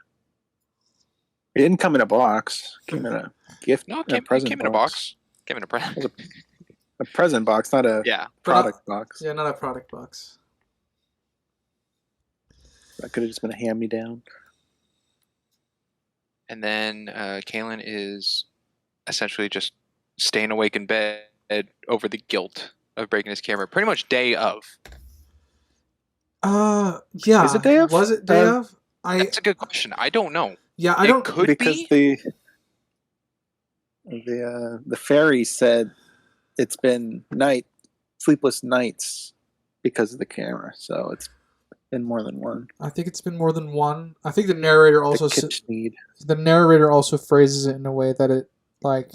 It didn't come in a box. It came in a gift. No, it a present came in a box. Came in a present. A present box, not a product box. Yeah, not a product box. That could have just been a hand-me-down. And then Kalen is essentially just staying awake in bed over the guilt of breaking his camera. Pretty much day of. Yeah. Is it day of? Was it day of? That's a good question. I don't know. Yeah, I don't. Could because be. the fairy said it's been sleepless nights because of the camera. So it's been more than one. I think it's been more than one. I think the narrator also phrases it in a way that it like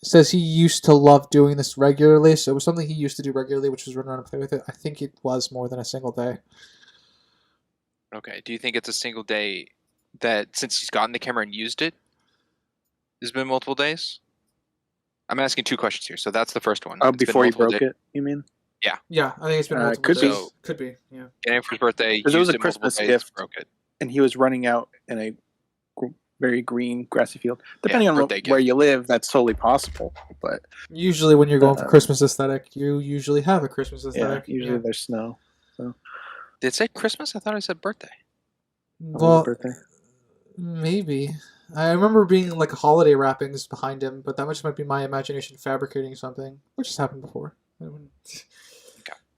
says he used to love doing this regularly. So it was something he used to do regularly, which was run around and play with it. I think it was more than a single day. Okay. Do you think it's a single day that since he's gotten the camera and used it, there's been multiple days? I'm asking two questions here. So that's the first one. Oh, before he broke it, you mean? Yeah. Yeah, I think it's been multiple could days. be. Could be, yeah. And for his birthday, Because it was used a it multiple Christmas days, gift, broke it. and he was running out in a very green, grassy field. Depending on birthday where gift. you live, that's totally possible. But Usually when you're going for Christmas aesthetic, you usually have a Christmas aesthetic. usually there's snow. So. Did it say Christmas? I thought I said birthday. Well, birthday? Maybe. I remember being like holiday wrappings behind him, but that much might be my imagination fabricating something, which has happened before. Okay.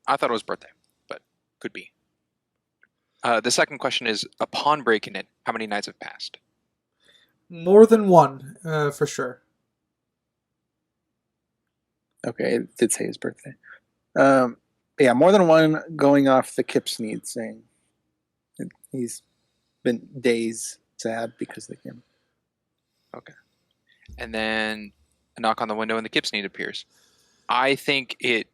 I thought it was birthday, but could be. The second question is, upon breaking it, how many nights have passed? More than one, for sure. Okay, it did say his birthday. Yeah, more than one going off the Kipsneed thing. He's been days sad because of the camera. Okay. And then a knock on the window and the Kipsneed appears. I think it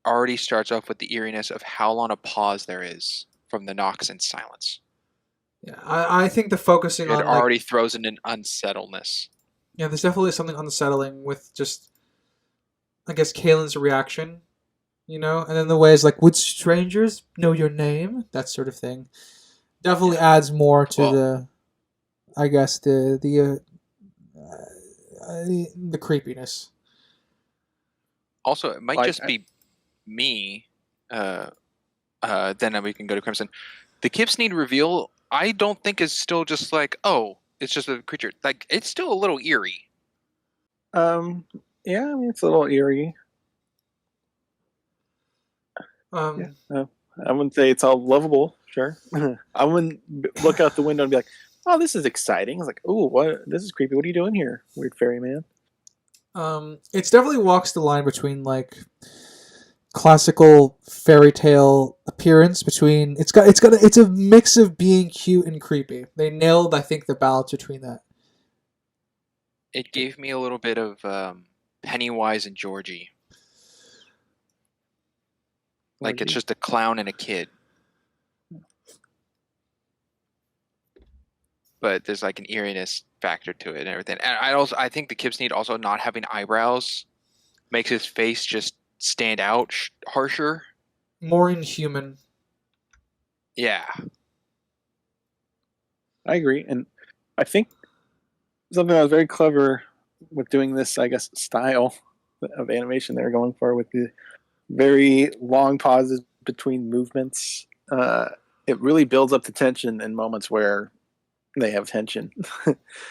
already starts off with the eeriness of how long a pause there is from the knocks and silence. Yeah, I think the focusing on it already throws in an unsettledness. Yeah, there's definitely something unsettling with just, I guess, Kalen's reaction, you know, and then the way it's like, would strangers know your name? That sort of thing. Definitely adds more to the creepiness. Also, it might just be me. Then we can go to Crimson. The Kipsneed reveal, I don't think is still just like, oh, it's just a creature. Like, it's still a little eerie. Yeah, I mean, it's a little eerie. I wouldn't say it's all lovable. Sure, I wouldn't look out the window and be like, "Oh, this is exciting." It's like, "Oh, what? This is creepy. What are you doing here, weird fairy man?" It definitely walks the line between like classical fairy tale appearance between it's a mix of being cute and creepy. They nailed, I think, the balance between that. It gave me a little bit of Pennywise and Georgie. Like it's just a clown and a kid. But there's like an eeriness factor to it and everything. And I think the Kip Snead also not having eyebrows makes his face just stand out harsher. More inhuman. Yeah. I agree. And I think something that was very clever with doing this, I guess, style of animation they were going for with the very long pauses between movements. It really builds up the tension in moments where they have tension.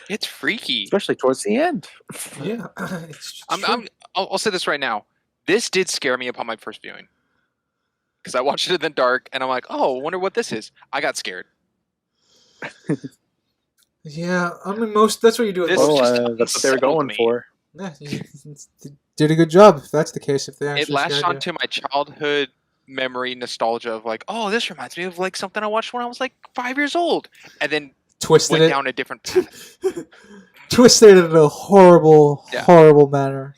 It's freaky. Especially towards the end. Yeah. I'll say this right now. This did scare me upon my first viewing. Because I watched it in the dark and I'm like, oh, I wonder what this is. I got scared. Yeah, I mean, that's what you do with This most. That's what they were going for. Yeah, you did a good job if that's the case. If they actually It latched scared you. onto my childhood memory nostalgia of like, oh, this reminds me of like something I watched when I was like 5 years old. And then Twisted went it. down a different path. Twisted it in a horrible, horrible manner.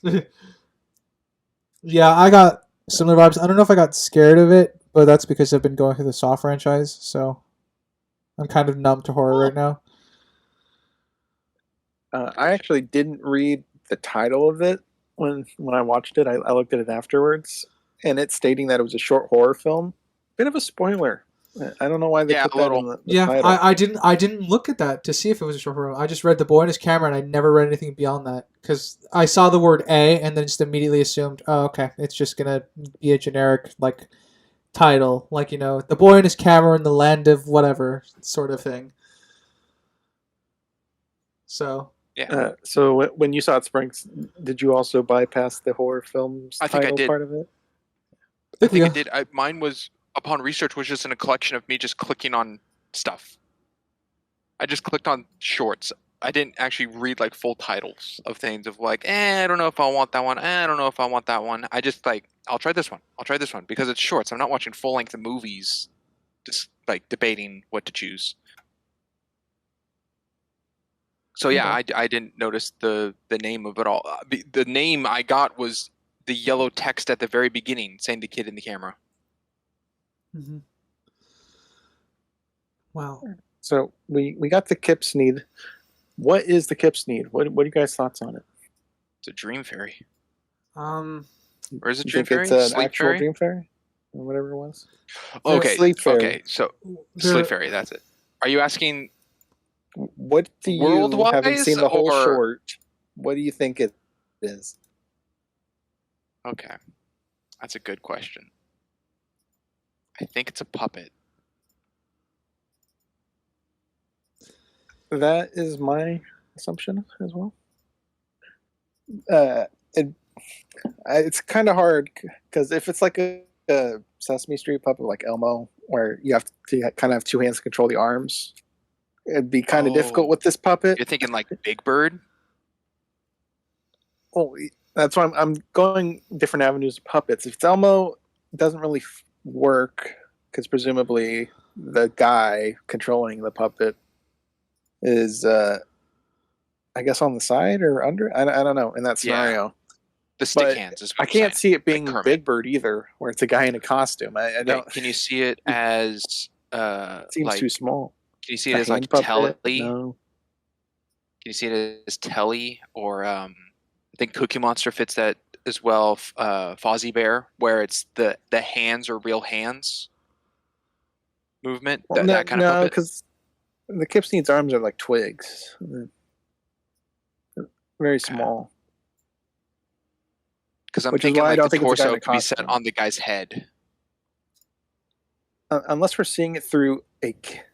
Yeah, I got similar vibes. I don't know if I got scared of it, but that's because I've been going through the Saw franchise, so I'm kind of numb to horror right now. I actually didn't read the title of it when I watched it. I looked at it afterwards, and it's stating that it was a short horror film. Bit of a spoiler. I don't know why they put that in the title. I didn't look at that to see if it was a short horror. I just read The Boy and His Camera, and I never read anything beyond that because I saw the word A and then just immediately assumed, oh, okay, it's just gonna be a generic like title, like The Boy and His Camera in the Land of whatever sort of thing. So. Yeah. So when you saw it, Sprinks, did you also bypass the horror films title part of it? I think I did. Mine was, upon research, was just in a collection of me just clicking on stuff. I just clicked on shorts. I didn't actually read like full titles of things of like, I don't know if I want that one. I don't know if I want that one. I just like, I'll try this one. I'll try this one because it's shorts. I'm not watching full length of movies, just like debating what to choose. So yeah, I didn't notice the name of it all. The name I got was the yellow text at the very beginning saying the kid in the camera. Mm-hmm. Wow. So we got the Kip Snead. What is the Kip Snead? What are you guys' thoughts on it? It's a dream fairy. Or is it dream fairy? It's an Sleep actual fairy? dream fairy? Or whatever it was? Okay. Sleep fairy. Okay, so sleep fairy, that's it. Are you asking what do you, worldwise, having seen the whole or... short, what do you think it is? Okay. That's a good question. I think it's a puppet. That is my assumption as well. It's kind of hard because if it's like a Sesame Street puppet like Elmo, where you have to kind of have two hands to control the arms, it'd be kind of difficult with this puppet. You're thinking like Big Bird? Well, that's why I'm going different avenues of puppets. If it's Elmo, it doesn't really work because presumably the guy controlling the puppet is, I guess, on the side or under. I don't know in that scenario. Yeah. The stick hands is what I can't see it being like Big Bird either, where it's a guy in a costume. I don't. Can you see it as it seems like, too small. Can you see it as like puppet? Telly? No. Can you see it as Telly or I think Cookie Monster fits that as well. Fozzie Bear, where it's the hands are real hands movement. Well, that kind of puppet. No, because the Kip Snead's arms are like twigs. They're very small. Because I'm thinking like the torso could be set on the guy's head. Unless we're seeing it through a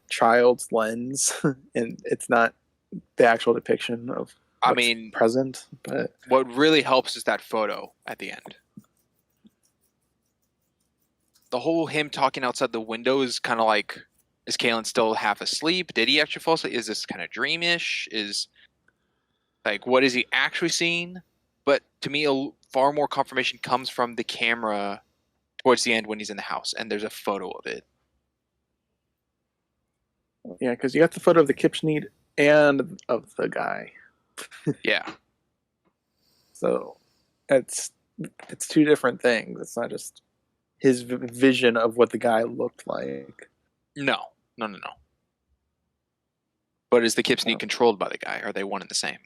child's lens, and it's not the actual depiction of what's present. But what really helps is that photo at the end. The whole him talking outside the window is kind of like, is Kalen still half asleep? Did he actually fall asleep? Is this kind of dreamish? Is like, what is he actually seeing? But to me, far more confirmation comes from the camera towards the end when he's in the house, and there's a photo of it. Yeah, because you got the photo of the Kipsney and of the guy. Yeah. So it's two different things. It's not just his vision of what the guy looked like. No. But is the Kipsney Oh. controlled by the guy? Are they one and the same?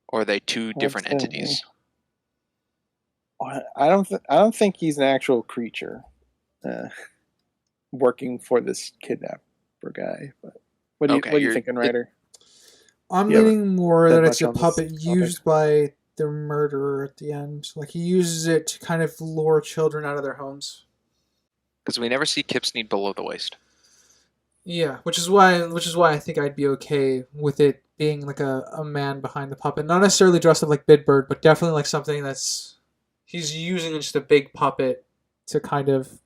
Or are they two different entities? I don't think he's an actual creature working for this kidnapper guy. But what are you thinking, Ryder? I'm Yeah, leaning more that it's a on this puppet topic. used by the murderer at the end. Like, he uses it to kind of lure children out of their homes. Because we never see Kipsney below the waist. Yeah, which is why I think I'd be okay with it being like a man behind the puppet. Not necessarily dressed up like Bidbird, but definitely like something that's... He's using just a big puppet to kind of,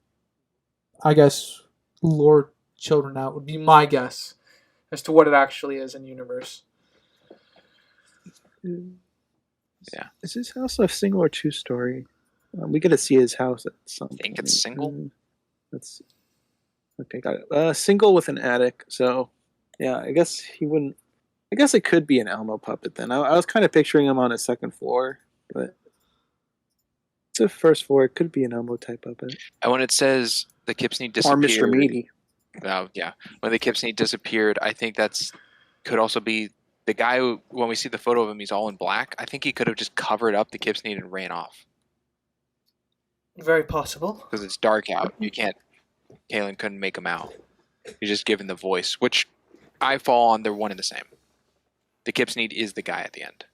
I guess, lure children out, would be my guess as to what it actually is in universe. Yeah. Is his house a single or two-story? We get to see his house at some point. I think it's single. Let's see. Okay, got it. Single with an attic. So, yeah, I guess he wouldn't. I guess it could be an Elmo puppet then. I was kind of picturing him on a second floor, but it's a first floor. It could be an Elmo type puppet. And when it says the Kipsney disappeared, or Mr. Meaty. Oh yeah, when the Kipsney disappeared, I think that's could also be the guy who, when we see the photo of him, he's all in black. I think he could have just covered up the Kipsney and ran off. Very possible. Because it's dark out. You can't. Kaylin couldn't make him out. He's just given the voice, which I fall on. They're one and the same. The Kipsney is the guy at the end.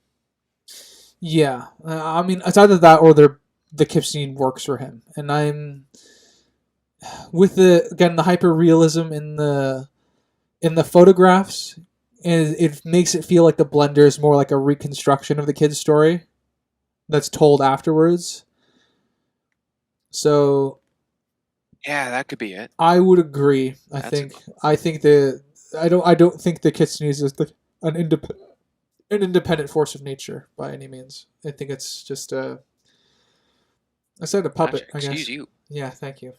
Yeah, I mean, it's either that or the Kipsney works for him, and I'm with the hyper realism in the photographs, and it makes it feel like the blender is more like a reconstruction of the kid's story that's told afterwards. So, yeah, that could be it. I would agree. I don't think the Kipsney is an independent force of nature by any means. I think it's just I said a puppet. Gotcha. Excuse you. Yeah, thank you.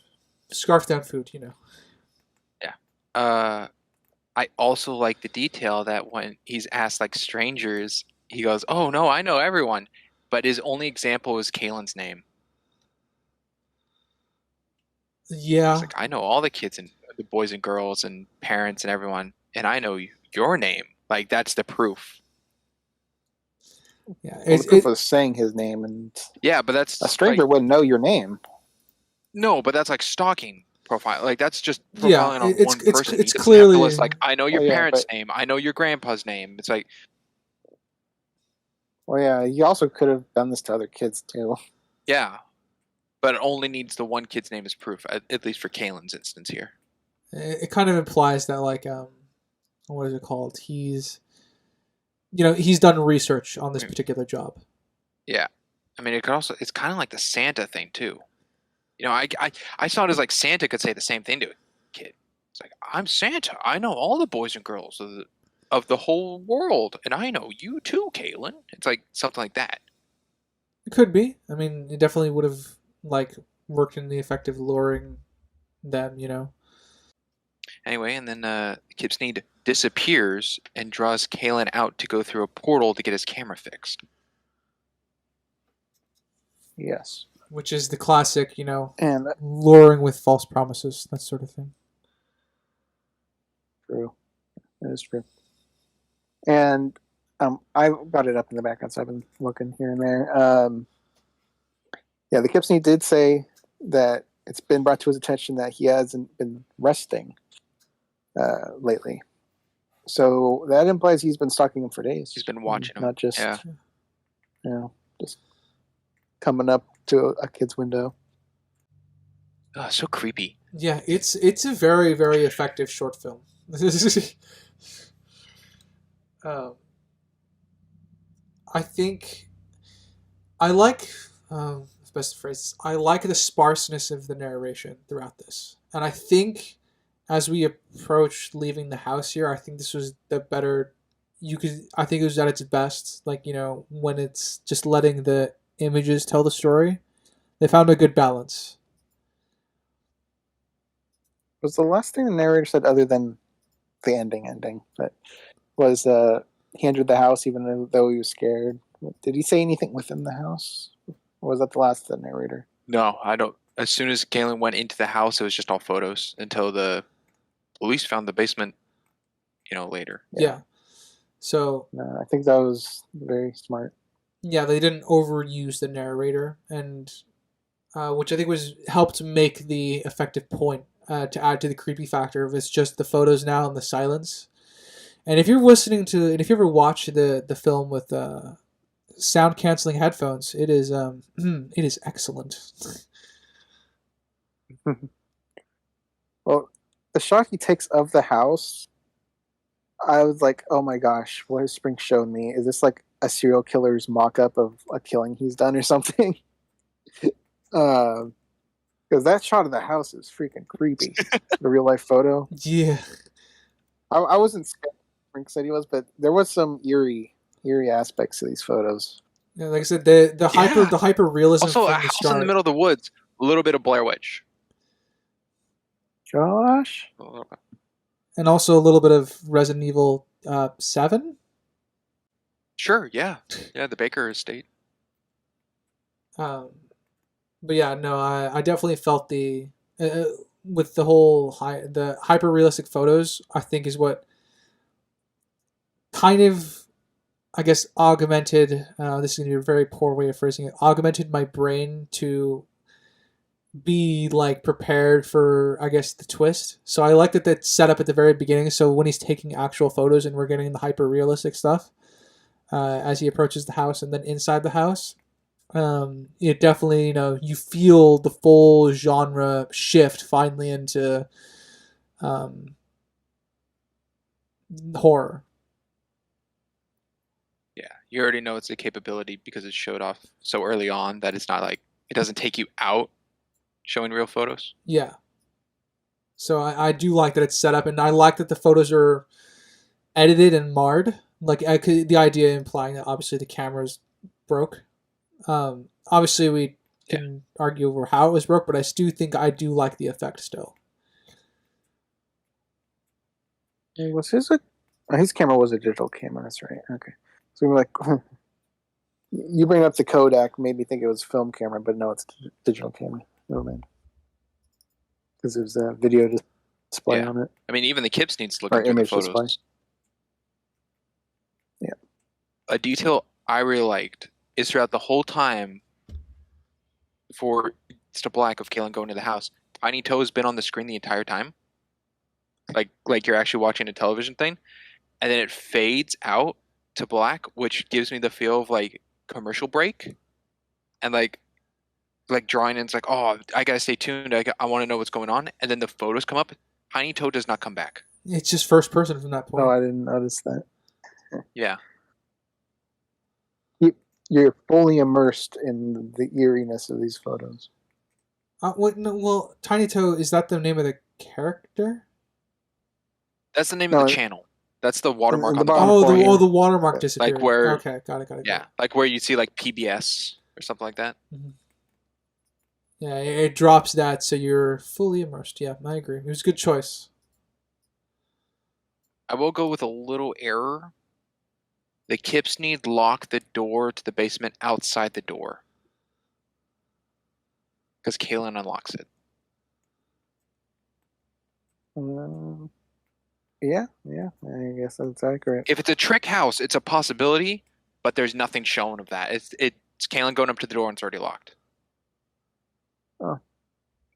Scarf down food, Yeah. I also like the detail that when he's asked like strangers, he goes, "Oh no, I know everyone," but his only example is Kaylin's name. Yeah. He's like, "I know all the kids and the boys and girls and parents and everyone, and I know your name." Like that's the proof. Yeah, the proof was saying his name, and but that's a stranger wouldn't know your name. No, but that's like stalking profile. Like that's just profiling on one person. It's clearly list, like I know your parents' name, I know your grandpa's name. It's like, well, yeah, you also could have done this to other kids too. Yeah, but it only needs the one kid's name as proof, at least for Kaylin's instance here. It kind of implies that like what is it called? He's done research on this particular job. Yeah, I mean, it's kind of like the Santa thing too. I saw it as like Santa could say the same thing to a kid. It's like, I'm Santa. I know all the boys and girls of the whole world, and I know you too, Kaylin. It's like something like that. It could be. I mean, it definitely would have like worked in the effect of luring them, Anyway, and then Kipsney disappears and draws Kaylin out to go through a portal to get his camera fixed. Yes. Which is the classic, and luring with false promises, that sort of thing. True. That is true. And I got it up in the background, so I've been looking here and there. Yeah, the Kipsney did say that it's been brought to his attention that he hasn't been resting lately. So that implies he's been stalking him for days. He's been watching him. Not just, just coming up to a kid's window. Oh, so creepy. Yeah, it's a very, very effective short film. I think I like best phrase. I like the sparseness of the narration throughout this, and I think as we approach leaving the house here, I think this was the better. I think it was at its best. Like when it's just letting the images tell the story. They found a good balance. Was the last thing the narrator said, other than the ending, but was he entered the house even though he was scared? Did he say anything within the house? Or was that the last of the narrator? No, I don't. As soon as Galen went into the house, it was just all photos until the police found the basement, later. Yeah. So No, I think that was very smart. yeah, they didn't overuse the narrator, and which I think was helped make the effective point to add to the creepy factor of it's just the photos now and the silence. And if you're listening to, and if you ever watch the film with sound canceling headphones, it is it is excellent. Well, the shot he takes of the house, I was like, oh my gosh, what has Spring shown me? Is this like a serial killer's mock-up of a killing he's done or something? Because that shot of the house is freaking creepy. The real life photo. Yeah. I wasn't scared Spring said he was, but there was some eerie aspects to these photos. Yeah, like I said, the hyper realism Also, a from the house start. in the middle of the woods, a little bit of Blair Witch. Josh? And also a little bit of Resident Evil 7. Sure, yeah. Yeah, the Baker estate. But yeah, no, I definitely felt the with the whole the hyper realistic photos. I think is what kind of, I guess, augmented. This is gonna be a very poor way of phrasing it. Augmented my brain to be like prepared for, I guess, the twist. So I like that that's set up at the very beginning. So when he's taking actual photos and we're getting the hyper realistic stuff as he approaches the house and then inside the house. It definitely, you feel the full genre shift finally into horror. Yeah, you already know it's a capability because it showed off so early on that it's not like it doesn't take you out showing real photos. Yeah. So I do like that it's set up, and I like that the photos are edited and marred. Like the idea implying that obviously the camera's broke. Obviously we can argue over how it was broke, but I do like the effect still. Was his camera was a digital camera, that's right. Okay. So we're like, you bring up the Kodak, made me think it was film camera, but no, it's digital camera. Oh man. Because there's a video display on it. I mean, even the Kips needs to look Or into the image photos. display. Yeah. A detail I really liked is throughout the whole time before it's to black of Kalen going to the house, Tiny Toe has been on the screen the entire time. Like you're actually watching a television thing, and then it fades out to black, which gives me the feel of like commercial break, and like drawing in. It's like, oh, I gotta stay tuned. I want to know what's going on, and then the photos come up. Tiny Toe does not come back. It's just first person from that point. Oh, I didn't notice that. Yeah. You're fully immersed in the eeriness of these photos. Well, Tiny Toe, is that the name of the character? That's the name of the channel. That's the watermark on the bottom bottom. corner. The watermark disappeared. Like where? Okay, got it. Yeah, like where you see like PBS or something like that. Mm-hmm. Yeah, it drops that, so you're fully immersed. Yeah, I agree. It was a good choice. I will go with a little error. The Kips need lock the door to the basement outside the door. Because Kalen unlocks it. Yeah, I guess that's accurate. If it's a trick house, it's a possibility, but there's nothing shown of that. It's Kalen going up to the door and it's already locked. Oh,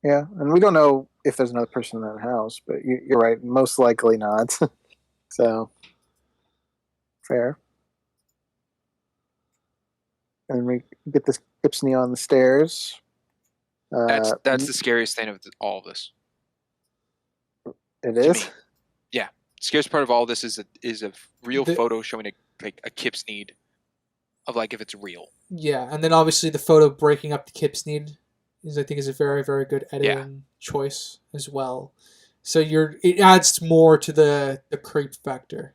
yeah, and we don't know if there's another person in that house, but you're right, most likely not. So, fair. And we get this Gipsy on the stairs. That's the scariest thing of all of this. It is? Yeah. The scariest part of all this is a real photo showing a Kip's need of like if it's real. Yeah, and then obviously the photo breaking up the Kip's need I think is a very, very good editing choice as well. So it adds more to the creep factor.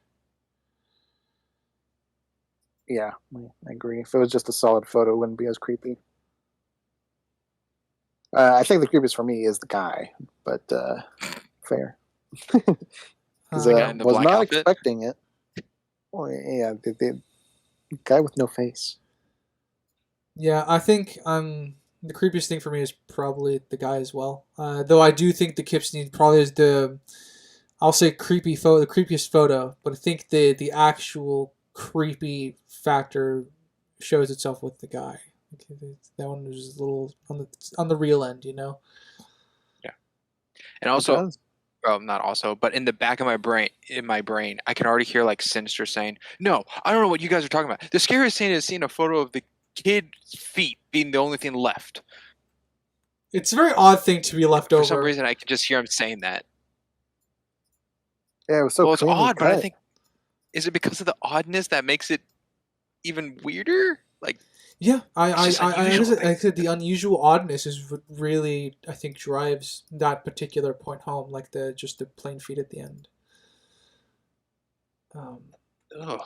Yeah, I agree. If it was just a solid photo, it wouldn't be as creepy. I think the creepiest for me is the guy, but fair. Because The guy in the was black not outfit? expecting it. Oh, yeah, the guy with no face. Yeah, I think the creepiest thing for me is probably the guy as well. Though I do think the Kipsney probably is I'll say creepy photo, the creepiest photo. But I think the actual creepy factor shows itself with the guy. That one was a little on the real end, you know. Yeah. And It also, does. well, not also, but in the back of my brain, I can already hear like Sinister saying, "No, I don't know what you guys are talking about. The scariest thing is seeing a photo of the kid's feet being the only thing left." It's a very odd thing to be left For some over. reason, I can just hear him saying that. Yeah, it was so Well, it's cleanly odd, but I cut. think is it because of the oddness that makes it even weirder? Like, Yeah, it's just I unusual. I said the unusual oddness is what really I think drives that particular point home, like the plain feet at the end. Um, Ugh.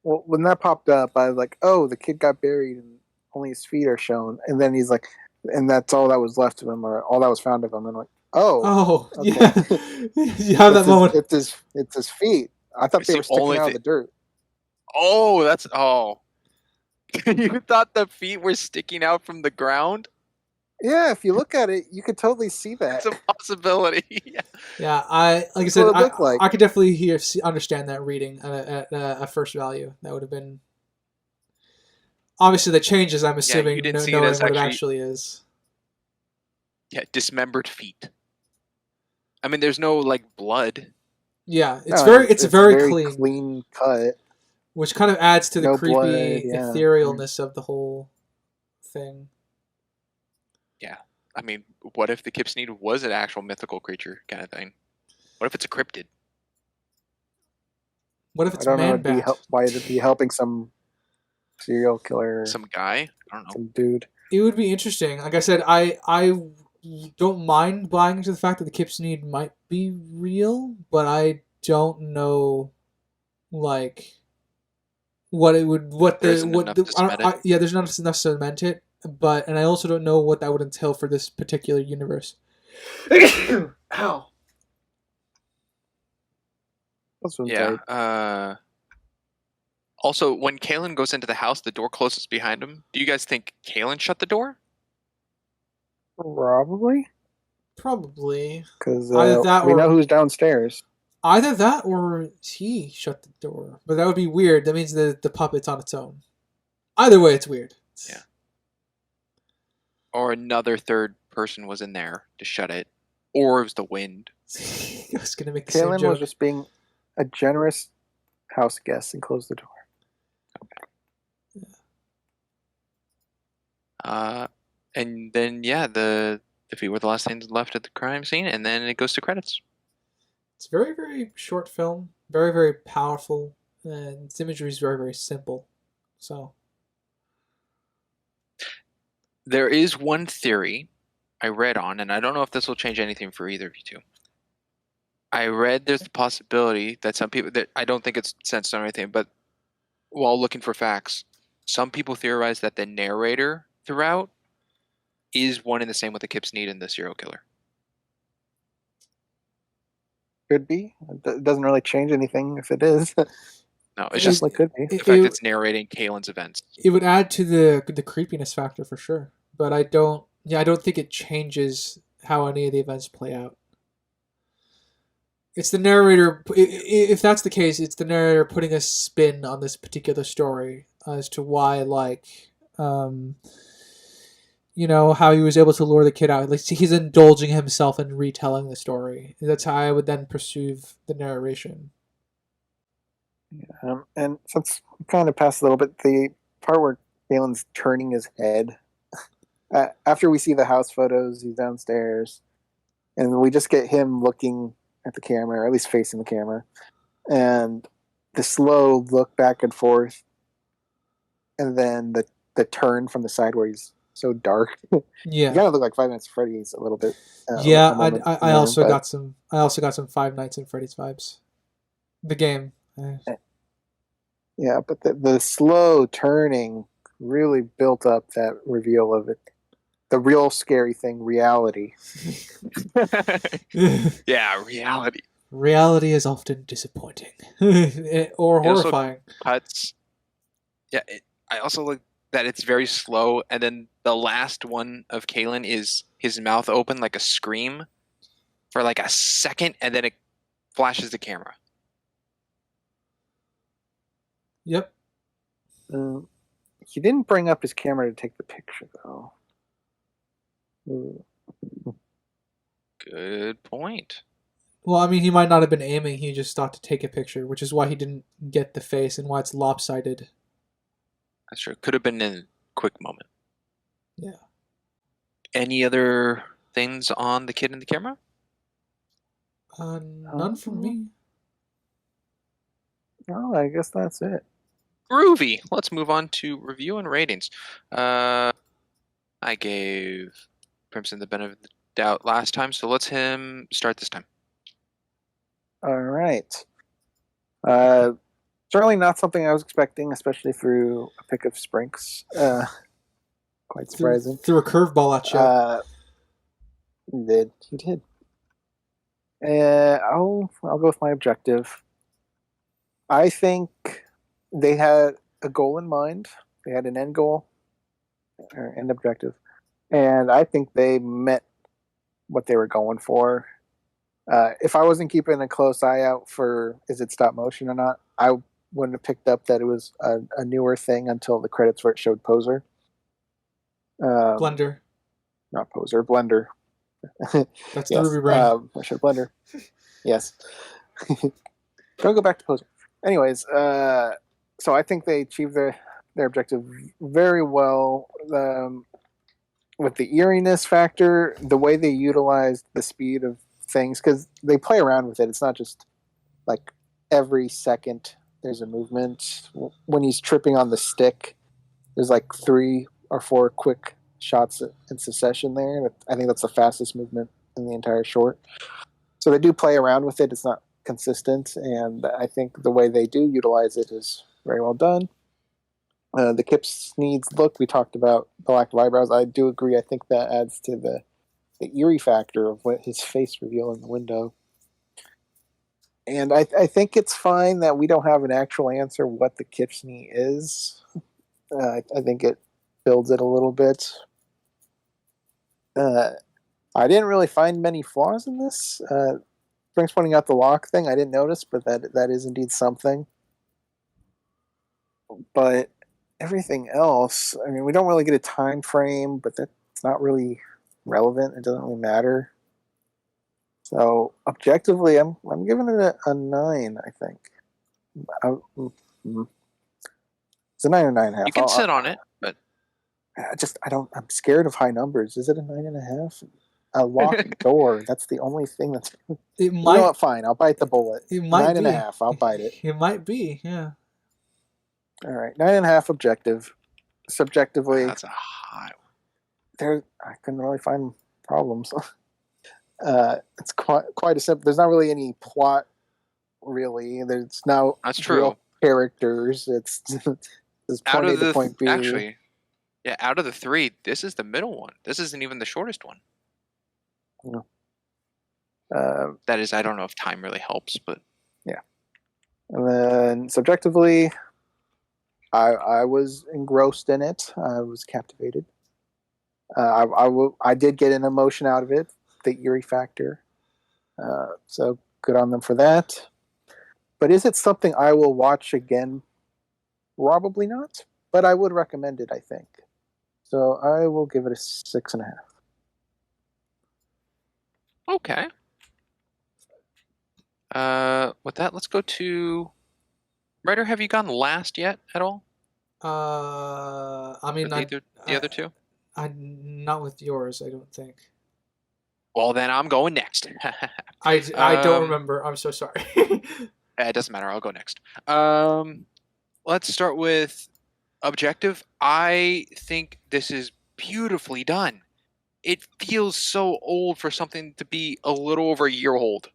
Well, when that popped up, I was like, "Oh, the kid got buried, and only his feet are shown." And then he's like, "And that's all that was left of him, or all that was found of him." And I'm like, "Oh, oh okay, yeah, you have that moment. it's his feet." I thought It's they the were sticking only out of thing. the dirt. Oh, that's you thought the feet were sticking out from the ground? Yeah, if you look at it, you could totally see It's that. a possibility. Yeah. Yeah, I like I That's said, what it looked like. I could definitely understand that reading at first value. That would have been obviously the changes. I'm Yeah, you assuming didn't see it knowing as what it actually actually is. dismembered feet. I mean, there's no like blood. Yeah, No, it's it's very very clean, clean cut. which kind of adds to the No blood. creepy Yeah. etherealness of the whole thing. Yeah. I mean, what if the Kipsnede was an actual mythical creature kind of thing? What if it's a cryptid? What if I it's don't know. man bat? Why it'd be helping some serial killer, Some guy? I don't know. some dude. It would be interesting. Like I said, I don't mind buying into the fact that the Kipsnede might be real, but I don't know like There isn't enough to cement it. yeah, there's not enough to cement it, and I also don't know what that would entail for this particular universe. Ow. That's what Yeah. Also, when Kalen goes into the house, the door closes behind him. Do you guys think Kalen shut the door? Probably Probably because either that we know or who's downstairs. he shut the door. But that would be weird. That means the puppet's on its own. Either way, it's weird. Yeah. Or another third person was in there to shut it. Or it was the wind. I was gonna make the same Kalen joke. was just being a generous house guest and closed the door. And then the feet were the last things left at the crime scene, and then it goes to credits. It's a very, very short film. Very, very powerful. And its imagery is very, very simple. So There is one theory I read on, and I don't know if this will change anything for either of you two. I read there's the possibility that some people, that I don't think it's censored or anything, but while looking for facts, some people theorize that the narrator throughout is one and the same with the Kipsnede and the serial killer. Could be. It doesn't really change anything if it is. No, It it's just definitely could be. the fact it's narrating Kalen's events. it would add to the creepiness factor for sure. But I don't think it changes how any of the events play out. It's the narrator. If that's the case, it's the narrator putting a spin on this particular story as to why, um, how he was able to lure the kid out. Like he's indulging himself in retelling the story. That's how I would then perceive the narration. And since we kind of passed a little bit, the part where Galen's turning his head after we see the house photos, he's downstairs, and we just get him looking at the camera, or at least facing the camera, and the slow look back and forth, and then the turn from the side where he's so dark. Yeah, He kind of looked like Five Nights at Freddy's a little bit. yeah. a moment I there, also but- got some Five Nights at Freddy's vibes. The game. Yeah, but the slow turning really built up that reveal of it. the real scary thing, reality. Yeah, reality. Reality is often disappointing or It also horrifying. cuts. Yeah, I also like that it's very slow, and then the last one of Kalen is his mouth open like a scream for like a second, and then it flashes the camera. Yep. He didn't bring up his camera to take the picture, though. Ooh. Good point. Well, I mean, he might not have been aiming. He just thought to take a picture, which is why he didn't get the face and why it's lopsided. That's true. Could have been in a quick moment. Yeah. Any other things on the kid in the camera? None from me. No, I guess that's it. Groovy. Let's move on to review and ratings. I gave Crimson the benefit of the doubt last time, so let's him start this time. All right. Certainly not something I was expecting, especially through a pick of Sprinks. Quite surprising. Threw a curveball at you. He did. I'll go with my objective. I think they had a goal in mind. They had an end goal or end objective, and I think they met what they were going for. If I wasn't keeping a close eye out for is it stop motion or not, I wouldn't have picked up that it was a newer thing until the credits where it showed Poser. Blender. Not Poser, Blender. That's yes. the Ruby brain. I should Blender. Yes. Don't go back to Poser. Anyways, so I think they achieved their objective very well. With the eeriness factor, the way they utilized the speed of things, because they play around with it. It's not just like every second there's a movement. When he's tripping on the stick, there's like 3 or 4 quick shots in succession there. I think that's the fastest movement in the entire short. So they do play around with it. It's not consistent, and I think the way they do utilize it is very well done. The Kip's needs look, we talked about the lack of eyebrows. I do agree. I think that adds to the eerie factor of what his face reveal in the window. And I think it's fine that we don't have an actual answer what the Kip's knee is. I think it builds it a little bit. I didn't really find many flaws in this. Spring's pointing out the lock thing. I didn't notice, but that is indeed something. But everything else, I mean, we don't really get a time frame, but that's not really relevant. It doesn't really matter. So objectively, I'm giving it a 9. I think it's a 9 or 9.5. You can sit on it, but I'm scared of high numbers. Is it a 9.5? A locked door. That's the only thing that's. It might. You know what? Fine. I'll bite the bullet. It might 9.5. I'll bite it. It might be. Yeah. All right. 9.5 objective. Subjectively, that's a high one. I couldn't really find problems. It's quite a simple. There's not really any plot. Really, there's no. That's true. Real characters. It's point A to point B. Actually, yeah. Out of the 3, this is the middle one. This isn't even the shortest one. No. That is, I don't know if time really helps, but yeah. And then subjectively, I was engrossed in it. I was captivated. I did get an emotion out of it, the eerie factor. So good on them for that. But is it something I will watch again? Probably not. But I would recommend it, I think. So I will give it a 6.5. Okay. With that, let's go to Ryder. Have you gone last yet at all? I mean, the other 2. Not with yours, I don't think. Well, then I'm going next. I don't remember. I'm so sorry. It doesn't matter. I'll go next. Let's start with objective. I think this is beautifully done. It feels so old for something to be a little over a year old.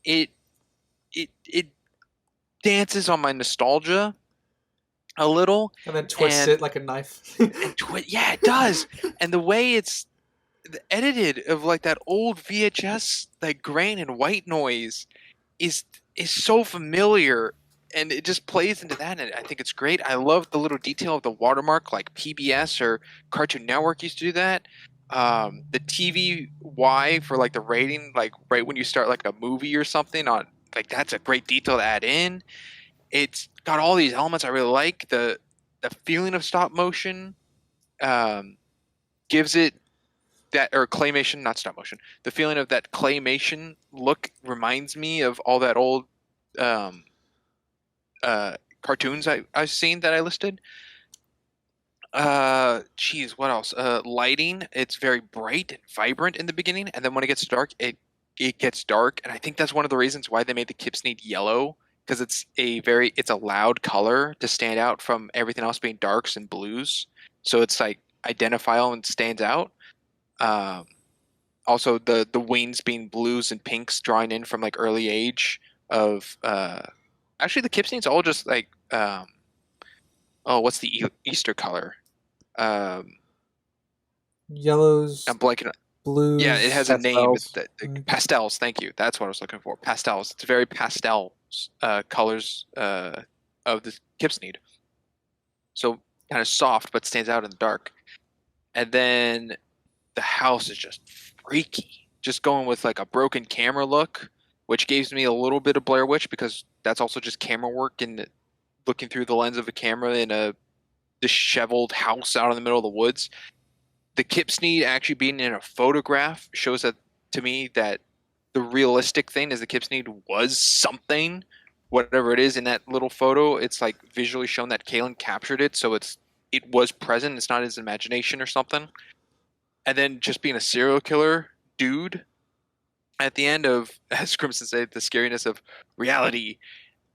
It dances on my nostalgia, a little, And then twists and it like a knife. yeah, it does. And the way it's edited of like that old VHS like grain and white noise is is so familiar, and it just plays into that, and I think it's great. I love the little detail of the watermark, like PBS or Cartoon Network used to do that. The TVY for like the rating, like right when you start like a movie or something on, like that's a great detail to add in. It's got all these elements I really like. The feeling of stop motion um, gives it that, or claymation, not stop motion. The feeling of that claymation look reminds me of all that old um, cartoons I've seen that I listed. Geez, what else? Lighting. It's very bright and vibrant in the beginning, and then when it gets dark, it gets dark, and I think that's one of the reasons why they made the Kipsney yellow, because it's a loud color to stand out from everything else being darks and blues. So it's like identifiable and stands out. Um, Also the wings being blues and pinks drawing in from like early age of actually the Kipsney's all just like oh, what's the Easter color? Um, Yellows, I'm blanking. blues. Yeah, it has a name. It's Pastels. pastels. Thank you. That's what I was looking for. Pastels. It's very pastel colors of the Kipsney. So kind of soft, but stands out in the dark. And then the house is just freaky. Just going with like a broken camera look, which gives me a little bit of Blair Witch, because that's also just camera work and looking through the lens of a camera in a disheveled house out in the middle of the woods. The Kipsney actually being in a photograph shows that to me that the realistic thing is the Kipsney was something, whatever it is in that little photo. It's like visually shown that Kalen captured it, so it was present. It's not his imagination or something. And then just being a serial killer dude at the end of, as Crimson said, the scariness of reality,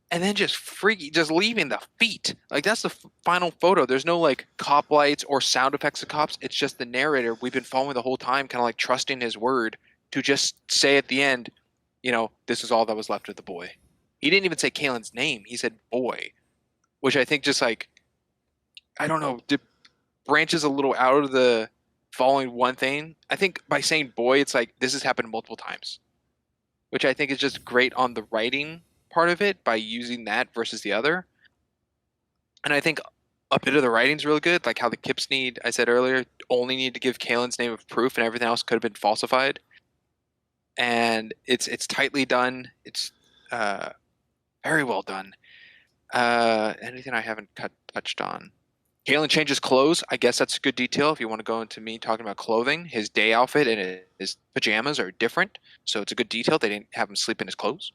and then just freaky, just leaving the feet. Like that's the final photo. There's no like cop lights or sound effects of cops. It's just the narrator we've been following the whole time, kind of like trusting his word to just say at the end, this is all that was left of the boy. He didn't even say Kalen's name. He said boy, which I think just like, I don't know, branches a little out of the following one thing. I think by saying boy, it's like this has happened multiple times, which I think is just great on the writing part of it by using that versus the other. And I think a bit of the writing's really good, like how the Kipsney, I said earlier, only need to give Kalen's name of proof and everything else could have been falsified. And it's tightly done. It's very well done. Anything I haven't touched on? Kalen changes clothes. I guess that's a good detail if you want to go into me talking about clothing. His day outfit and his pajamas are different, so it's a good detail. They didn't have him sleep in his clothes.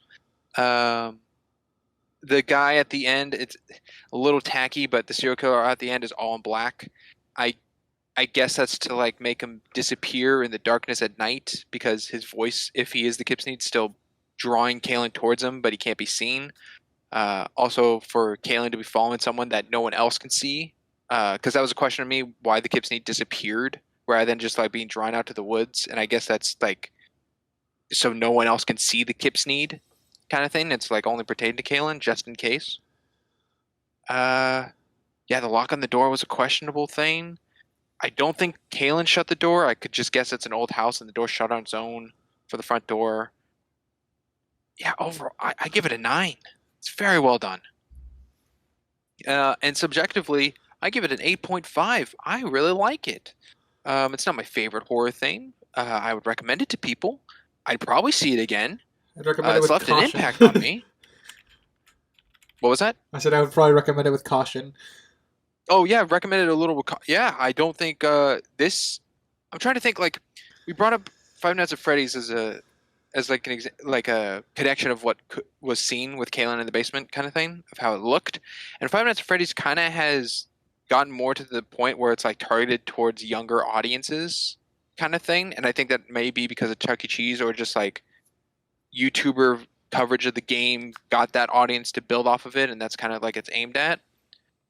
The guy at the end, it's a little tacky, but the serial killer at the end is all in black. I guess that's to like make him disappear in the darkness at night, because his voice, if he is the Kipsney, still drawing Kalen towards him, but he can't be seen. Also for Kalen to be following someone that no one else can see, because that was a question to me, why the Kipsney disappeared rather than just like being drawn out to the woods. And I guess that's like so no one else can see the Kipsney kind of thing. It's like only pertaining to Kalen, just in case. Yeah, the lock on the door was a questionable thing. I don't think Kalen shut the door. I could just guess it's an old house and the door shut on its own for the front door. Yeah, overall, I give it a 9. It's very well done. And subjectively, I give it an 8.5. I really like it. It's not my favorite horror thing. I would recommend it to people. I'd probably see it again. I'd recommend it It's with left caution. an impact on me. What was that? I said I would probably recommend it with caution. Oh yeah, recommended a little. Yeah, I don't think this. I'm trying to think. Like, we brought up Five Nights at Freddy's as like like a connection of what was seen with Kalen in the basement, kind of thing, of how it looked. And Five Nights at Freddy's kind of has gotten more to the point where it's like targeted towards younger audiences, kind of thing. And I think that may be because of Chuck E. Cheese, or just like YouTuber coverage of the game got that audience to build off of it, and that's kind of like it's aimed at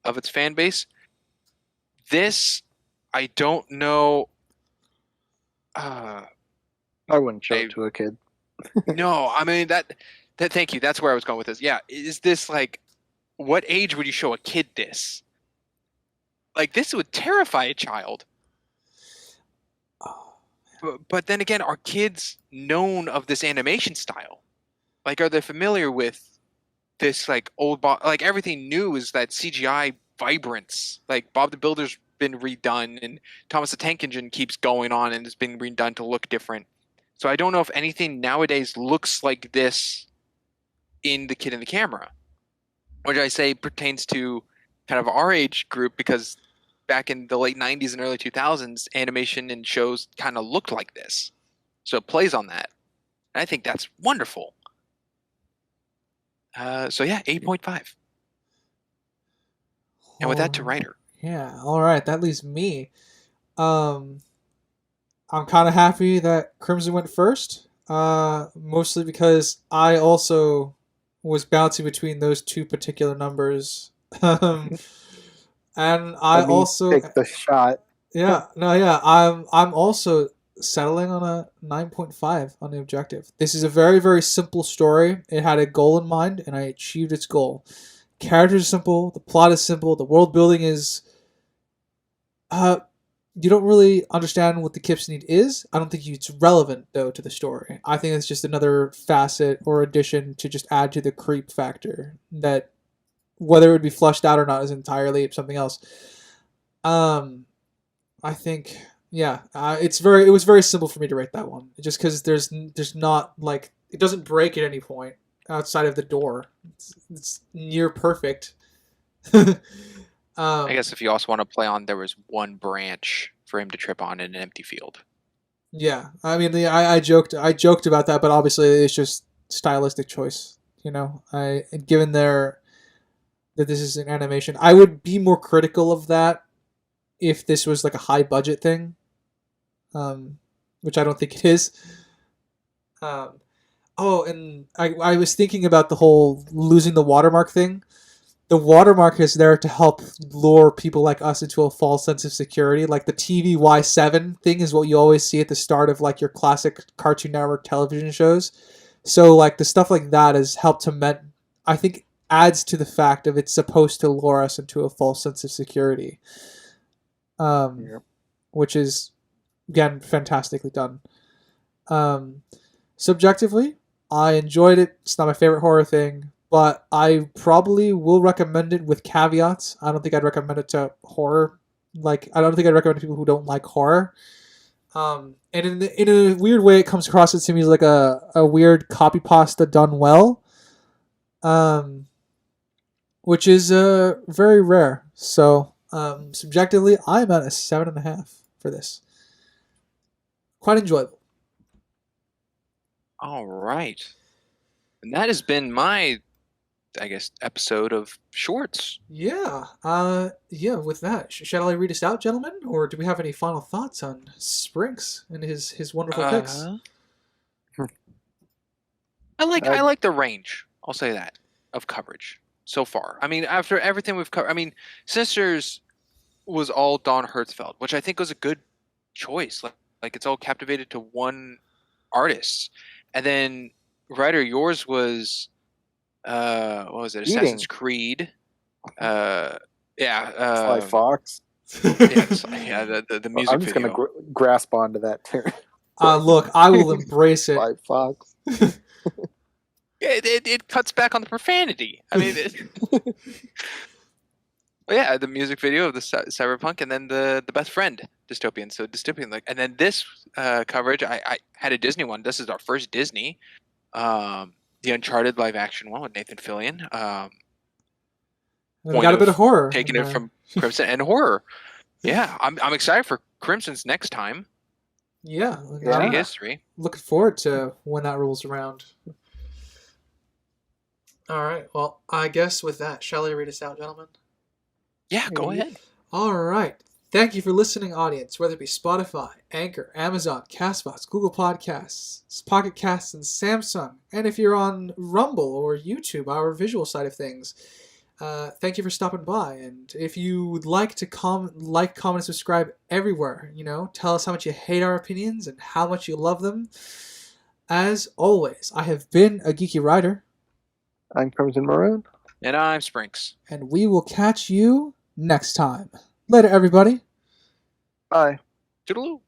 of its fan base. This, I don't know. I wouldn't show it to a kid. No, I mean that. Thank you. That's where I was going with this. Yeah, is this like what age would you show a kid this? Like, this would terrify a child. Oh, But then again, are kids known of this animation style? Like, are they familiar with this, like, like, everything new is that CGI vibrance. Like, Bob the Builder's been redone, and Thomas the Tank Engine keeps going on and is being redone to look different. So I don't know if anything nowadays looks like this in The Kid in the Camera, which I say pertains to kind of our age group, because back in the late 90s and early 2000s, animation and shows kind of looked like this. So it plays on that. And I think that's wonderful. So yeah, 8.5. And with that, to writer. Yeah, all right. That leaves me. I'm kind of happy that Crimson went first. Mostly because I also was bouncing between those two particular numbers. And I Let me also take the shot. yeah, no, yeah. I'm also settling on a 9.5 on the objective. This is a very, very simple story. It had a goal in mind, and I achieved its goal. Characters are simple, the plot is simple, the world building is you don't really understand what the Kips need is. I don't think it's relevant though to the story. I think it's just another facet or addition to just add to the creep factor that whether it would be flushed out or not is entirely something else. I think yeah, it was very simple for me to rate that one, just because there's not like it doesn't break at any point outside of the door. It's near perfect. I guess if you also want to play on, there was one branch for him to trip on in an empty field. Yeah, I mean, I joked about that, but obviously it's just stylistic choice. Given that this is an animation, I would be more critical of that if this was like a high budget thing, which I don't think it is. And I was thinking about the whole losing the watermark thing. The watermark is there to help lure people like us into a false sense of security. Like the TVY7 thing is what you always see at the start of like your classic Cartoon Network television shows. So like the stuff like that has helped to I think adds to the fact of it's supposed to lure us into a false sense of security. Which is again fantastically done. Subjectively, I enjoyed it. It's not my favorite horror thing, but I probably will recommend it with caveats. I don't think I'd recommend it to horror. Like, I don't think I'd recommend it to people who don't like horror. And in a weird way, it comes across to me as like a weird copy pasta done well, which is very rare. So subjectively, I'm at a 7.5 for this. Quite enjoyable. All right. And that has been my, I guess, episode of Shorts. Yeah. With that, shall I read us out, gentlemen? Or do we have any final thoughts on Sprinks and his wonderful picks? I like the range, I'll say that, of coverage so far. I mean, after everything we've covered, I mean, Sisters was all Dawn Hertzfeld, which I think was a good choice. Like it's all captivated to one artist. And then Ryder, yours was what was it? Assassin's Creed. Sly Yeah. Fox. The music I'm just video. gonna grasp onto that term. Look, I will embrace it. Sly Fox. It cuts back on the profanity. I mean, yeah, the music video of the Cyberpunk, and then the best friend dystopian. So dystopian, like, and then this coverage, I had a Disney one. This is our first Disney, the Uncharted live action one with Nathan Fillion. We got a bit of horror, taking it from Crimson and horror. Yeah, I'm excited for Crimson's next time. Yeah, history. Looking forward to when that rolls around. All right. Well, I guess with that, shall I read us out, gentlemen? Yeah, go ahead. All right. Thank you for listening, audience, whether it be Spotify, Anchor, Amazon, Castbox, Google Podcasts, Pocket Casts, and Samsung. And if you're on Rumble or YouTube, our visual side of things, thank you for stopping by. And if you would like to comment, and subscribe everywhere, tell us how much you hate our opinions and how much you love them. As always, I have been a Geeky Writer. I'm Crimson Maroon. And I'm Sprinks. And we will catch you next time. Later, everybody. Bye. Toodaloo.